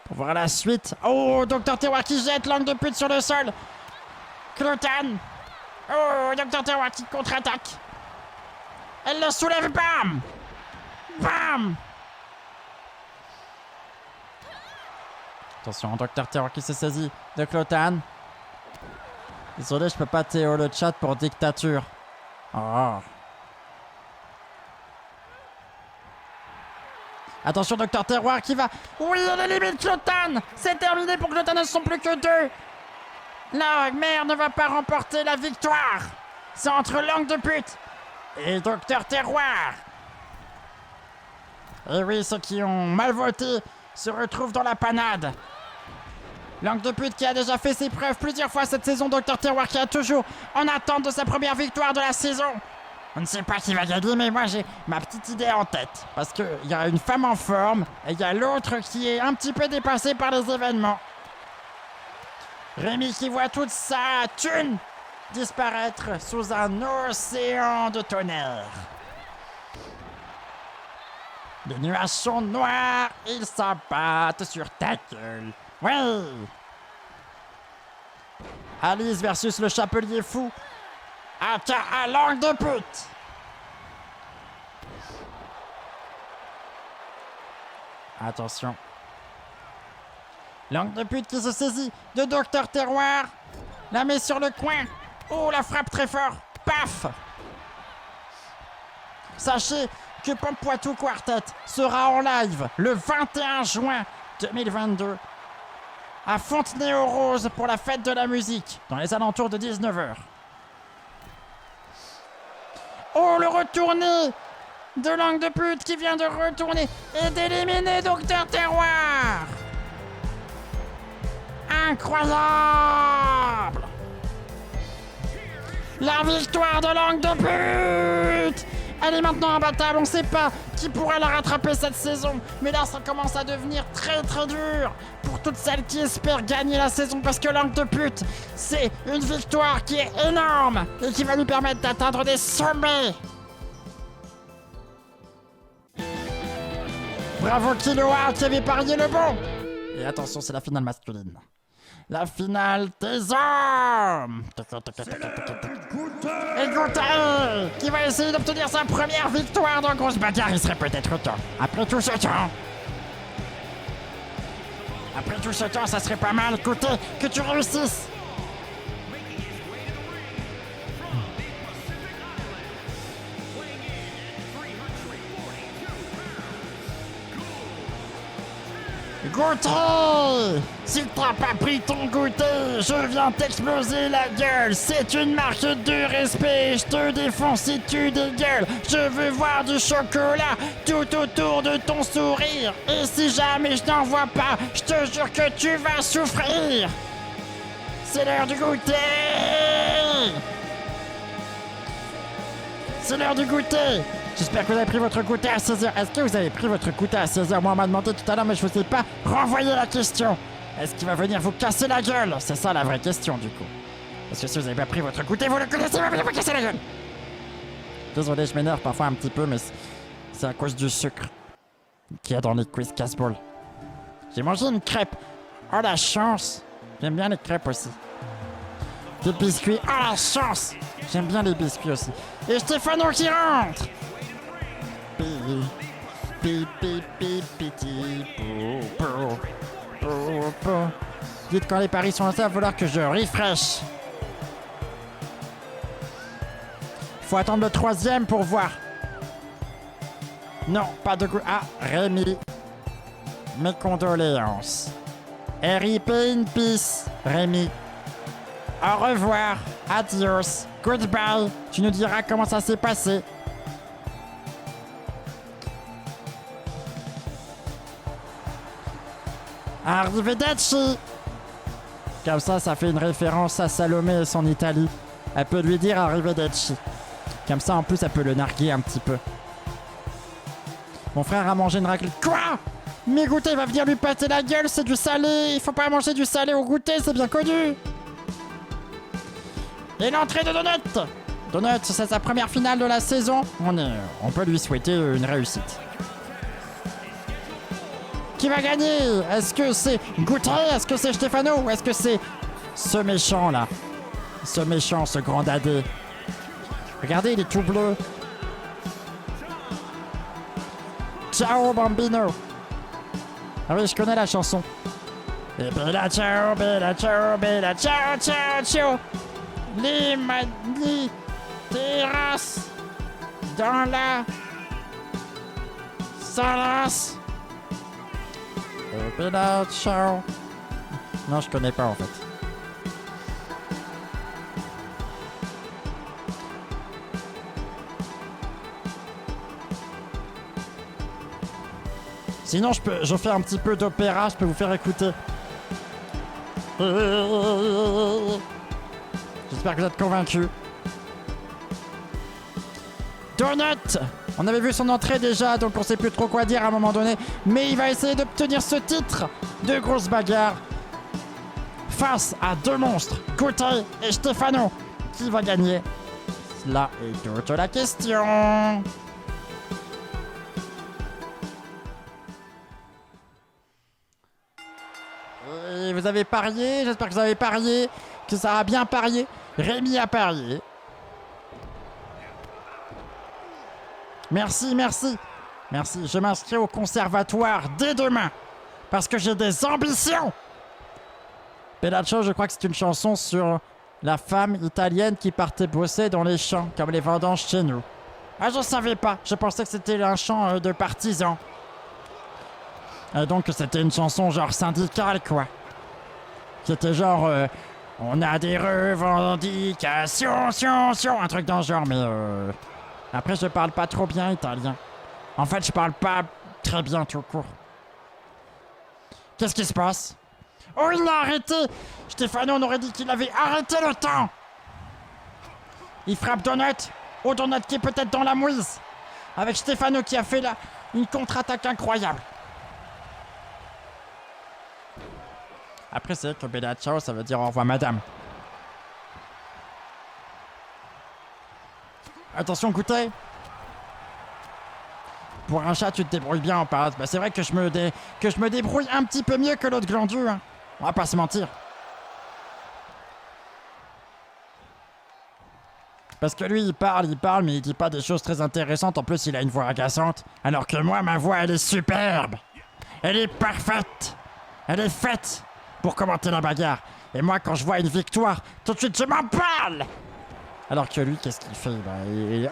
Speaker 2: Pour voir la suite. Oh, Docteur Terroir qui jette langue de pute sur le sol. Clotan. Oh, Docteur Terroir qui contre-attaque. Elle le soulève, bam. Bam. Attention, Docteur Terroir qui s'est saisi de Clotan. Désolé, je peux pas Théo le chat pour dictature. Oh. Attention, Docteur Terroir qui va... Oui, elle élimine Clotan. C'est terminé pour Clotan, ne sont plus que 2. La mère ne va pas remporter la victoire. C'est entre langue de pute et Docteur Terroir. Et oui, ceux qui ont mal voté se retrouvent dans la panade. Langue de pute qui a déjà fait ses preuves plusieurs fois cette saison. Docteur Terroir qui est toujours en attente de sa première victoire de la saison. On ne sait pas qui va gagner, mais moi j'ai ma petite idée en tête. Parce qu'il y a une femme en forme et il y a l'autre qui est un petit peu dépassé par les événements. Rémi qui voit toute sa thune disparaître sous un océan de tonnerre. Les nuages sont noirs, ils s'abattent sur ta gueule. Oui! Alice versus le chapelier fou. AKA langue de pute. Attention. Langue de pute qui se saisit de Docteur Terroir. La met sur le coin. Oh, la frappe très fort. Paf. Sachez que Pompoitou Quartet sera en live le 21 juin 2022 à Fontenay-aux-Roses pour la fête de la musique dans les alentours de 19h. Oh, le retourné de langue de pute qui vient de retourner et d'éliminer Docteur Terroir. Incroyable. La victoire de langue de pute. Elle est maintenant imbattable, on sait pas qui pourra la rattraper cette saison. Mais là, ça commence à devenir très très dur pour toutes celles qui espèrent gagner la saison. Parce que langue de pute, c'est une victoire qui est énorme et qui va lui permettre d'atteindre des sommets. Bravo Killua qui avait parié le bon. Et attention, c'est la finale masculine. La finale des hommes. Et Goutet qui va essayer d'obtenir sa première victoire dans Grosse Bagarre. Il serait peut-être temps. Après tout ce temps, ça serait pas mal, Goutet, que tu réussisses. Goûter! Si t'as pas pris ton goûter, je viens t'exploser la gueule. C'est une marque de respect, je te défonce si tu dégueules. Je veux voir du chocolat tout autour de ton sourire. Et si jamais je n'en vois pas, je te jure que tu vas souffrir. C'est l'heure du goûter! C'est l'heure du goûter! J'espère que vous avez pris votre goûter à 16h. Est-ce que vous avez pris votre goûter à 16h? Moi, on m'a demandé tout à l'heure, mais je ne vous ai pas renvoyé la question. Est-ce qu'il va venir vous casser la gueule? C'est ça la vraie question, du coup. Parce que si vous n'avez pas pris votre goûter, vous le connaissez, il va venir vous casser la gueule. Désolé, je m'énerve parfois un petit peu, mais c'est à cause du sucre qu'il y a dans les quiz casse-ball. J'ai mangé une crêpe. Oh, la chance. J'aime bien les crêpes aussi. Des biscuits. Oh, la chance. J'aime bien les biscuits aussi. Et Stéphano qui rentre. Dites quand les paris sont lancés, il va falloir que je refresh. Faut attendre le 3e pour voir. Non, pas de goût. Ah, Rémi. mes condoléances. R.I.P. in peace, Rémi. Au revoir, adios, goodbye. Tu nous diras comment ça s'est passé. Arrivederci. Comme ça fait une référence à Salomé et son Italie. Elle peut lui dire Arrivederci. Comme ça, en plus, elle peut le narguer un petit peu. Mon frère a mangé une raclette. Quoi? Mais goûter, il va venir lui péter la gueule, c'est du salé. Il faut pas manger du salé au goûter, c'est bien connu. Et l'entrée de Donut. Donut, c'est sa première finale de la saison. On peut lui souhaiter une réussite. Qui va gagner? Est-ce que c'est Goûter? Est-ce que c'est Stefano? Ou est-ce que c'est ce méchant là? Ce méchant, ce grand dadé. Regardez, il est tout bleu. Ciao Bambino. Ah oui, je connais la chanson. Et bella ciao, ciao, ciao, ciao. Les terrasses dans la salace. Et bella ciao. Non, je connais pas en fait. Sinon, je fais un petit peu d'opéra, je peux vous faire écouter. J'espère que vous êtes convaincus. Donut! On avait vu son entrée déjà, donc on sait plus trop quoi dire à un moment donné. Mais il va essayer d'obtenir ce titre de grosse bagarre face à deux monstres, Goûter et Stefano. Qui va gagner? Cela est toute la question. Et vous avez parié, j'espère que vous avez parié, que ça a bien parié. Rémi a parié. Merci, merci. Merci, je m'inscris au conservatoire dès demain. Parce que j'ai des ambitions. Pedaccio, je crois que c'est une chanson sur la femme italienne qui partait bosser dans les champs, comme les vendanges chez nous. Ah, je savais pas. Je pensais que c'était un chant de partisans. Et donc c'était une chanson genre syndicale, quoi. C'était genre... on a des revendications, un truc dans ce genre, mais après, je parle pas trop bien italien. En fait, je parle pas très bien tout court. Qu'est-ce qui se passe? Oh, il a arrêté! Stefano, on aurait dit qu'il avait arrêté le temps! Il frappe Donut. Oh, Donut qui est peut-être dans la mouise. Avec Stefano qui a fait une contre-attaque incroyable. Après, c'est vrai que bella ciao, ça veut dire au revoir, madame. Attention, Goûter. Pour un chat, tu te débrouilles bien en passe. Bah, c'est vrai que je me débrouille un petit peu mieux que l'autre glandu. Hein. On va pas se mentir. Parce que lui, il parle, mais il dit pas des choses très intéressantes. En plus, il a une voix agaçante. Alors que moi, ma voix, elle est superbe. Elle est parfaite. Elle est faite pour commenter la bagarre. Et moi, quand je vois une victoire, tout de suite, je m'en parle. Alors que lui, qu'est-ce qu'il fait?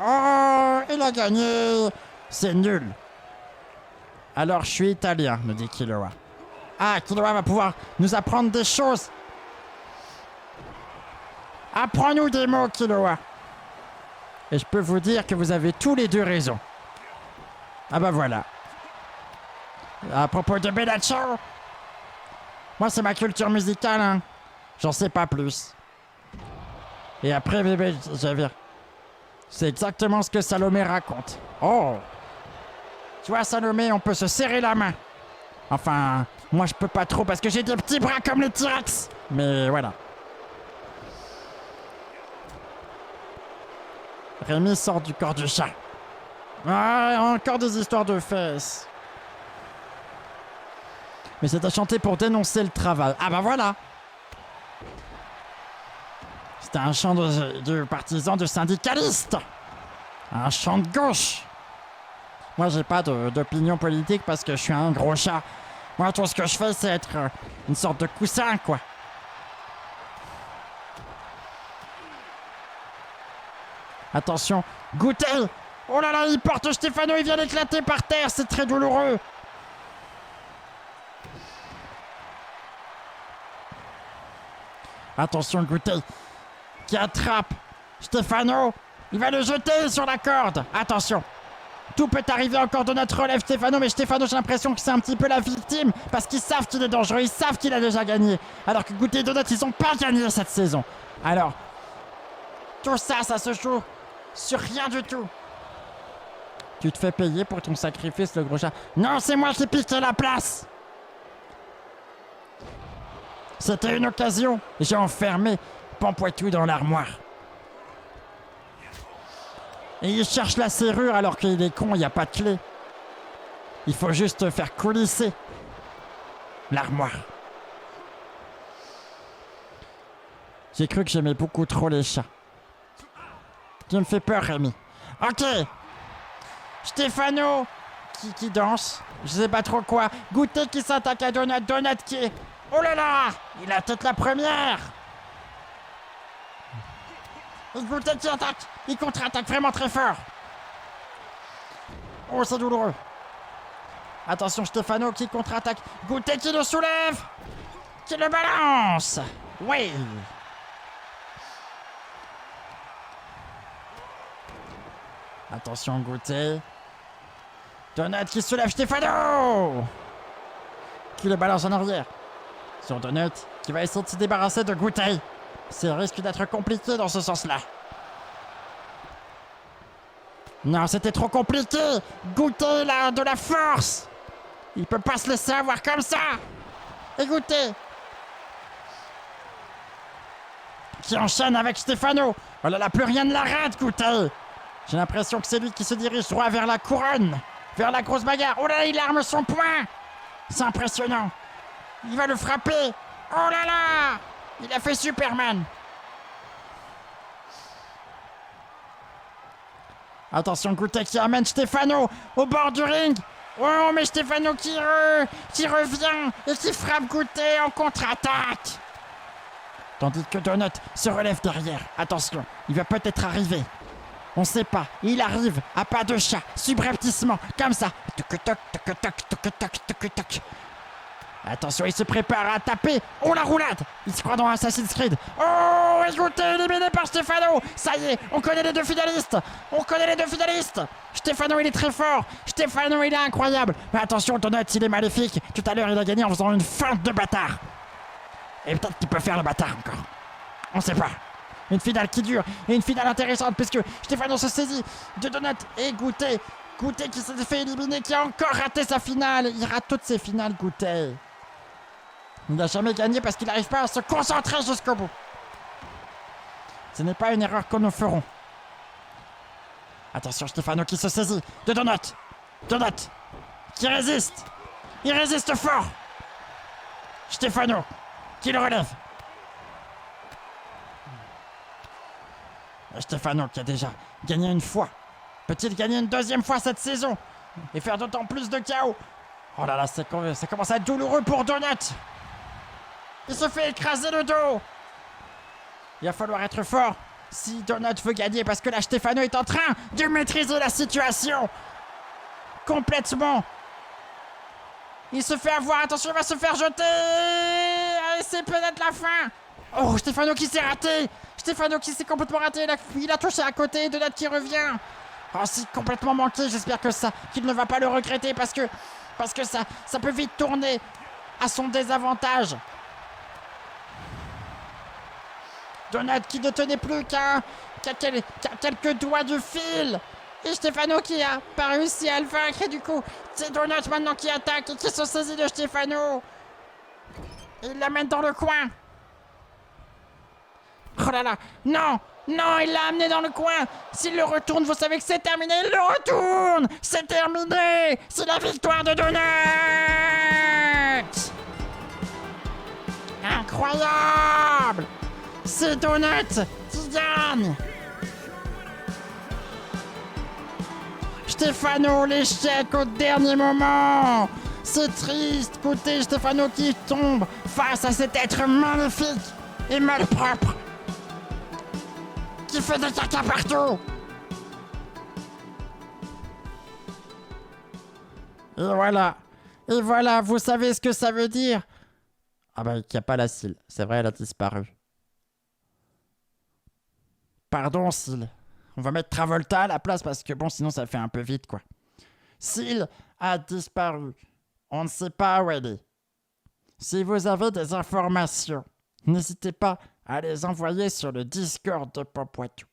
Speaker 2: Oh, il a gagné. C'est nul. Alors, je suis italien, nous dit Killua. Ah, Killua va pouvoir nous apprendre des choses. Apprends-nous des mots, Killua. Et je peux vous dire que vous avez tous les deux raison. Ah bah voilà. À propos de bella ciao, moi, c'est ma culture musicale, hein. J'en sais pas plus. Et après, bébé, j'avais... C'est exactement ce que Salomé raconte. Oh! Tu vois, Salomé, on peut se serrer la main. Enfin, moi, je peux pas trop parce que j'ai des petits bras comme les T-Rex. Mais voilà. Rémi sort du corps du chat. Ah, encore des histoires de fesses. Mais c'était chanté pour dénoncer le travail. Ah bah voilà. C'était un chant de partisans, de syndicalistes. Un chant de gauche. Moi, j'ai pas d'opinion politique parce que je suis un gros chat. Moi, tout ce que je fais, c'est être une sorte de coussin, quoi. Attention, Goûter. Oh là là, il porte Stefano, il vient d'éclater par terre, c'est très douloureux. Attention, Gouté qui attrape Stefano. Il va le jeter sur la corde. Attention. Tout peut arriver encore de notre relève, Stefano. Mais Stefano, j'ai l'impression que c'est un petit peu la victime. Parce qu'ils savent qu'il est dangereux. Ils savent qu'il a déjà gagné. Alors que Gouté et Donut, ils n'ont pas gagné cette saison. Alors, tout ça, ça se joue sur rien du tout. Tu te fais payer pour ton sacrifice, le gros chat. Non, c'est moi qui piquais la place. C'était une occasion. J'ai enfermé Pampoitou dans l'armoire. Et il cherche la serrure alors qu'il est con, il n'y a pas de clé. Il faut juste faire coulisser l'armoire. J'ai cru que j'aimais beaucoup trop les chats. Tu me fais peur, Rémi. Ok. Stefano qui danse. Je sais pas trop quoi. Gouté qui s'attaque à Donut. Donut qui... Oh là là! Il a peut-être la première! Et Gouté qui attaque! Il contre-attaque vraiment très fort! Oh, c'est douloureux! Attention, Stefano qui contre-attaque! Gouté qui le soulève! Qui le balance! Oui! Attention, Gouté! Donut qui soulève Stefano! Qui le balance en arrière! Sur Donut, qui va essayer de se débarrasser de Gouté. Ça risque d'être compliqué dans ce sens-là. Non, c'était trop compliqué. Gouté, là, de la force. Il peut pas se laisser avoir comme ça. Et Gouté, qui enchaîne avec Stefano. Oh là là, plus rien ne l'arrête, Gouté. J'ai l'impression que c'est lui qui se dirige droit vers la couronne. Vers la grosse bagarre. Oh là là, il arme son poing. C'est impressionnant. Il va le frapper. Oh là là! Il a fait Superman. Attention, Gouté qui amène Stefano au bord du ring. Oh, mais Stefano qui revient et qui frappe Gouté en contre-attaque. Tandis que Donut se relève derrière. Attention, il va peut-être arriver. On sait pas. Il arrive à pas de chat, subrepticement, comme ça. Toc, toc, toc, toc, toc, toc, toc. Attention, il se prépare à taper. Oh, la roulade! Il se croit dans Assassin's Creed. Oh, et Gouté éliminé par Stefano. Ça y est, on connaît les deux finalistes. On connaît les deux finalistes. Stefano, il est très fort. Stefano, il est incroyable. Mais attention, Donut, il est maléfique. Tout à l'heure, il a gagné en faisant une feinte de bâtard. Et peut-être qu'il peut faire le bâtard encore. On sait pas. Une finale qui dure. Et une finale intéressante puisque Stefano se saisit de Donut et Gouté. Gouté qui s'est fait éliminer, qui a encore raté sa finale. Il rate toutes ses finales, Gouté. Il n'a jamais gagné parce qu'il n'arrive pas à se concentrer jusqu'au bout. Ce n'est pas une erreur que nous ferons. Attention, Stefano qui se saisit de Donut. Donut qui résiste. Il résiste fort. Stefano qui le relève. Et Stefano qui a déjà gagné une fois. Peut-il gagner une deuxième fois cette saison et faire d'autant plus de chaos? Oh là là, ça commence à être douloureux pour Donut. Il se fait écraser le dos. Il va falloir être fort si Donut veut gagner parce que là, Stefano est en train de maîtriser la situation complètement. Il se fait avoir. Attention, il va se faire jeter. Allez, c'est peut-être la fin. Oh, Stefano qui s'est raté. Stefano qui s'est complètement raté. Il a touché à côté. Donut qui revient. Oh, c'est complètement manqué. J'espère que qu'il ne va pas le regretter parce que ça peut vite tourner à son désavantage. Donut qui ne tenait plus qu'à quelques doigts du fil. Et Stefano qui a pas réussi à le vaincre. Et du coup, c'est Donut maintenant qui attaque et qui se saisit de Stefano. Et il l'amène dans le coin. Oh là là, non, non, il l'a amené dans le coin. S'il le retourne, vous savez que c'est terminé. Il le retourne. C'est terminé. C'est la victoire de Donut. Incroyable. C'est Donut qui gagne. Stefano, l'échec au dernier moment. C'est triste, écoutez, Stefano qui tombe face à cet être maléfique et malpropre qui fait des caca partout. Et voilà, vous savez ce que ça veut dire? Ah bah, il n'y a pas la cile, c'est vrai, elle a disparu. Pardon, Syl. On va mettre Travolta à la place parce que bon, sinon ça fait un peu vite, quoi. Syl a disparu. On ne sait pas où elle est. Si vous avez des informations, n'hésitez pas à les envoyer sur le Discord de Pampoitou.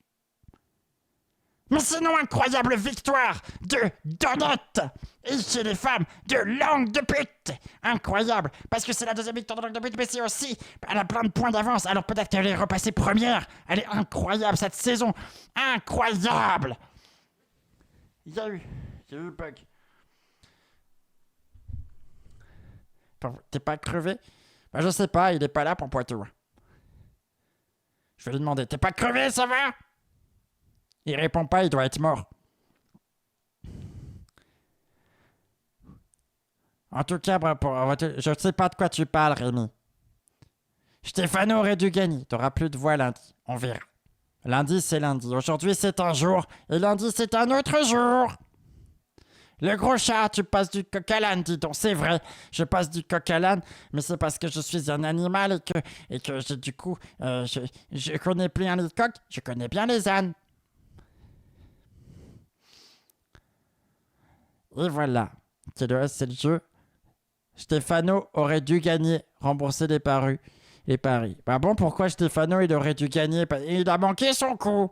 Speaker 2: Mais sinon, incroyable victoire de Donut et chez les femmes de Langue de pute. Incroyable, parce que c'est la deuxième victoire de Langue de pute, mais c'est aussi, elle a plein de points d'avance, alors peut-être qu'elle est repassée première. Elle est incroyable cette saison, incroyable. Il y a eu bug. T'es pas crevé? Bah je sais pas, il est pas là pour Poitou. Je vais lui demander, t'es pas crevé, ça va? Il répond pas, il doit être mort. En tout cas, je sais pas de quoi tu parles, Rémi. Stéphano aurait dû gagner. T'auras plus de voix lundi. On verra. Lundi, c'est lundi. Aujourd'hui, c'est un jour. Et lundi, c'est un autre jour. Le gros chat, tu passes du coq à l'âne, dis donc. C'est vrai, je passe du coq à l'âne, mais c'est parce que je suis un animal et que j'ai du coup... je connais bien les coqs, je connais bien les ânes. Et voilà, c'est le jeu. Stéphano aurait dû gagner, rembourser les paris. Bah bon, pourquoi Stéphano, il aurait dû gagner? Il a manqué son coup.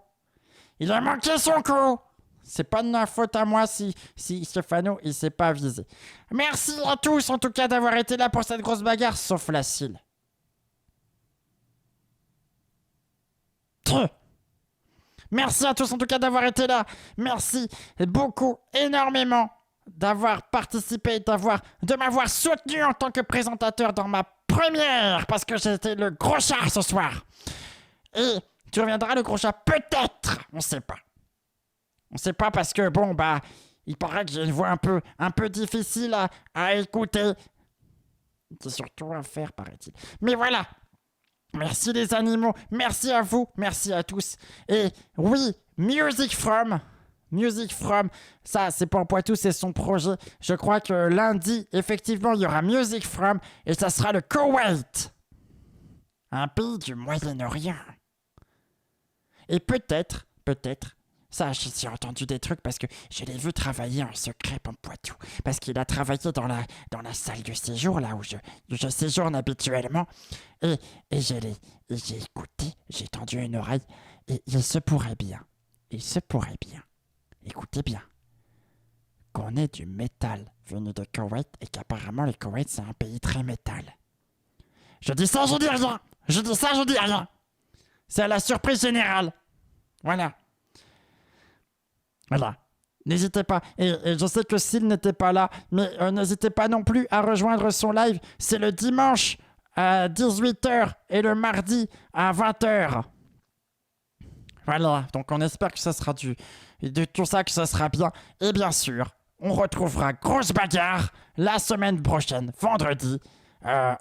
Speaker 2: Il a manqué son coup. C'est pas de ma faute à moi si Stéphano, il s'est pas visé. Merci à tous, en tout cas, d'avoir été là pour cette grosse bagarre, sauf la Syl. Merci à tous, en tout cas, d'avoir été là. Merci beaucoup, énormément, d'avoir participé, de m'avoir soutenu en tant que présentateur dans ma première, parce que j'étais le gros chat ce soir. Et tu reviendras, le gros chat, peut-être, on sait pas. On sait pas parce que, bon, bah, il paraît que j'ai une voix un peu difficile à écouter. C'est surtout à faire, paraît-il. Mais voilà. Merci les animaux. Merci à vous. Merci à tous. Et oui, Music From, ça, c'est pour Poitou, c'est son projet. Je crois que lundi, effectivement, il y aura Music From et ça sera le Koweït. Un pays du Moyen-Orient. Et peut-être, ça, j'ai entendu des trucs parce que je l'ai vu travailler en secret pour Poitou. Parce qu'il a travaillé dans la salle de séjour, là où je séjourne habituellement. Et j'ai écouté, j'ai tendu une oreille. Et il se pourrait bien, écoutez bien, qu'on ait du métal venu de Koweït et qu'apparemment le Koweït, c'est un pays très métal. Je dis ça, je dis rien. C'est à la surprise générale. Voilà. N'hésitez pas. Et je sais que Syl n'était pas là, mais n'hésitez pas non plus à rejoindre son live. C'est le dimanche à 18h et le mardi à 20h. Voilà, donc on espère que ça sera de tout ça, que ça sera bien. Et bien sûr, on retrouvera Grosse Bagarre la semaine prochaine, vendredi.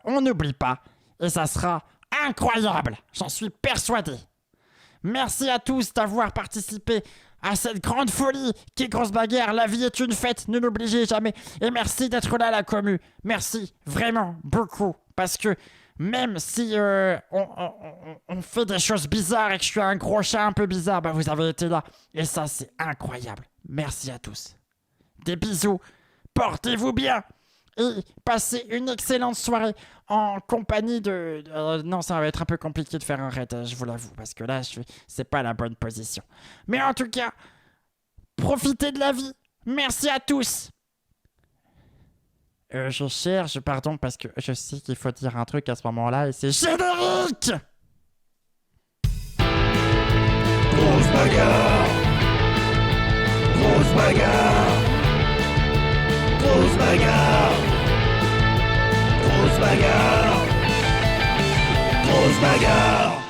Speaker 2: On n'oublie pas. Et ça sera incroyable. J'en suis persuadé. Merci à tous d'avoir participé à cette grande folie qui est Grosse Bagarre. La vie est une fête, ne l'oubliez jamais. Et merci d'être là, la commu. Merci vraiment beaucoup. Parce que même si on fait des choses bizarres et que je suis un gros chat un peu bizarre, bah vous avez été là. Et ça, c'est incroyable. Merci à tous. Des bisous. Portez-vous bien. Et passez une excellente soirée en compagnie de... non, ça va être un peu compliqué de faire un raid, je vous l'avoue, parce que là, c'est pas la bonne position. Mais en tout cas, profitez de la vie. Merci à tous. Je cherche, pardon, parce que je sais qu'il faut dire un truc à ce moment-là, et c'est générique.
Speaker 1: Grosse bagarre. Grosse bagarre. Grosse bagarre. Grosse bagarre. Grosse bagarre.